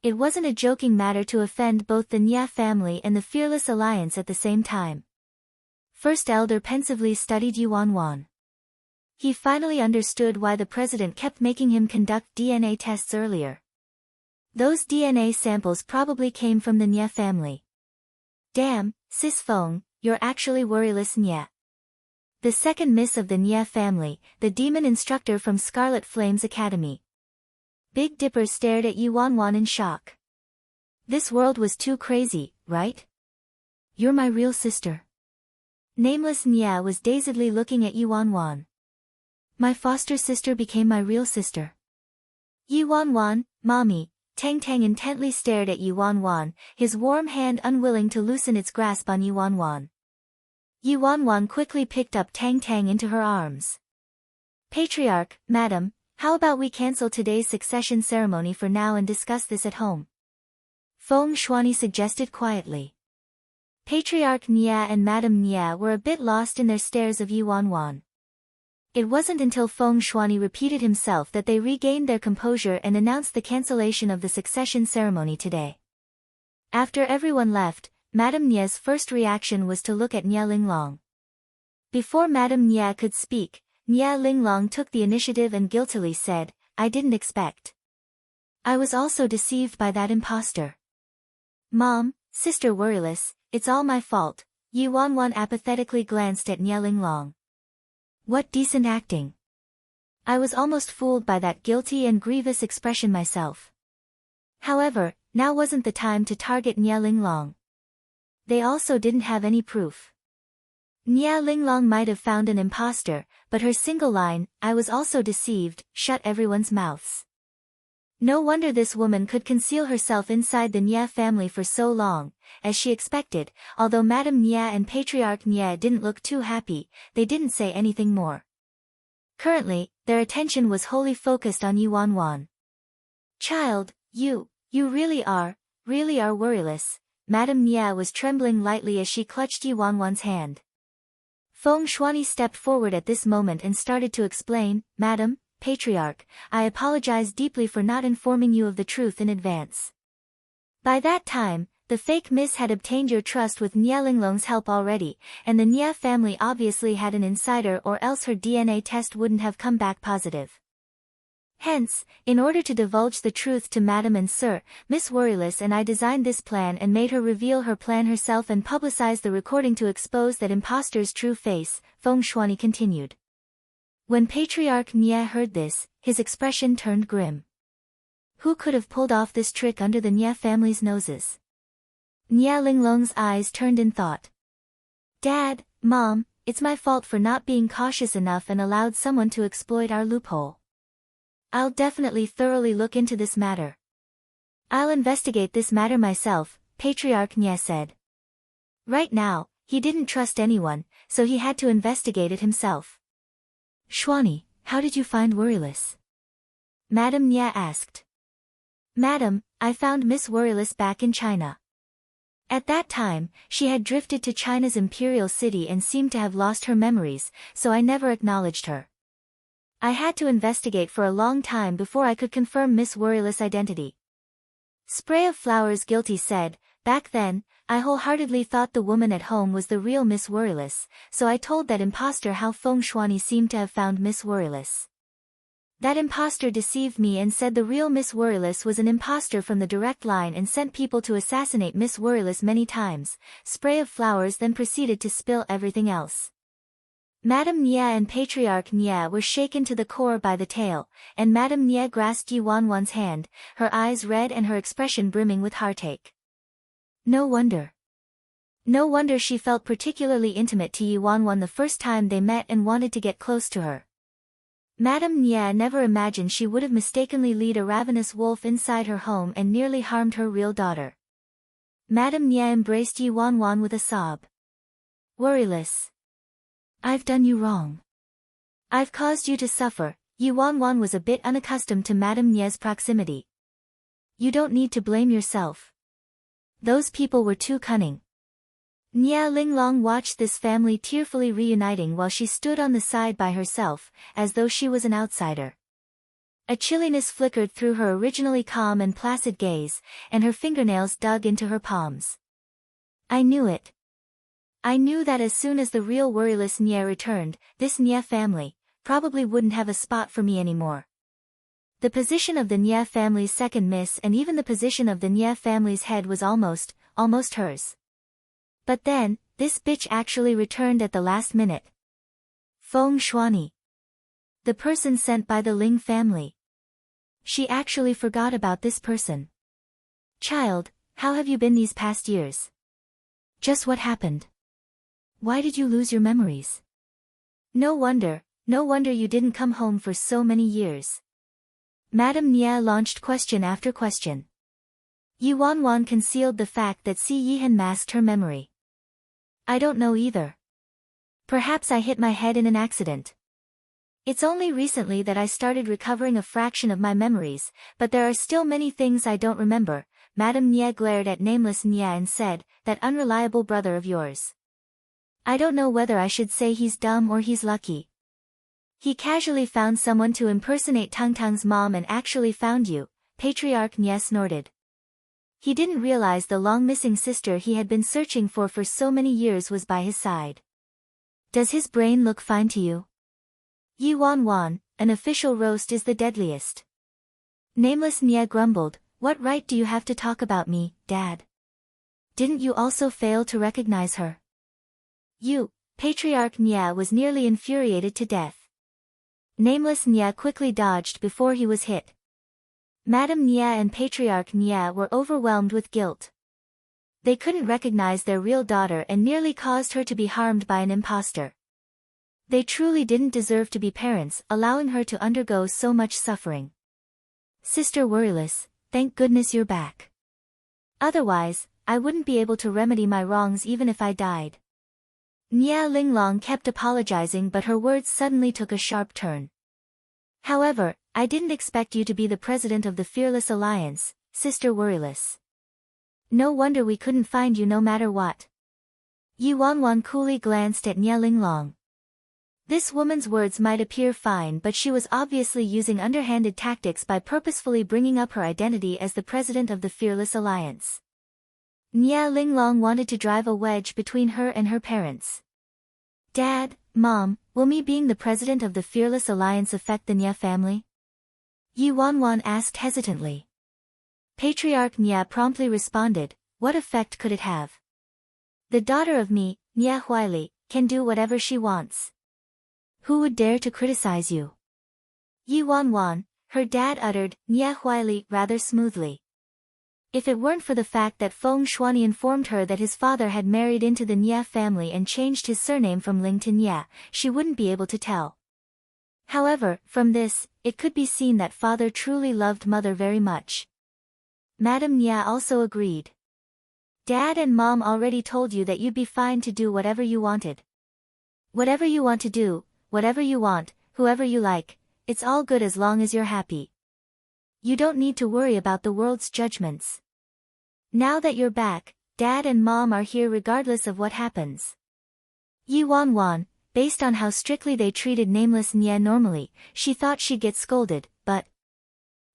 It wasn't a joking matter to offend both the Nye family and the Fearless Alliance at the same time. First Elder pensively studied Yuan Wan. He finally understood why the president kept making him conduct DNA tests earlier. Those DNA samples probably came from the Nye family. Damn, Sis Feng, you're actually worryless Nye. The second miss of the Nye family, the demon instructor from Scarlet Flames Academy. Big Dipper stared at Yuan Wan in shock. This world was too crazy, right? You're my real sister. Nameless Nye was dazedly looking at Yuan Wan. My foster sister became my real sister. Yuan Wan, mommy. Tang Tang intently stared at Yuan Wan, his warm hand unwilling to loosen its grasp on Yuan Wan. Yuan Wan quickly picked up Tang Tang into her arms. Patriarch, madam, how about we cancel today's succession ceremony for now and discuss this at home? Feng Shuani suggested quietly. Patriarch Nye and Madame Nye were a bit lost in their stares of Yuan Wan. It wasn't until Feng Shuani repeated himself that they regained their composure and announced the cancellation of the succession ceremony today. After everyone left, Madame Nye's first reaction was to look at Nye Linglong. Before Madame Nye could speak, Nye Linglong took the initiative and guiltily said, I didn't expect. I was also deceived by that imposter. Mom, Sister Worryless, it's all my fault. Yuan Wan apathetically glanced at Nye Linglong. What decent acting. I was almost fooled by that guilty and grievous expression myself. However, now wasn't the time to target Nye Linglong. They also didn't have any proof. Nye Linglong might have found an imposter, but her single line, I was also deceived, shut everyone's mouths. No wonder this woman could conceal herself inside the Nye family for so long, as she expected. Although Madame Nye and Patriarch Nye didn't look too happy, they didn't say anything more. Currently, their attention was wholly focused on Yuan Wan. Child, you really are worryless. Madame Nye was trembling lightly as she clutched Yuan Wan's hand. Feng Shuani stepped forward at this moment and started to explain, Madam, Patriarch, I apologize deeply for not informing you of the truth in advance. By that time, the fake miss had obtained your trust with Nye Linglong's help already, and the Nye family obviously had an insider or else her DNA test wouldn't have come back positive. Hence, in order to divulge the truth to Madam and Sir, Miss Worryless and I designed this plan and made her reveal her plan herself and publicize the recording to expose that imposter's true face, Feng Shuani continued. When Patriarch Nye heard this, his expression turned grim. Who could have pulled off this trick under the Nye family's noses? Nye Linglong's eyes turned in thought. Dad, Mom, it's my fault for not being cautious enough and allowed someone to exploit our loophole. I'll definitely thoroughly look into this matter. I'll investigate this matter myself, Patriarch Nye said. Right now, he didn't trust anyone, so he had to investigate it himself. Shuani, how did you find Worryless? Madame Nye asked. Madam, I found Miss Worryless back in China. At that time, she had drifted to China's imperial city and seemed to have lost her memories, so I never acknowledged her. I had to investigate for a long time before I could confirm Miss Worryless' identity. Spray of Flowers guilty said, back then, I wholeheartedly thought the woman at home was the real Miss Worryless, so I told that imposter how Feng Shuani seemed to have found Miss Worryless. That imposter deceived me and said the real Miss Worryless was an imposter from the direct line and sent people to assassinate Miss Worryless many times. Spray of Flowers then proceeded to spill everything else. Madame Nye and Patriarch Nye were shaken to the core by the tale, and Madame Nye grasped Yuan Wan's hand, her eyes red and her expression brimming with heartache. No wonder. No wonder she felt particularly intimate to Yuan Wan the first time they met and wanted to get close to her. Madame Nye never imagined she would have mistakenly led a ravenous wolf inside her home and nearly harmed her real daughter. Madame Nye embraced Yuan Wan with a sob. Worryless. I've done you wrong. I've caused you to suffer. Yuan Wan was a bit unaccustomed to Madame Nye's proximity. You don't need to blame yourself. Those people were too cunning. Nia Linglong watched this family tearfully reuniting while she stood on the side by herself, as though she was an outsider. A chilliness flickered through her originally calm and placid gaze, and her fingernails dug into her palms. I knew it. I knew that as soon as the real worryless Nia returned, this Nia family probably wouldn't have a spot for me anymore. The position of the Nia family's second miss and even the position of the Nia family's head was almost hers. But then, this bitch actually returned at the last minute. Feng Shuani. The person sent by the Ling family. She actually forgot about this person. Child, how have you been these past years? Just what happened? Why did you lose your memories? No wonder you didn't come home for so many years. Madame Nia launched question after question. Yi Wanwan concealed the fact that Si Yihan masked her memory. I don't know either. Perhaps I hit my head in an accident. It's only recently that I started recovering a fraction of my memories, but there are still many things I don't remember. Madame Nia glared at nameless Nia and said, that unreliable brother of yours. I don't know whether I should say he's dumb or he's lucky. He casually found someone to impersonate Tang Tang's mom and actually found you, Patriarch Nia snorted. He didn't realize the long-missing sister he had been searching for so many years was by his side. Does his brain look fine to you? Yi Wanwan, an official roast is the deadliest. Nameless Nia grumbled, what right do you have to talk about me, Dad? Didn't you also fail to recognize her? You, Patriarch Nia was nearly infuriated to death. Nameless Nia quickly dodged before he was hit. Madame Nia and Patriarch Nia were overwhelmed with guilt. They couldn't recognize their real daughter and nearly caused her to be harmed by an impostor. They truly didn't deserve to be parents, allowing her to undergo so much suffering. Sister Worryless, thank goodness you're back. Otherwise, I wouldn't be able to remedy my wrongs even if I died. Nia Linglong kept apologizing, but her words suddenly took a sharp turn. However, I didn't expect you to be the president of the Fearless Alliance, Sister Worryless. No wonder we couldn't find you no matter what. Yi Wanwan coolly glanced at Nia Linglong. This woman's words might appear fine, but she was obviously using underhanded tactics by purposefully bringing up her identity as the president of the Fearless Alliance. Nia Linglong wanted to drive a wedge between her and her parents. Dad, Mom, will me being the president of the Fearless Alliance affect the Nia family? Yi Wanwan asked hesitantly. Patriarch Nia promptly responded, what effect could it have? The daughter of me, Nia Huili, can do whatever she wants. Who would dare to criticize you? Yi Wanwan, her dad uttered, Nia Huili rather smoothly. If it weren't for the fact that Feng Shuani informed her that his father had married into the Nia family and changed his surname from Ling to Nia, she wouldn't be able to tell. However, from this, it could be seen that father truly loved mother very much. Madame Nia also agreed. Dad and Mom already told you that you'd be fine to do whatever you wanted. Whatever you want to do, whatever you want, whoever you like, it's all good as long as you're happy. You don't need to worry about the world's judgments. Now that you're back, Dad and Mom are here regardless of what happens. Yi Wanwan, based on how strictly they treated nameless Nia normally, she thought she'd get scolded, but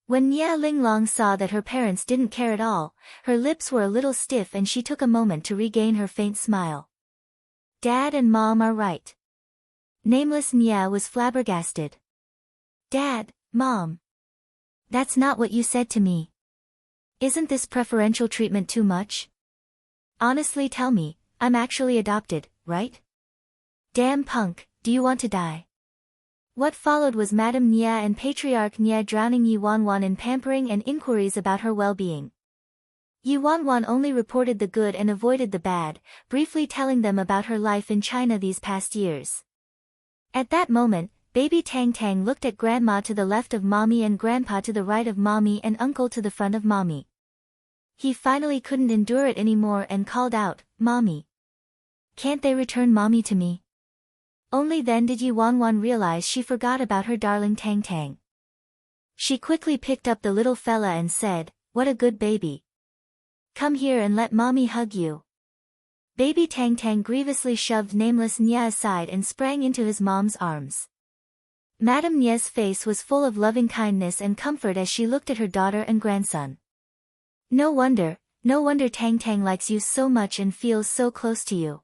when Nia Linglong saw that her parents didn't care at all, her lips were a little stiff and she took a moment to regain her faint smile. Dad and Mom are right. Nameless Nia was flabbergasted. Dad, Mom. That's not what you said to me. Isn't this preferential treatment too much? Honestly tell me, I'm actually adopted, right? Damn punk, do you want to die? What followed was Madame Nia and Patriarch Nia drowning Yi Wanwan in pampering and inquiries about her well-being. Yi Wanwan only reported the good and avoided the bad, briefly telling them about her life in China these past years. At that moment, baby Tang Tang looked at Grandma to the left of Mommy and Grandpa to the right of Mommy and Uncle to the front of Mommy. He finally couldn't endure it anymore and called out, Mommy. Can't they return Mommy to me? Only then did Yi Wanwan realize she forgot about her darling Tang Tang. She quickly picked up the little fella and said, what a good baby. Come here and let Mommy hug you. Baby Tang Tang grievously shoved nameless Nya aside and sprang into his mom's arms. Madame Nye's face was full of loving kindness and comfort as she looked at her daughter and grandson. No wonder Tang Tang likes you so much and feels so close to you.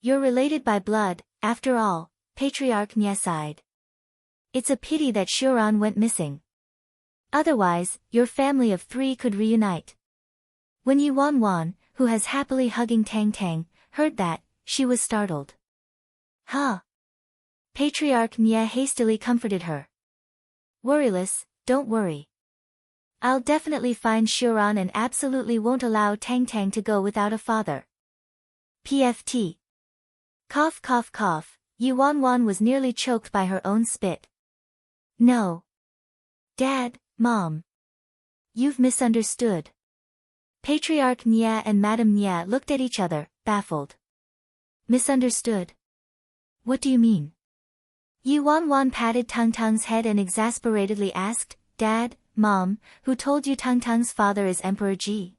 You're related by blood, after all, Patriarch Nya sighed. It's a pity that Shuran went missing. Otherwise, your family of 3 could reunite. When Yi Wan, who has happily hugging Tang Tang, heard that, she was startled. Huh? Patriarch Nya hastily comforted her. Worryless, don't worry. I'll definitely find Shuran and absolutely won't allow Tang Tang to go without a father. PFT. Cough cough cough, Yi Wan was nearly choked by her own spit. No. Dad, Mom. You've misunderstood. Patriarch Nya and Madame Nya looked at each other, baffled. Misunderstood? What do you mean? Yi Wan patted Tang Tang's head and exasperatedly asked, Dad, Mom, who told you Tang Tang's father is Emperor Ji?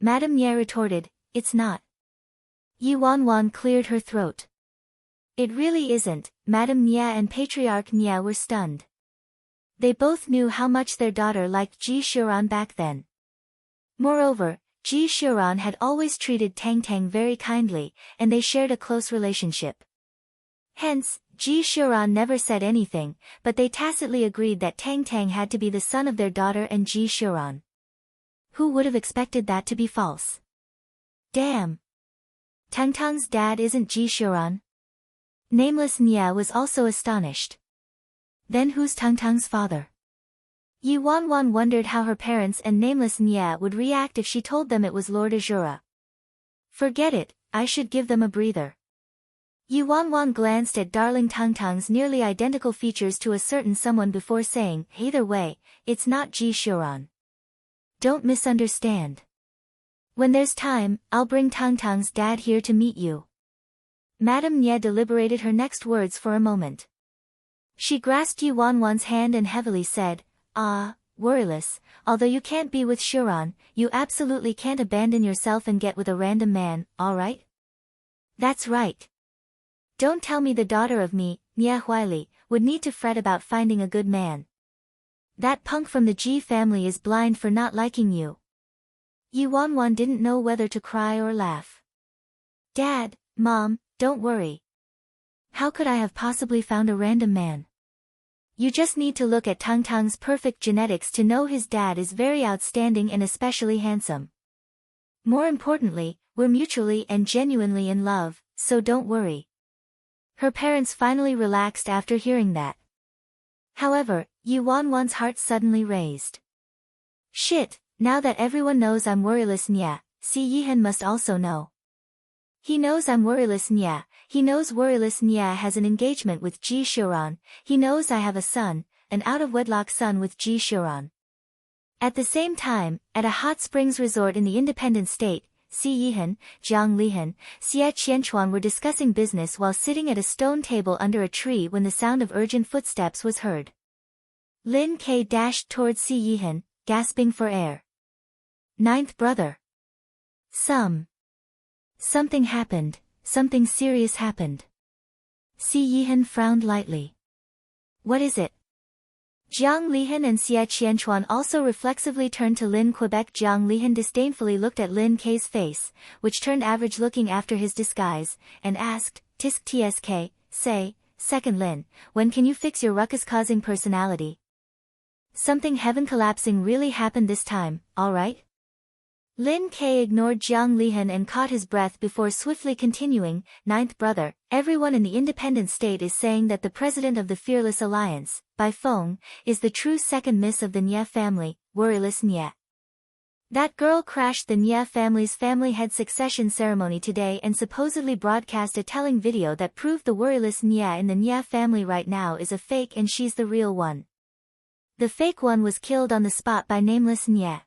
Madame Nya retorted, it's not. Yi Wan cleared her throat. It really isn't. Madame Nya and Patriarch Nya were stunned. They both knew how much their daughter liked Ji Shuran back then. Moreover, Ji Shuran had always treated Tang Tang very kindly, and they shared a close relationship. Hence, Ji Shuran never said anything, but they tacitly agreed that Tang Tang had to be the son of their daughter and Ji Shuran. Who would have expected that to be false? Damn! Tang Tang's dad isn't Ji Shuran? Nameless Nya was also astonished. Then who's Tang Tang's father? Yi Wan wondered how her parents and Nameless Nya would react if she told them it was Lord Azura. Forget it, I should give them a breather. Yi Wan glanced at darling Tang Tang's nearly identical features to a certain someone before saying, either way, it's not Ji Shuran. Don't misunderstand. When there's time, I'll bring Tang Tang's dad here to meet you. Madame Nya deliberated her next words for a moment. She grasped Yi Wan's hand and heavily said, Worryless, although you can't be with Shuran, you absolutely can't abandon yourself and get with a random man, alright? That's right. Don't tell me the daughter of me, Nya Huili, would need to fret about finding a good man. That punk from the Ji family is blind for not liking you. Yi Wan didn't know whether to cry or laugh. Dad, Mom, don't worry. How could I have possibly found a random man? You just need to look at Tang Tang's perfect genetics to know his dad is very outstanding and especially handsome. More importantly, we're mutually and genuinely in love, so don't worry. Her parents finally relaxed after hearing that. However, Yi Wan's heart suddenly raised. Shit, now that everyone knows I'm worryless Nya, Si Yihan must also know. He knows I'm worryless Nya, he knows worryless Nya has an engagement with Ji Shuran, he knows I have a son, an out-of-wedlock son with Ji Shuran. At the same time, at a hot springs resort in the independent state, Si Yihan, Jiang Lihan, Xie Qianchuan were discussing business while sitting at a stone table under a tree when the sound of urgent footsteps was heard. Lin Ke dashed towards Si Yihan, gasping for air. Ninth brother. Something happened, something serious happened. Si Yihan frowned lightly. What is it? Jiang Lihan and Xie Qianchuan also reflexively turned to Lin Quebec. Jiang Lihan disdainfully looked at Lin K's face, which turned average looking after his disguise, and asked, Tisk Tsk, say, second Lin, when can you fix your ruckus-causing personality? Something heaven collapsing really happened this time, alright? Lin Ke ignored Jiang Lihan and caught his breath before swiftly continuing, ninth brother, everyone in the independent state is saying that the president of the Fearless Alliance, Bai Feng, is the true second miss of the Nya family, worryless Nya. That girl crashed the Nya family's family head succession ceremony today and supposedly broadcast a telling video that proved the worryless Nya in the Nya family right now is a fake and she's the real one. The fake one was killed on the spot by nameless Nya.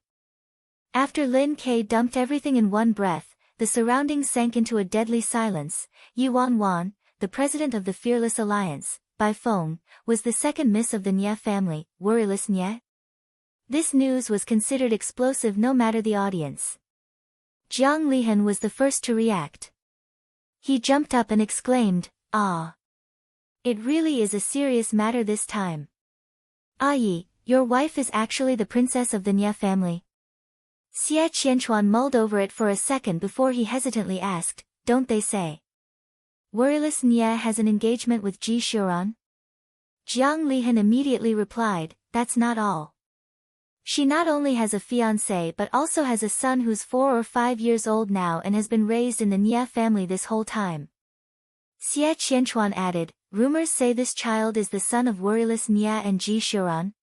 After Lin Ke dumped everything in one breath, the surroundings sank into a deadly silence. Yi Wan, the president of the Fearless Alliance, Bai Feng, was the second miss of the Nya family, worryless Nya. This news was considered explosive no matter the audience. Jiang Lihan was the first to react. He jumped up and exclaimed, "Ah! It really is a serious matter this time. Ah Yi, your wife is actually the princess of the Nye family?" Xie Qianchuan mulled over it for a second before he hesitantly asked, "Don't they say worryless Nye has an engagement with Ji Shuran?" Jiang Lihan immediately replied, "That's not all. She not only has a fiancé but also has a son who's 4 or 5 years old now and has been raised in the Nye family this whole time." Xie Qianchuan added, "Rumors say this child is the son of worryless Nye and Ji Shuran."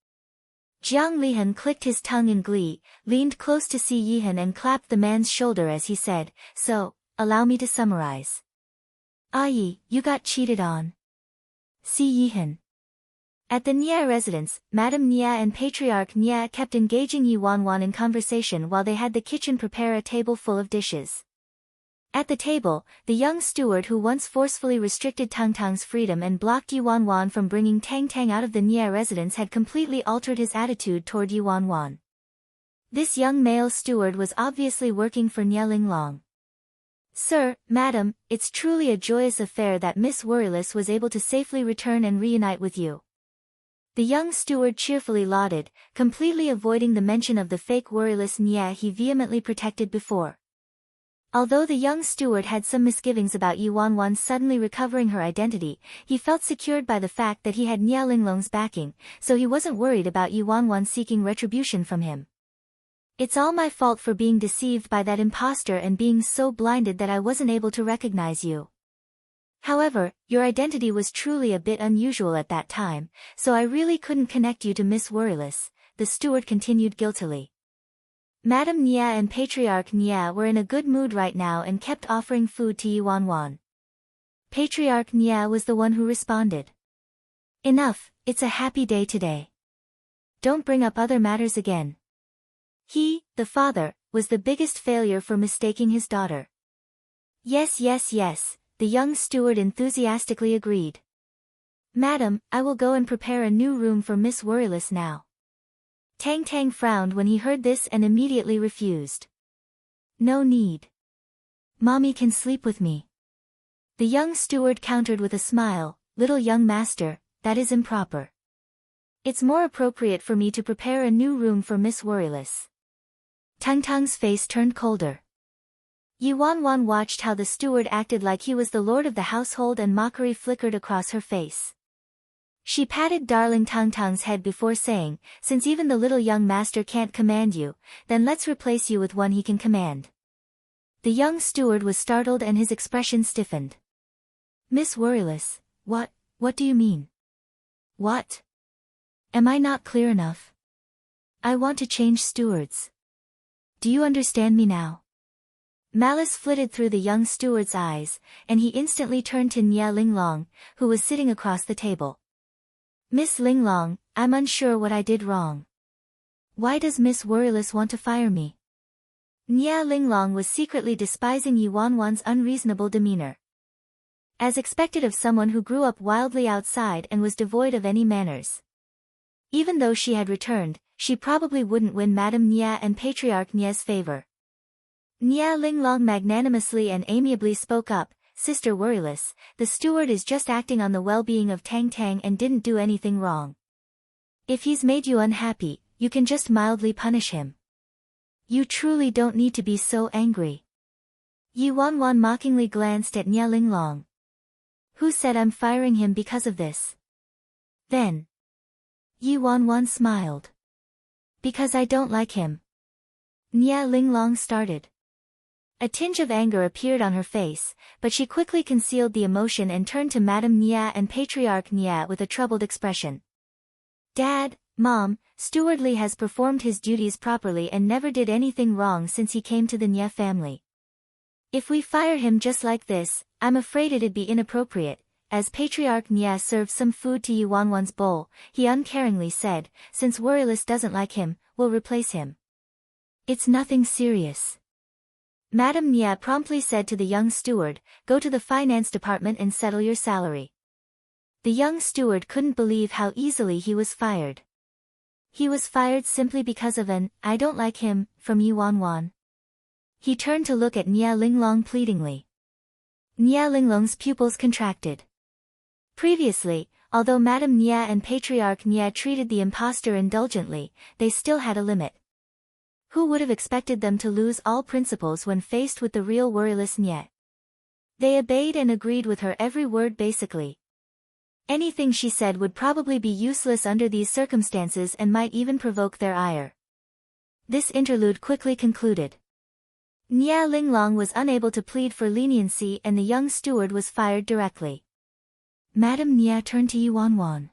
Jiang Lihan clicked his tongue in glee, leaned close to Si Yihan and clapped the man's shoulder as he said, "So, allow me to summarize. Ah Yi, you got cheated on. Si Yihan." At the Nye residence, Madame Nye and Patriarch Nye kept engaging Yi Wanwan in conversation while they had the kitchen prepare a table full of dishes. At the table, the young steward who once forcefully restricted Tang Tang's freedom and blocked Yi Wanwan from bringing Tang Tang out of the Nye residence had completely altered his attitude toward Yi Wanwan. This young male steward was obviously working for Nye Linglong. "Sir, madam, it's truly a joyous affair that Miss Worryless was able to safely return and reunite with you." The young steward cheerfully lauded, completely avoiding the mention of the fake worryless Nye he vehemently protected before. Although the young steward had some misgivings about Yi Wanwan suddenly recovering her identity, he felt secured by the fact that he had Nye Linglong's backing, so he wasn't worried about Yi Wanwan seeking retribution from him. "It's all my fault for being deceived by that impostor and being so blinded that I wasn't able to recognize you. However, your identity was truly a bit unusual at that time, so I really couldn't connect you to Miss Worryless," the steward continued guiltily. Madame Nye and Patriarch Nye were in a good mood right now and kept offering food to Yi Wanwan. Patriarch Nye was the one who responded. "Enough, it's a happy day today. Don't bring up other matters again." He, the father, was the biggest failure for mistaking his daughter. "Yes, yes, yes," the young steward enthusiastically agreed. "Madam, I will go and prepare a new room for Miss Worryless now." Tang Tang frowned when he heard this and immediately refused. "No need. Mommy can sleep with me." The young steward countered with a smile, "Little young master, that is improper. It's more appropriate for me to prepare a new room for Miss Worryless." Tang Tang's face turned colder. Yi Wanwan watched how the steward acted like he was the lord of the household and mockery flickered across her face. She patted darling Tang Tang's head before saying, "Since even the little young master can't command you, then let's replace you with one he can command." The young steward was startled and his expression stiffened. "Miss Worryless, what do you mean? What? Am I not clear enough? I want to change stewards. Do you understand me now?" Malice flitted through the young steward's eyes, and he instantly turned to Nye Linglong, who was sitting across the table. "Miss Linglong, I'm unsure what I did wrong. Why does Miss Worryless want to fire me?" Nye Linglong was secretly despising Yi Wanwan's unreasonable demeanor. As expected of someone who grew up wildly outside and was devoid of any manners. Even though she had returned, she probably wouldn't win Madame Nye and Patriarch Nye's favor. Nye Linglong magnanimously and amiably spoke up, "Sister Worryless, the steward is just acting on the well-being of Tang Tang and didn't do anything wrong. If he's made you unhappy, you can just mildly punish him. You truly don't need to be so angry." Yi Wanwan mockingly glanced at Nye Linglong. "Who said I'm firing him because of this?" Then Yi Wanwan smiled. "Because I don't like him." Nye Linglong started. A tinge of anger appeared on her face, but she quickly concealed the emotion and turned to Madame Nye and Patriarch Nye with a troubled expression. "Dad, Mom, Steward Li has performed his duties properly and never did anything wrong since he came to the Nye family. If we fire him just like this, I'm afraid it'd be inappropriate." As Patriarch Nye served some food to Yi Wanwan's bowl, he uncaringly said, "Since Worryless doesn't like him, we'll replace him. It's nothing serious." Madame Nye promptly said to the young steward, "Go to the finance department and settle your salary." The young steward couldn't believe how easily he was fired. He was fired simply because of an "I don't like him" from Yi Wanwan. He turned to look at Nia Linglong pleadingly. Nia Linglong's pupils contracted. Previously, although Madame Nia and Patriarch Nia treated the impostor indulgently, they still had a limit. Who would have expected them to lose all principles when faced with the real worryless Nia? They obeyed and agreed with her every word basically. Anything she said would probably be useless under these circumstances and might even provoke their ire. This interlude quickly concluded. Nia Linglong was unable to plead for leniency and the young steward was fired directly. Madame Nia turned to Yuan.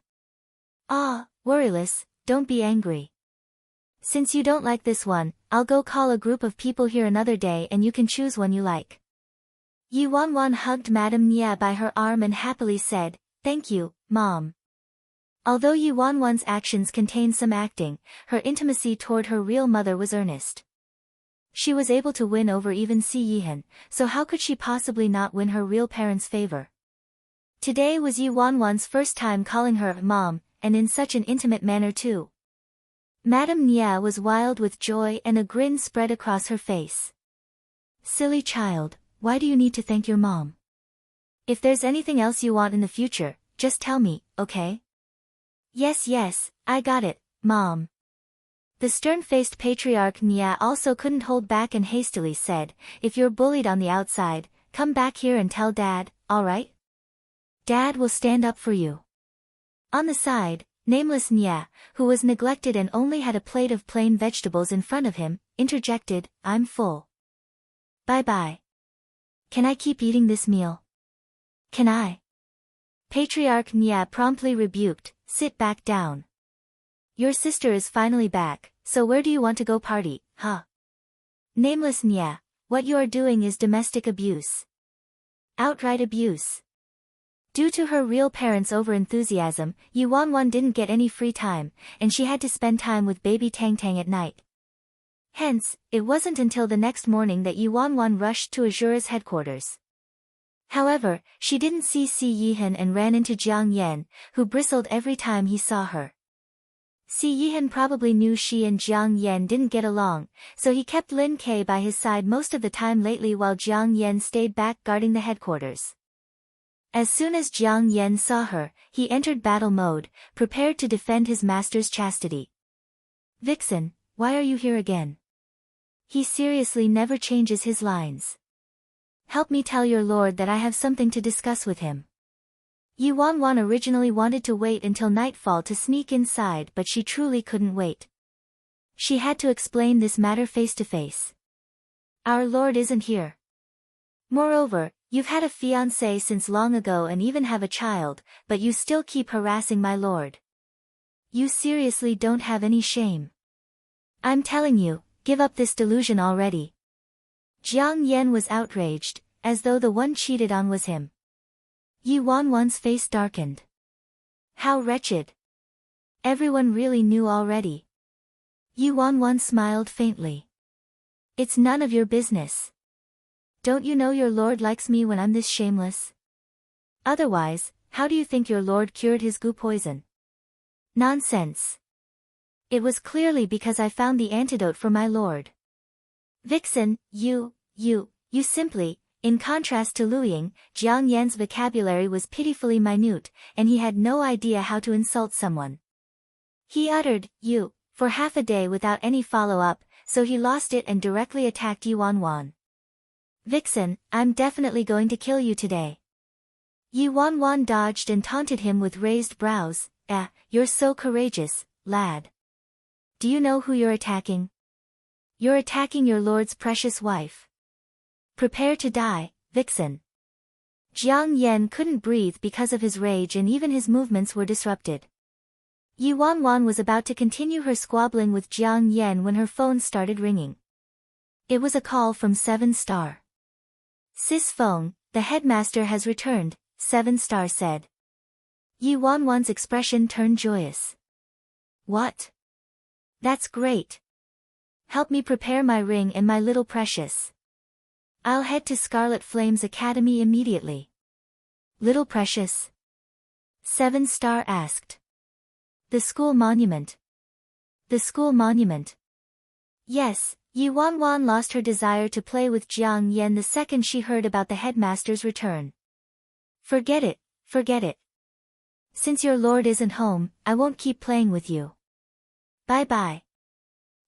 Ah, worryless, don't be angry. Since you don't like this one, I'll go call a group of people here another day and you can choose one you like. Yuan hugged Madame Nia by her arm and happily said, "Thank you, Mom." Although Yuan's actions contained some acting, her intimacy toward her real mother was earnest. She was able to win over even Si Yihan, so how could she possibly not win her real parents' favor? Today was Yuan's first time calling her Mom, and in such an intimate manner too. Madame Nia was wild with joy and a grin spread across her face. Silly child, why do you need to thank your mom? If there's anything else you want in the future, just tell me, okay? Yes, I got it, Mom. The stern-faced Patriarch Nia also couldn't hold back and hastily said, "If you're bullied on the outside, come back here and tell Dad, alright? Dad will stand up for you." On the side, nameless Nia, who was neglected and only had a plate of plain vegetables in front of him, interjected, "I'm full. Bye-bye. Can I keep eating this meal?" "Can I?" Patriarch Nia promptly rebuked, "Sit back down. Your sister is finally back, so where do you want to go party, huh?" Nameless Nia, what you are doing is domestic abuse. Outright abuse. Due to her real parents' overenthusiasm, Yuan didn't get any free time, and she had to spend time with baby Tang Tang at night. Hence, it wasn't until the next morning that Yuan rushed to Azura's headquarters. However, she didn't see Si Yihan and ran into Jiang Yan, who bristled every time he saw her. Si Yihan probably knew she and Jiang Yan didn't get along, so he kept Lin Ke by his side most of the time lately while Jiang Yan stayed back guarding the headquarters. As soon as Jiang Yan saw her, he entered battle mode, prepared to defend his master's chastity. "Vixen, why are you here again?" He seriously never changes his lines. "Help me tell your lord that I have something to discuss with him." Yuan originally wanted to wait until nightfall to sneak inside, but she truly couldn't wait. She had to explain this matter face to face. "Our lord isn't here. Moreover, you've had a fiancé since long ago and even have a child, but you still keep harassing my lord. You seriously don't have any shame. I'm telling you, give up this delusion already." Jiang Yan was outraged, as though the one cheated on was him. Yuan's face darkened. How wretched. Everyone really knew already. Yuan smiled faintly. "It's none of your business. Don't you know your lord likes me when I'm this shameless? Otherwise, how do you think your lord cured his goo poison?" "Nonsense. It was clearly because I found the antidote for my lord." "Vixen, you simply..." In contrast to Luying, Jiang Yan's vocabulary was pitifully minute, and he had no idea how to insult someone. He uttered, "you," for half a day without any follow-up, so he lost it and directly attacked Yuan. "Vixen, I'm definitely going to kill you today." Yuan dodged and taunted him with raised brows. You're so courageous, lad. Do you know who you're attacking? You're attacking your lord's precious wife. Prepare to die, Vixen." Jiang Yan couldn't breathe because of his rage and even his movements were disrupted. Yuan was about to continue her squabbling with Jiang Yan when her phone started ringing. It was a call from 7-Star. "Sis Feng, the headmaster has returned," 7-Star said. Yuan's expression turned joyous. "What? That's great. Help me prepare my ring and my little precious. I'll head to Scarlet Flame's Academy immediately." "Little precious?" 7-Star asked. "The school monument." "The school monument?" "Yes, Yi Wanwan lost her desire to play with Jiang Yan the second she heard about the headmaster's return. Forget it, forget it. Since your lord isn't home, I won't keep playing with you. Bye-bye.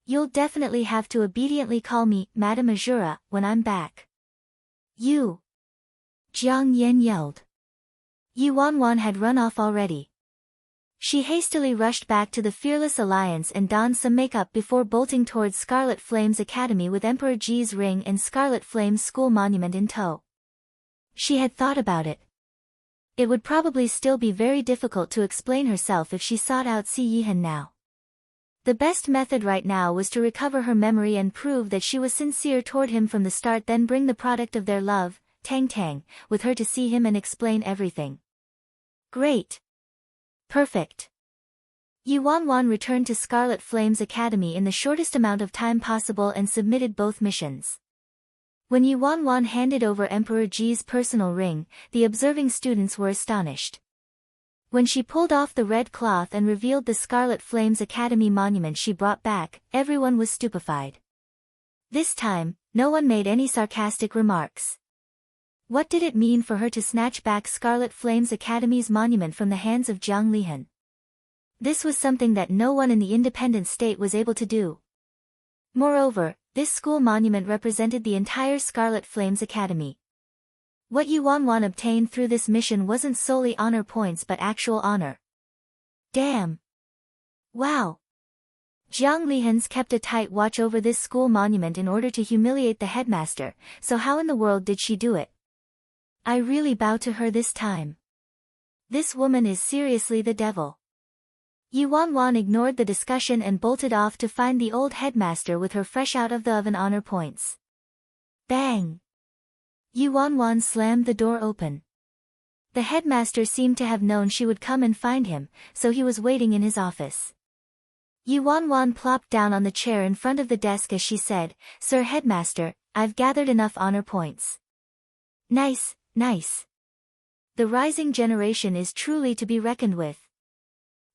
You'll definitely have to obediently call me Madame Azura when I'm back. You. Jiang Yan yelled. Yi Wanwan had run off already. She hastily rushed back to the Fearless Alliance and donned some makeup before bolting towards Scarlet Flame's academy with Emperor Ji's ring and Scarlet Flame's school monument in tow. She had thought about it. It would probably still be very difficult to explain herself if she sought out Si Yihan now. The best method right now was to recover her memory and prove that she was sincere toward him from the start, then bring the product of their love, Tang Tang, with her to see him and explain everything. Great. Perfect. Yi Wanwan returned to Scarlet Flame's academy in the shortest amount of time possible and submitted both missions. When Yi Wanwan handed over Emperor Ji's personal ring, the observing students were astonished. When she pulled off the red cloth and revealed the Scarlet Flame's academy monument she brought back, everyone was stupefied. This time, no one made any sarcastic remarks. What did it mean for her to snatch back Scarlet Flame's Academy's monument from the hands of Jiang Lihan? This was something that no one in the independent state was able to do. Moreover, this school monument represented the entire Scarlet Flame's Academy. What Yi Wanwan obtained through this mission wasn't solely honor points but actual honor. Damn. Wow. Jiang Lihan's kept a tight watch over this school monument in order to humiliate the headmaster, so how in the world did she do it? I really bow to her this time. This woman is seriously the devil. Yi Wanwan ignored the discussion and bolted off to find the old headmaster with her fresh out of the oven honor points. Bang! Yi Wanwan slammed the door open. The headmaster seemed to have known she would come and find him, so he was waiting in his office. Yi Wanwan plopped down on the chair in front of the desk as she said, "Sir Headmaster, I've gathered enough honor points." Nice. Nice. The rising generation is truly to be reckoned with.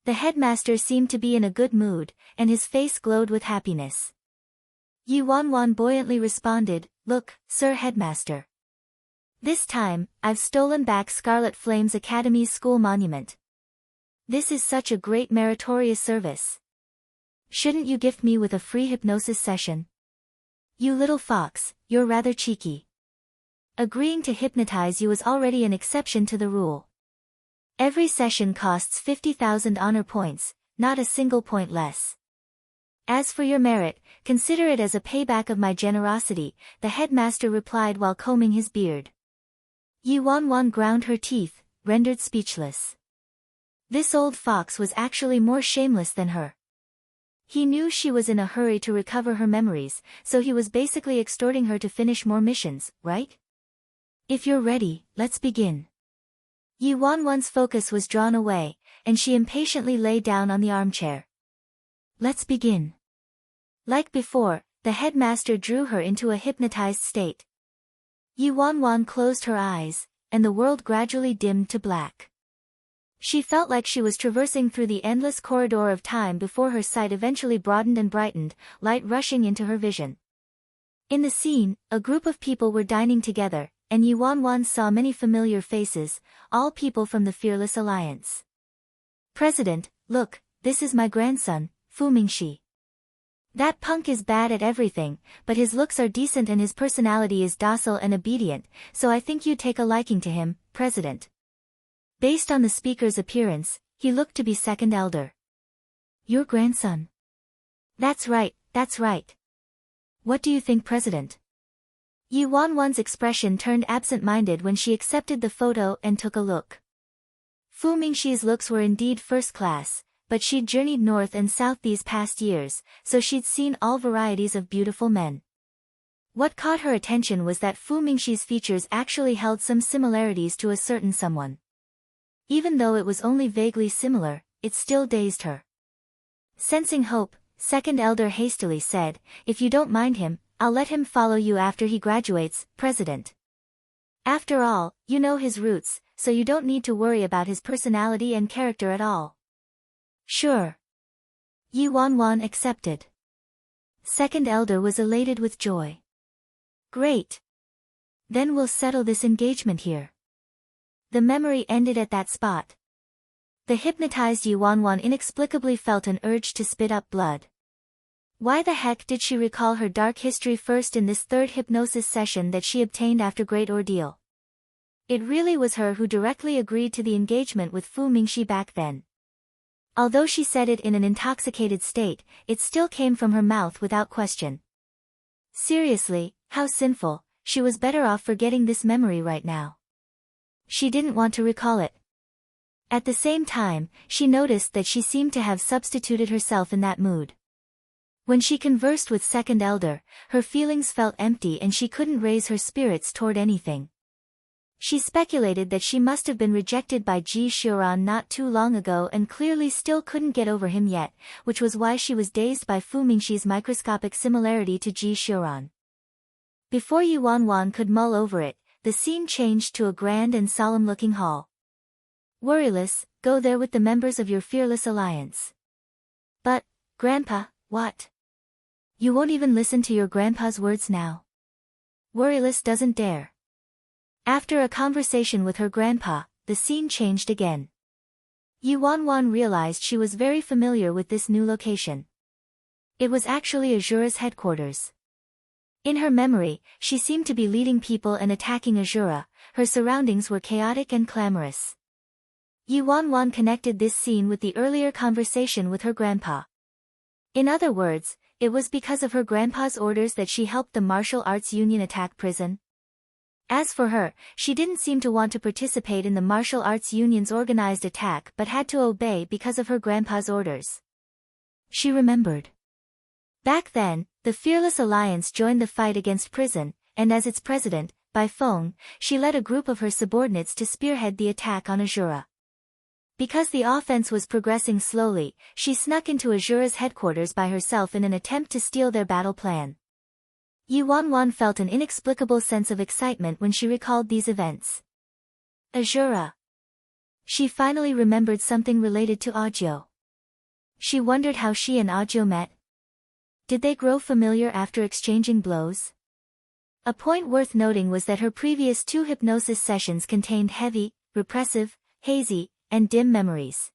The headmaster seemed to be in a good mood, and his face glowed with happiness. Yi Wanwan buoyantly responded, "Look, Sir Headmaster. This time, I've stolen back Scarlet Flame's Academy's school monument. This is such a great meritorious service. Shouldn't you gift me with a free hypnosis session? You little fox, you're rather cheeky. Agreeing to hypnotize you is already an exception to the rule. Every session costs 50,000 honor points, not a single point less. As for your merit, consider it as a payback of my generosity," the headmaster replied while combing his beard. Yi Wanwan ground her teeth, rendered speechless. This old fox was actually more shameless than her. He knew she was in a hurry to recover her memories, so he was basically extorting her to finish more missions, right? If you're ready, let's begin. Yi Wanwan's focus was drawn away, and she impatiently lay down on the armchair. Let's begin. Like before, the headmaster drew her into a hypnotized state. Yi Wanwan closed her eyes, and the world gradually dimmed to black. She felt like she was traversing through the endless corridor of time before her sight eventually broadened and brightened, light rushing into her vision. In the scene, a group of people were dining together, and Yi Wanwan saw many familiar faces, all people from the Fearless Alliance. "President, look, this is my grandson, Fu Mingxi. That punk is bad at everything, but his looks are decent and his personality is docile and obedient, so I think you'd take a liking to him, President." Based on the speaker's appearance, he looked to be second elder. "Your grandson?" That's right, that's right. What do you think, President?" Yi Wanwan's expression turned absent-minded when she accepted the photo and took a look. Fu Mingxi's looks were indeed first class, but she'd journeyed north and south these past years, so she'd seen all varieties of beautiful men. What caught her attention was that Fu Mingxi's features actually held some similarities to a certain someone. Even though it was only vaguely similar, it still dazed her. Sensing hope, second elder hastily said, "If you don't mind him, I'll let him follow you after he graduates, President. After all, you know his roots, so you don't need to worry about his personality and character at all." "Sure." Yi Wanwan accepted. Second elder was elated with joy. Great! Then we'll settle this engagement here. The memory ended at that spot. The hypnotized Yuanwan inexplicably felt an urge to spit up blood. Why the heck did she recall her dark history first in this third hypnosis session that she obtained after great ordeal? It really was her who directly agreed to the engagement with Fu Mingxi back then. Although she said it in an intoxicated state, it still came from her mouth without question. Seriously, how sinful, she was better off forgetting this memory right now. She didn't want to recall it. At the same time, she noticed that she seemed to have substituted herself in that mood. When she conversed with Second Elder, her feelings felt empty and she couldn't raise her spirits toward anything. She speculated that she must have been rejected by Ji Xiuran not too long ago and clearly still couldn't get over him yet, which was why she was dazed by Fu Mingxi's microscopic similarity to Ji Xiuran. Before Yuanwan could mull over it, the scene changed to a grand and solemn-looking hall. Worryless, go there with the members of your fearless alliance. But, Grandpa, what? You won't even listen to your grandpa's words now? Worryless doesn't dare. After a conversation with her grandpa, the scene changed again. Yuanwan realized she was very familiar with this new location. It was actually Azura's headquarters. In her memory, she seemed to be leading people and attacking Azura. Her surroundings were chaotic and clamorous. Yuanwan connected this scene with the earlier conversation with her grandpa. In other words, it was because of her grandpa's orders that she helped the martial arts union attack prison. As for her, she didn't seem to want to participate in the martial arts union's organized attack but had to obey because of her grandpa's orders. She remembered. Back then, the Fearless Alliance joined the fight against prison, and as its president, by phone, she led a group of her subordinates to spearhead the attack on Azura. Because the offense was progressing slowly, she snuck into Azura's headquarters by herself in an attempt to steal their battle plan. Yuanwan felt an inexplicable sense of excitement when she recalled these events. Azura. She finally remembered something related to Audiobook. She wondered how she and Audiobook met. Did they grow familiar after exchanging blows? A point worth noting was that her previous 2 hypnosis sessions contained heavy, repressive, hazy, and dim memories.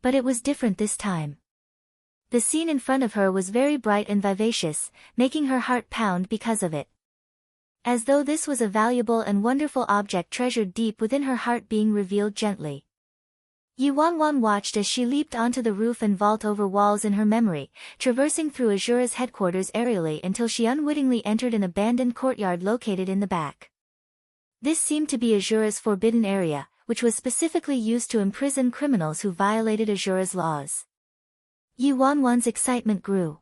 But it was different this time. The scene in front of her was very bright and vivacious, making her heart pound because of it. As though this was a valuable and wonderful object treasured deep within her heart being revealed gently. Yuanwan watched as she leaped onto the roof and vault over walls in her memory, traversing through Azura's headquarters aerially until she unwittingly entered an abandoned courtyard located in the back. This seemed to be Azura's forbidden area, which was specifically used to imprison criminals who violated Azura's laws. Yuanwan's excitement grew.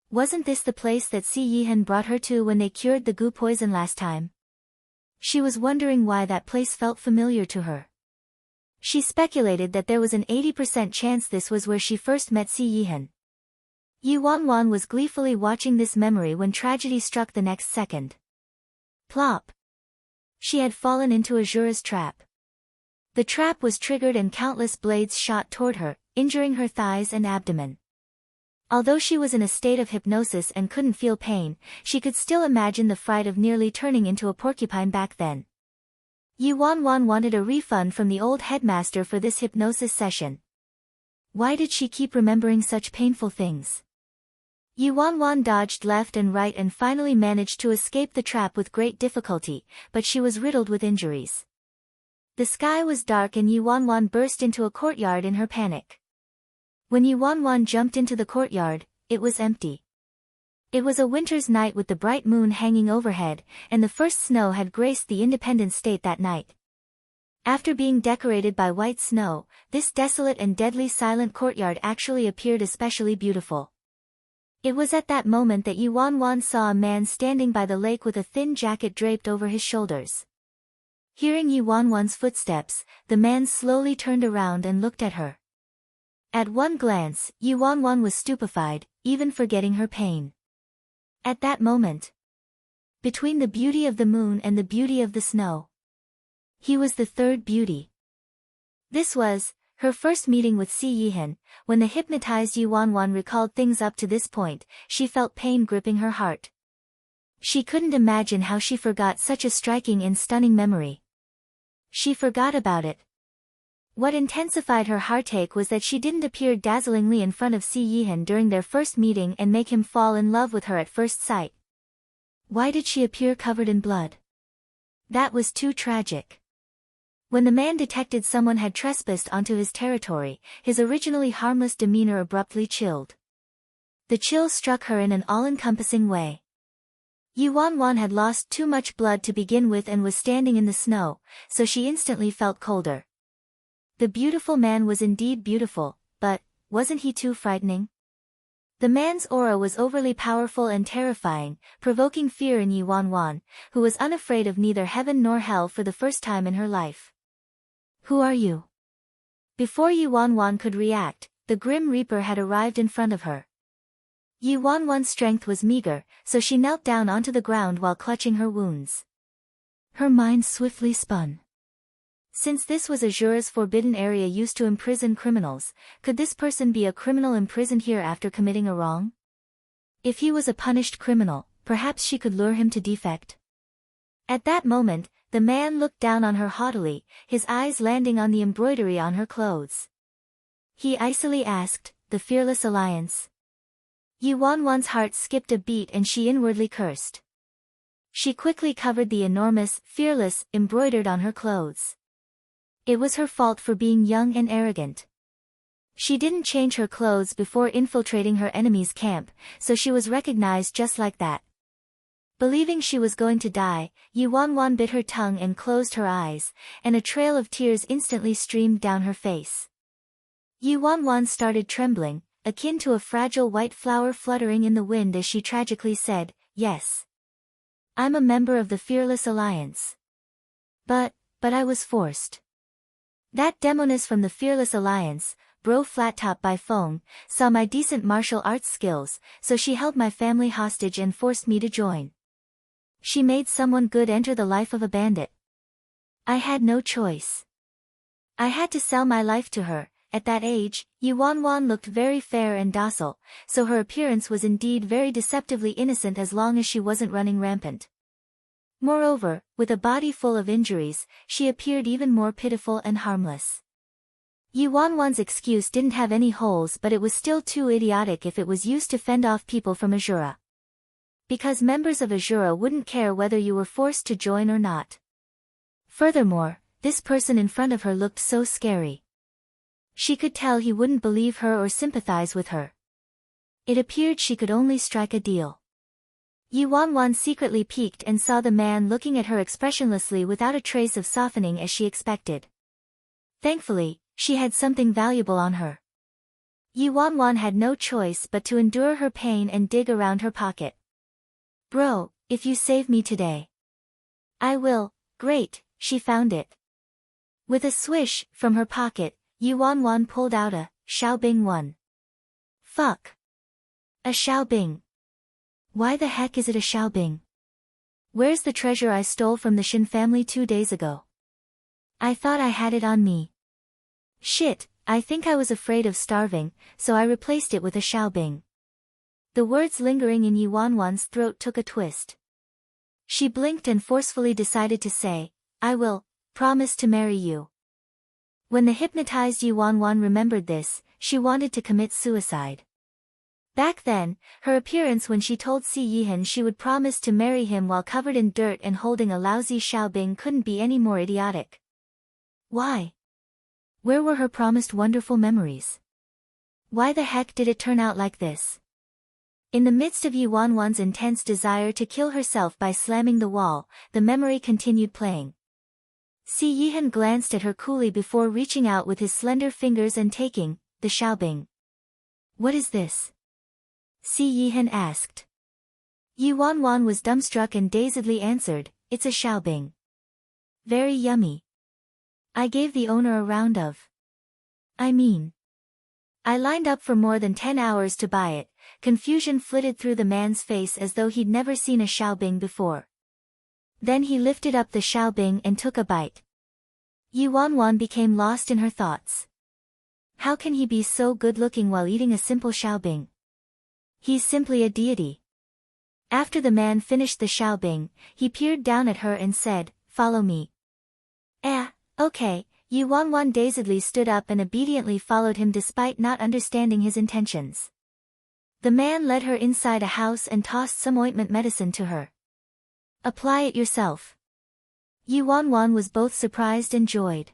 Wasn't this the place that Si Yihan brought her to when they cured the goo poison last time? She was wondering why that place felt familiar to her. She speculated that there was an 80% chance this was where she first met Si Yihan. Yuanwan was gleefully watching this memory when tragedy struck the next second. Plop! She had fallen into Azura's trap. The trap was triggered and countless blades shot toward her, injuring her thighs and abdomen. Although she was in a state of hypnosis and couldn't feel pain, she could still imagine the fright of nearly turning into a porcupine back then. Yuanwan wanted a refund from the old headmaster for this hypnosis session. Why did she keep remembering such painful things? Yuanwan dodged left and right and finally managed to escape the trap with great difficulty, but she was riddled with injuries. The sky was dark and Yuanwan burst into a courtyard in her panic. When Yuanwan jumped into the courtyard, it was empty. It was a winter's night with the bright moon hanging overhead, and the first snow had graced the Independence State that night. After being decorated by white snow, this desolate and deadly silent courtyard actually appeared especially beautiful. It was at that moment that Yuanwan saw a man standing by the lake with a thin jacket draped over his shoulders. Hearing Yuanwan's footsteps, the man slowly turned around and looked at her. At one glance, Yuanwan was stupefied, even forgetting her pain. At that moment, between the beauty of the moon and the beauty of the snow, he was the third beauty. This was Her first meeting with Si Yihan, when the hypnotized Yuanwan recalled things up to this point, she felt pain gripping her heart. She couldn't imagine how she forgot such a striking and stunning memory. She forgot about it. What intensified her heartache was that she didn't appear dazzlingly in front of Si Yihan during their first meeting and make him fall in love with her at first sight. Why did she appear covered in blood? That was too tragic. When the man detected someone had trespassed onto his territory, his originally harmless demeanor abruptly chilled. The chill struck her in an all-encompassing way. Yuanwan had lost too much blood to begin with and was standing in the snow, so she instantly felt colder. The beautiful man was indeed beautiful, but wasn't he too frightening? The man's aura was overly powerful and terrifying, provoking fear in Yuanwan, who was unafraid of neither heaven nor hell for the first time in her life. Who are you? Before Yuanwan could react, the Grim Reaper had arrived in front of her. Yuanwan's strength was meager, so she knelt down onto the ground while clutching her wounds. Her mind swiftly spun. Since this was Azura's forbidden area used to imprison criminals, could this person be a criminal imprisoned here after committing a wrong? If he was a punished criminal, perhaps she could lure him to defect. At that moment, the man looked down on her haughtily, his eyes landing on the embroidery on her clothes. He icily asked, "The Fearless Alliance?" Yuanwan's heart skipped a beat and she inwardly cursed. She quickly covered the enormous, "Fearless," embroidered on her clothes. It was her fault for being young and arrogant. She didn't change her clothes before infiltrating her enemy's camp, so she was recognized just like that. Believing she was going to die, Yuanwan bit her tongue and closed her eyes, and a trail of tears instantly streamed down her face. Yuanwan started trembling, akin to a fragile white flower fluttering in the wind as she tragically said, "Yes. I'm a member of the Fearless Alliance. But I was forced." That demoness from the Fearless Alliance, Bro Flattop by phone, saw my decent martial arts skills, so she held my family hostage and forced me to join. She made someone good enter the life of a bandit. I had no choice. I had to sell my life to her. At that age, Yuanwan looked very fair and docile, so her appearance was indeed very deceptively innocent as long as she wasn't running rampant. Moreover, with a body full of injuries, she appeared even more pitiful and harmless. Yuanwan's excuse didn't have any holes, but it was still too idiotic if it was used to fend off people from Azura. Because members of Azura wouldn't care whether you were forced to join or not. Furthermore, this person in front of her looked so scary. She could tell he wouldn't believe her or sympathize with her. It appeared she could only strike a deal. Yuanwan secretly peeked and saw the man looking at her expressionlessly without a trace of softening as she expected. Thankfully, she had something valuable on her. Yuanwan had no choice but to endure her pain and dig around her pocket. "Bro, if you save me today." "I will." "Great," she found it. With a swish, from her pocket, Yuanwan pulled out a Xiaobing 1. Fuck. A Xiaobing. Why the heck is it a Xiaobing? Where's the treasure I stole from the Shin family 2 days ago? I thought I had it on me. Shit, I think I was afraid of starving, so I replaced it with a Xiaobing. The words lingering in Yuanwan's throat took a twist. She blinked and forcefully decided to say, "I will promise to marry you." When the hypnotized Yuanwan remembered this, she wanted to commit suicide. Back then, her appearance when she told Si Yihan she would promise to marry him while covered in dirt and holding a lousy Xiaobing couldn't be any more idiotic. Why? Where were her promised wonderful memories? Why the heck did it turn out like this? In the midst of Yuanwan's intense desire to kill herself by slamming the wall, the memory continued playing. Si Yihan glanced at her coolly before reaching out with his slender fingers and taking the Xiaobing. "What is this?" Si Yihan asked. Yuanwan was dumbstruck and dazedly answered, "It's a Xiaobing. Very yummy. I gave the owner a round of. I lined up for more than 10 hours to buy it." Confusion flitted through the man's face as though he'd never seen a Xiaobing before. Then he lifted up the Xiaobing and took a bite. Yuanwan became lost in her thoughts. How can he be so good-looking while eating a simple xiaobing? He's simply a deity. After the man finished the xiaobing, he peered down at her and said, "Follow me." Okay, Yi Wanwan dazedly stood up and obediently followed him despite not understanding his intentions. The man led her inside a house and tossed some ointment medicine to her. "Apply it yourself." Yi Wanwan was both surprised and joyed.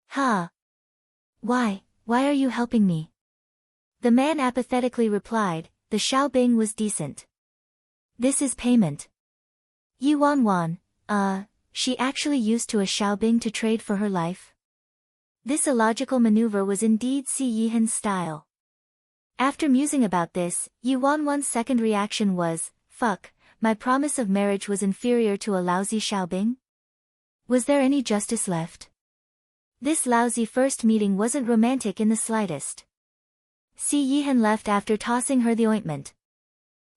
"Huh? Why are you helping me?" The man apathetically replied, "The xiaobing was decent. This is payment." Yi Wanwan, she actually used to a xiaobing to trade for her life? This illogical maneuver was indeed Si Yihan's style. After musing about this, Yi Wanwan's second reaction was, "Fuck, my promise of marriage was inferior to a lousy xiaobing? Was there any justice left?" This lousy first meeting wasn't romantic in the slightest. Si Yihan left after tossing her the ointment.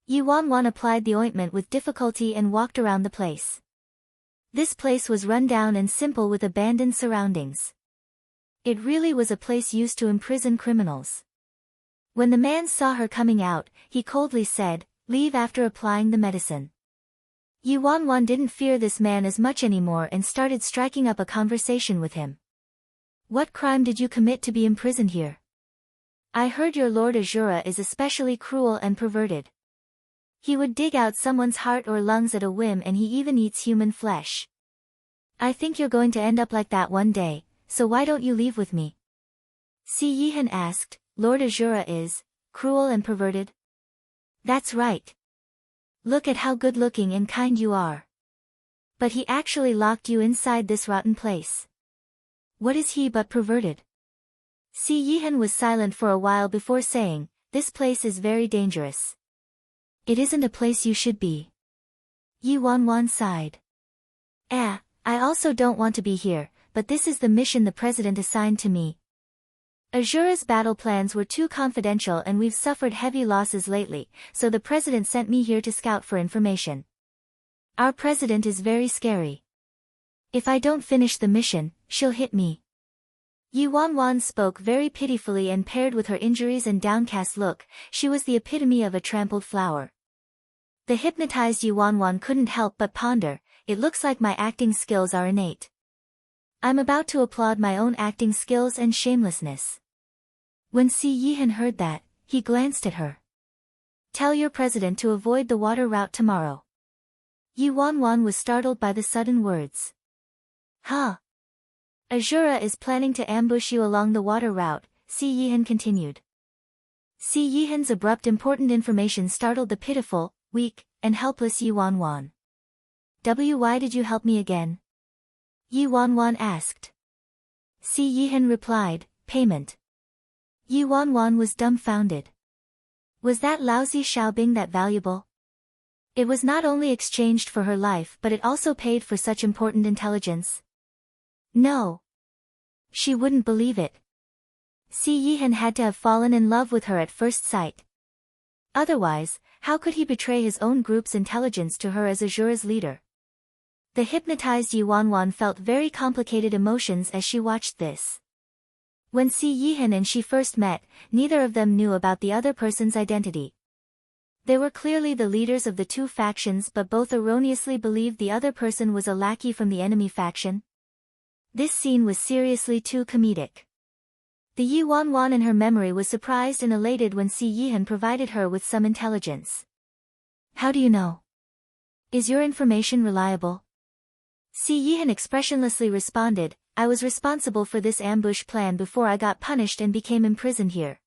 Yi Wanwan applied the ointment with difficulty and walked around the place. This place was run down and simple with abandoned surroundings. It really was a place used to imprison criminals. When the man saw her coming out, he coldly said, "Leave after applying the medicine." Yi Wanwan didn't fear this man as much anymore and started striking up a conversation with him. "What crime did you commit to be imprisoned here? I heard your Lord Azura is especially cruel and perverted. He would dig out someone's heart or lungs at a whim, and he even eats human flesh. I think you're going to end up like that one day, so why don't you leave with me?" Si Yihan asked, "Lord Azura is cruel and perverted?" "That's right. Look at how good-looking and kind you are. But he actually locked you inside this rotten place. What is he but perverted?" Si Yihan was silent for a while before saying, "This place is very dangerous. It isn't a place you should be." Yi Wanwan sighed. I also don't want to be here, but this is the mission the president assigned to me. Azura's battle plans were too confidential and we've suffered heavy losses lately, so the president sent me here to scout for information. Our president is very scary. If I don't finish the mission, she'll hit me." Yi Wanwan spoke very pitifully, and paired with her injuries and downcast look, she was the epitome of a trampled flower. The hypnotized Yi Wanwan couldn't help but ponder, "It looks like my acting skills are innate. I'm about to applaud my own acting skills and shamelessness." When Si Yihan heard that, he glanced at her. "Tell your president to avoid the water route tomorrow." Yi Wanwan was startled by the sudden words. "Huh? Azura is planning to ambush you along the water route," Si Yihan continued. Si Yihan's abrupt important information startled the pitiful, weak, and helpless Yi Wanwan. "Why did you help me again?" Yi Wanwan asked. Si Yihan replied, "Payment." Yi Wanwan was dumbfounded. Was that lousy xiaobing that valuable? It was not only exchanged for her life, but it also paid for such important intelligence. No. She wouldn't believe it. Si Yihan had to have fallen in love with her at first sight. Otherwise, how could he betray his own group's intelligence to her as Azura's leader? The hypnotized Yi Wanwan felt very complicated emotions as she watched this. When Si Yihan and she first met, neither of them knew about the other person's identity. They were clearly the leaders of the two factions, but both erroneously believed the other person was a lackey from the enemy faction. This scene was seriously too comedic. The Yi Wanwan in her memory was surprised and elated when Si Yihan provided her with some intelligence. "How do you know? Is your information reliable?" Si Yihan expressionlessly responded, "I was responsible for this ambush plan before I got punished and became imprisoned here."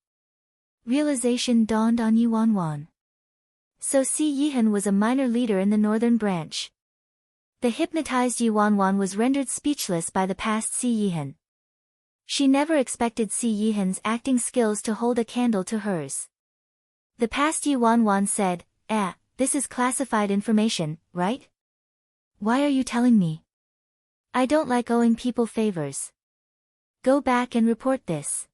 Realization dawned on Yi Wanwan. So Si Yihan was a minor leader in the northern branch. The hypnotized Yi Wanwan was rendered speechless by the past Si Yihan. She never expected Si Yihan's acting skills to hold a candle to hers. The past Yi Wanwan said, "This is classified information, right? Why are you telling me? I don't like owing people favors. Go back and report this."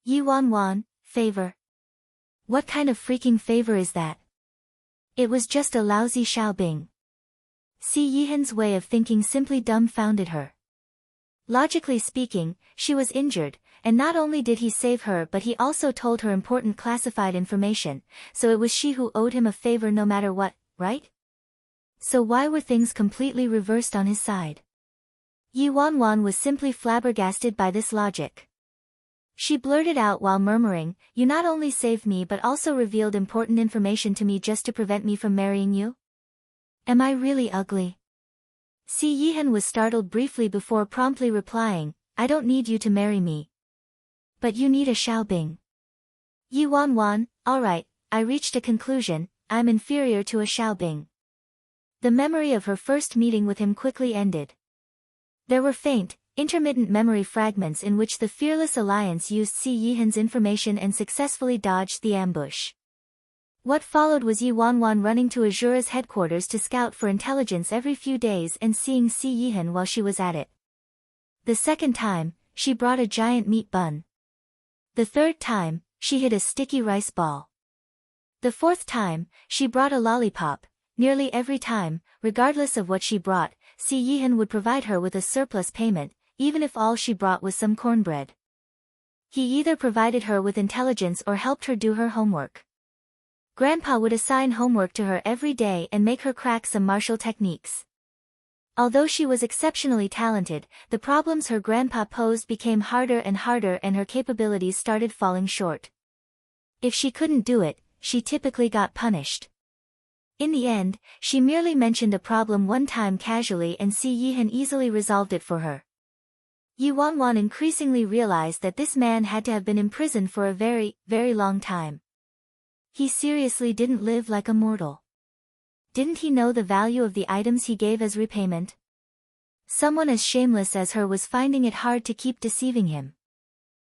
Yi Wanwan, favor? What kind of freaking favor is that? It was just a lousy xiaobing. Si Yihan's way of thinking simply dumbfounded her. Logically speaking, she was injured, and not only did he save her but he also told her important classified information, so it was she who owed him a favor no matter what, right? So why were things completely reversed on his side? Yi Wanwan was simply flabbergasted by this logic. She blurted out while murmuring, "You not only saved me but also revealed important information to me just to prevent me from marrying you? Am I really ugly?" Si Yihan was startled briefly before promptly replying, "I don't need you to marry me. But you need a Xiaobing." Yi Wanwan, "Alright, I reached a conclusion, I'm inferior to a Xiaobing." The memory of her first meeting with him quickly ended. There were faint, intermittent memory fragments in which the Fearless Alliance used Si Yihan's information and successfully dodged the ambush. What followed was Yi Wanwan running to Azura's headquarters to scout for intelligence every few days and seeing Si Yihan while she was at it. The second time, she brought a giant meat bun. The third time, she hid a sticky rice ball. The fourth time, she brought a lollipop. Nearly every time, regardless of what she brought, Si Yihan would provide her with a surplus payment, even if all she brought was some cornbread. He either provided her with intelligence or helped her do her homework. Grandpa would assign homework to her every day and make her crack some martial techniques. Although she was exceptionally talented, the problems her grandpa posed became harder and harder and her capabilities started falling short. If she couldn't do it, she typically got punished. In the end, she merely mentioned a problem one time casually and Si Yihan easily resolved it for her. Yi Wanwan increasingly realized that this man had to have been imprisoned for a very, very long time. He seriously didn't live like a mortal. Didn't he know the value of the items he gave as repayment? Someone as shameless as her was finding it hard to keep deceiving him.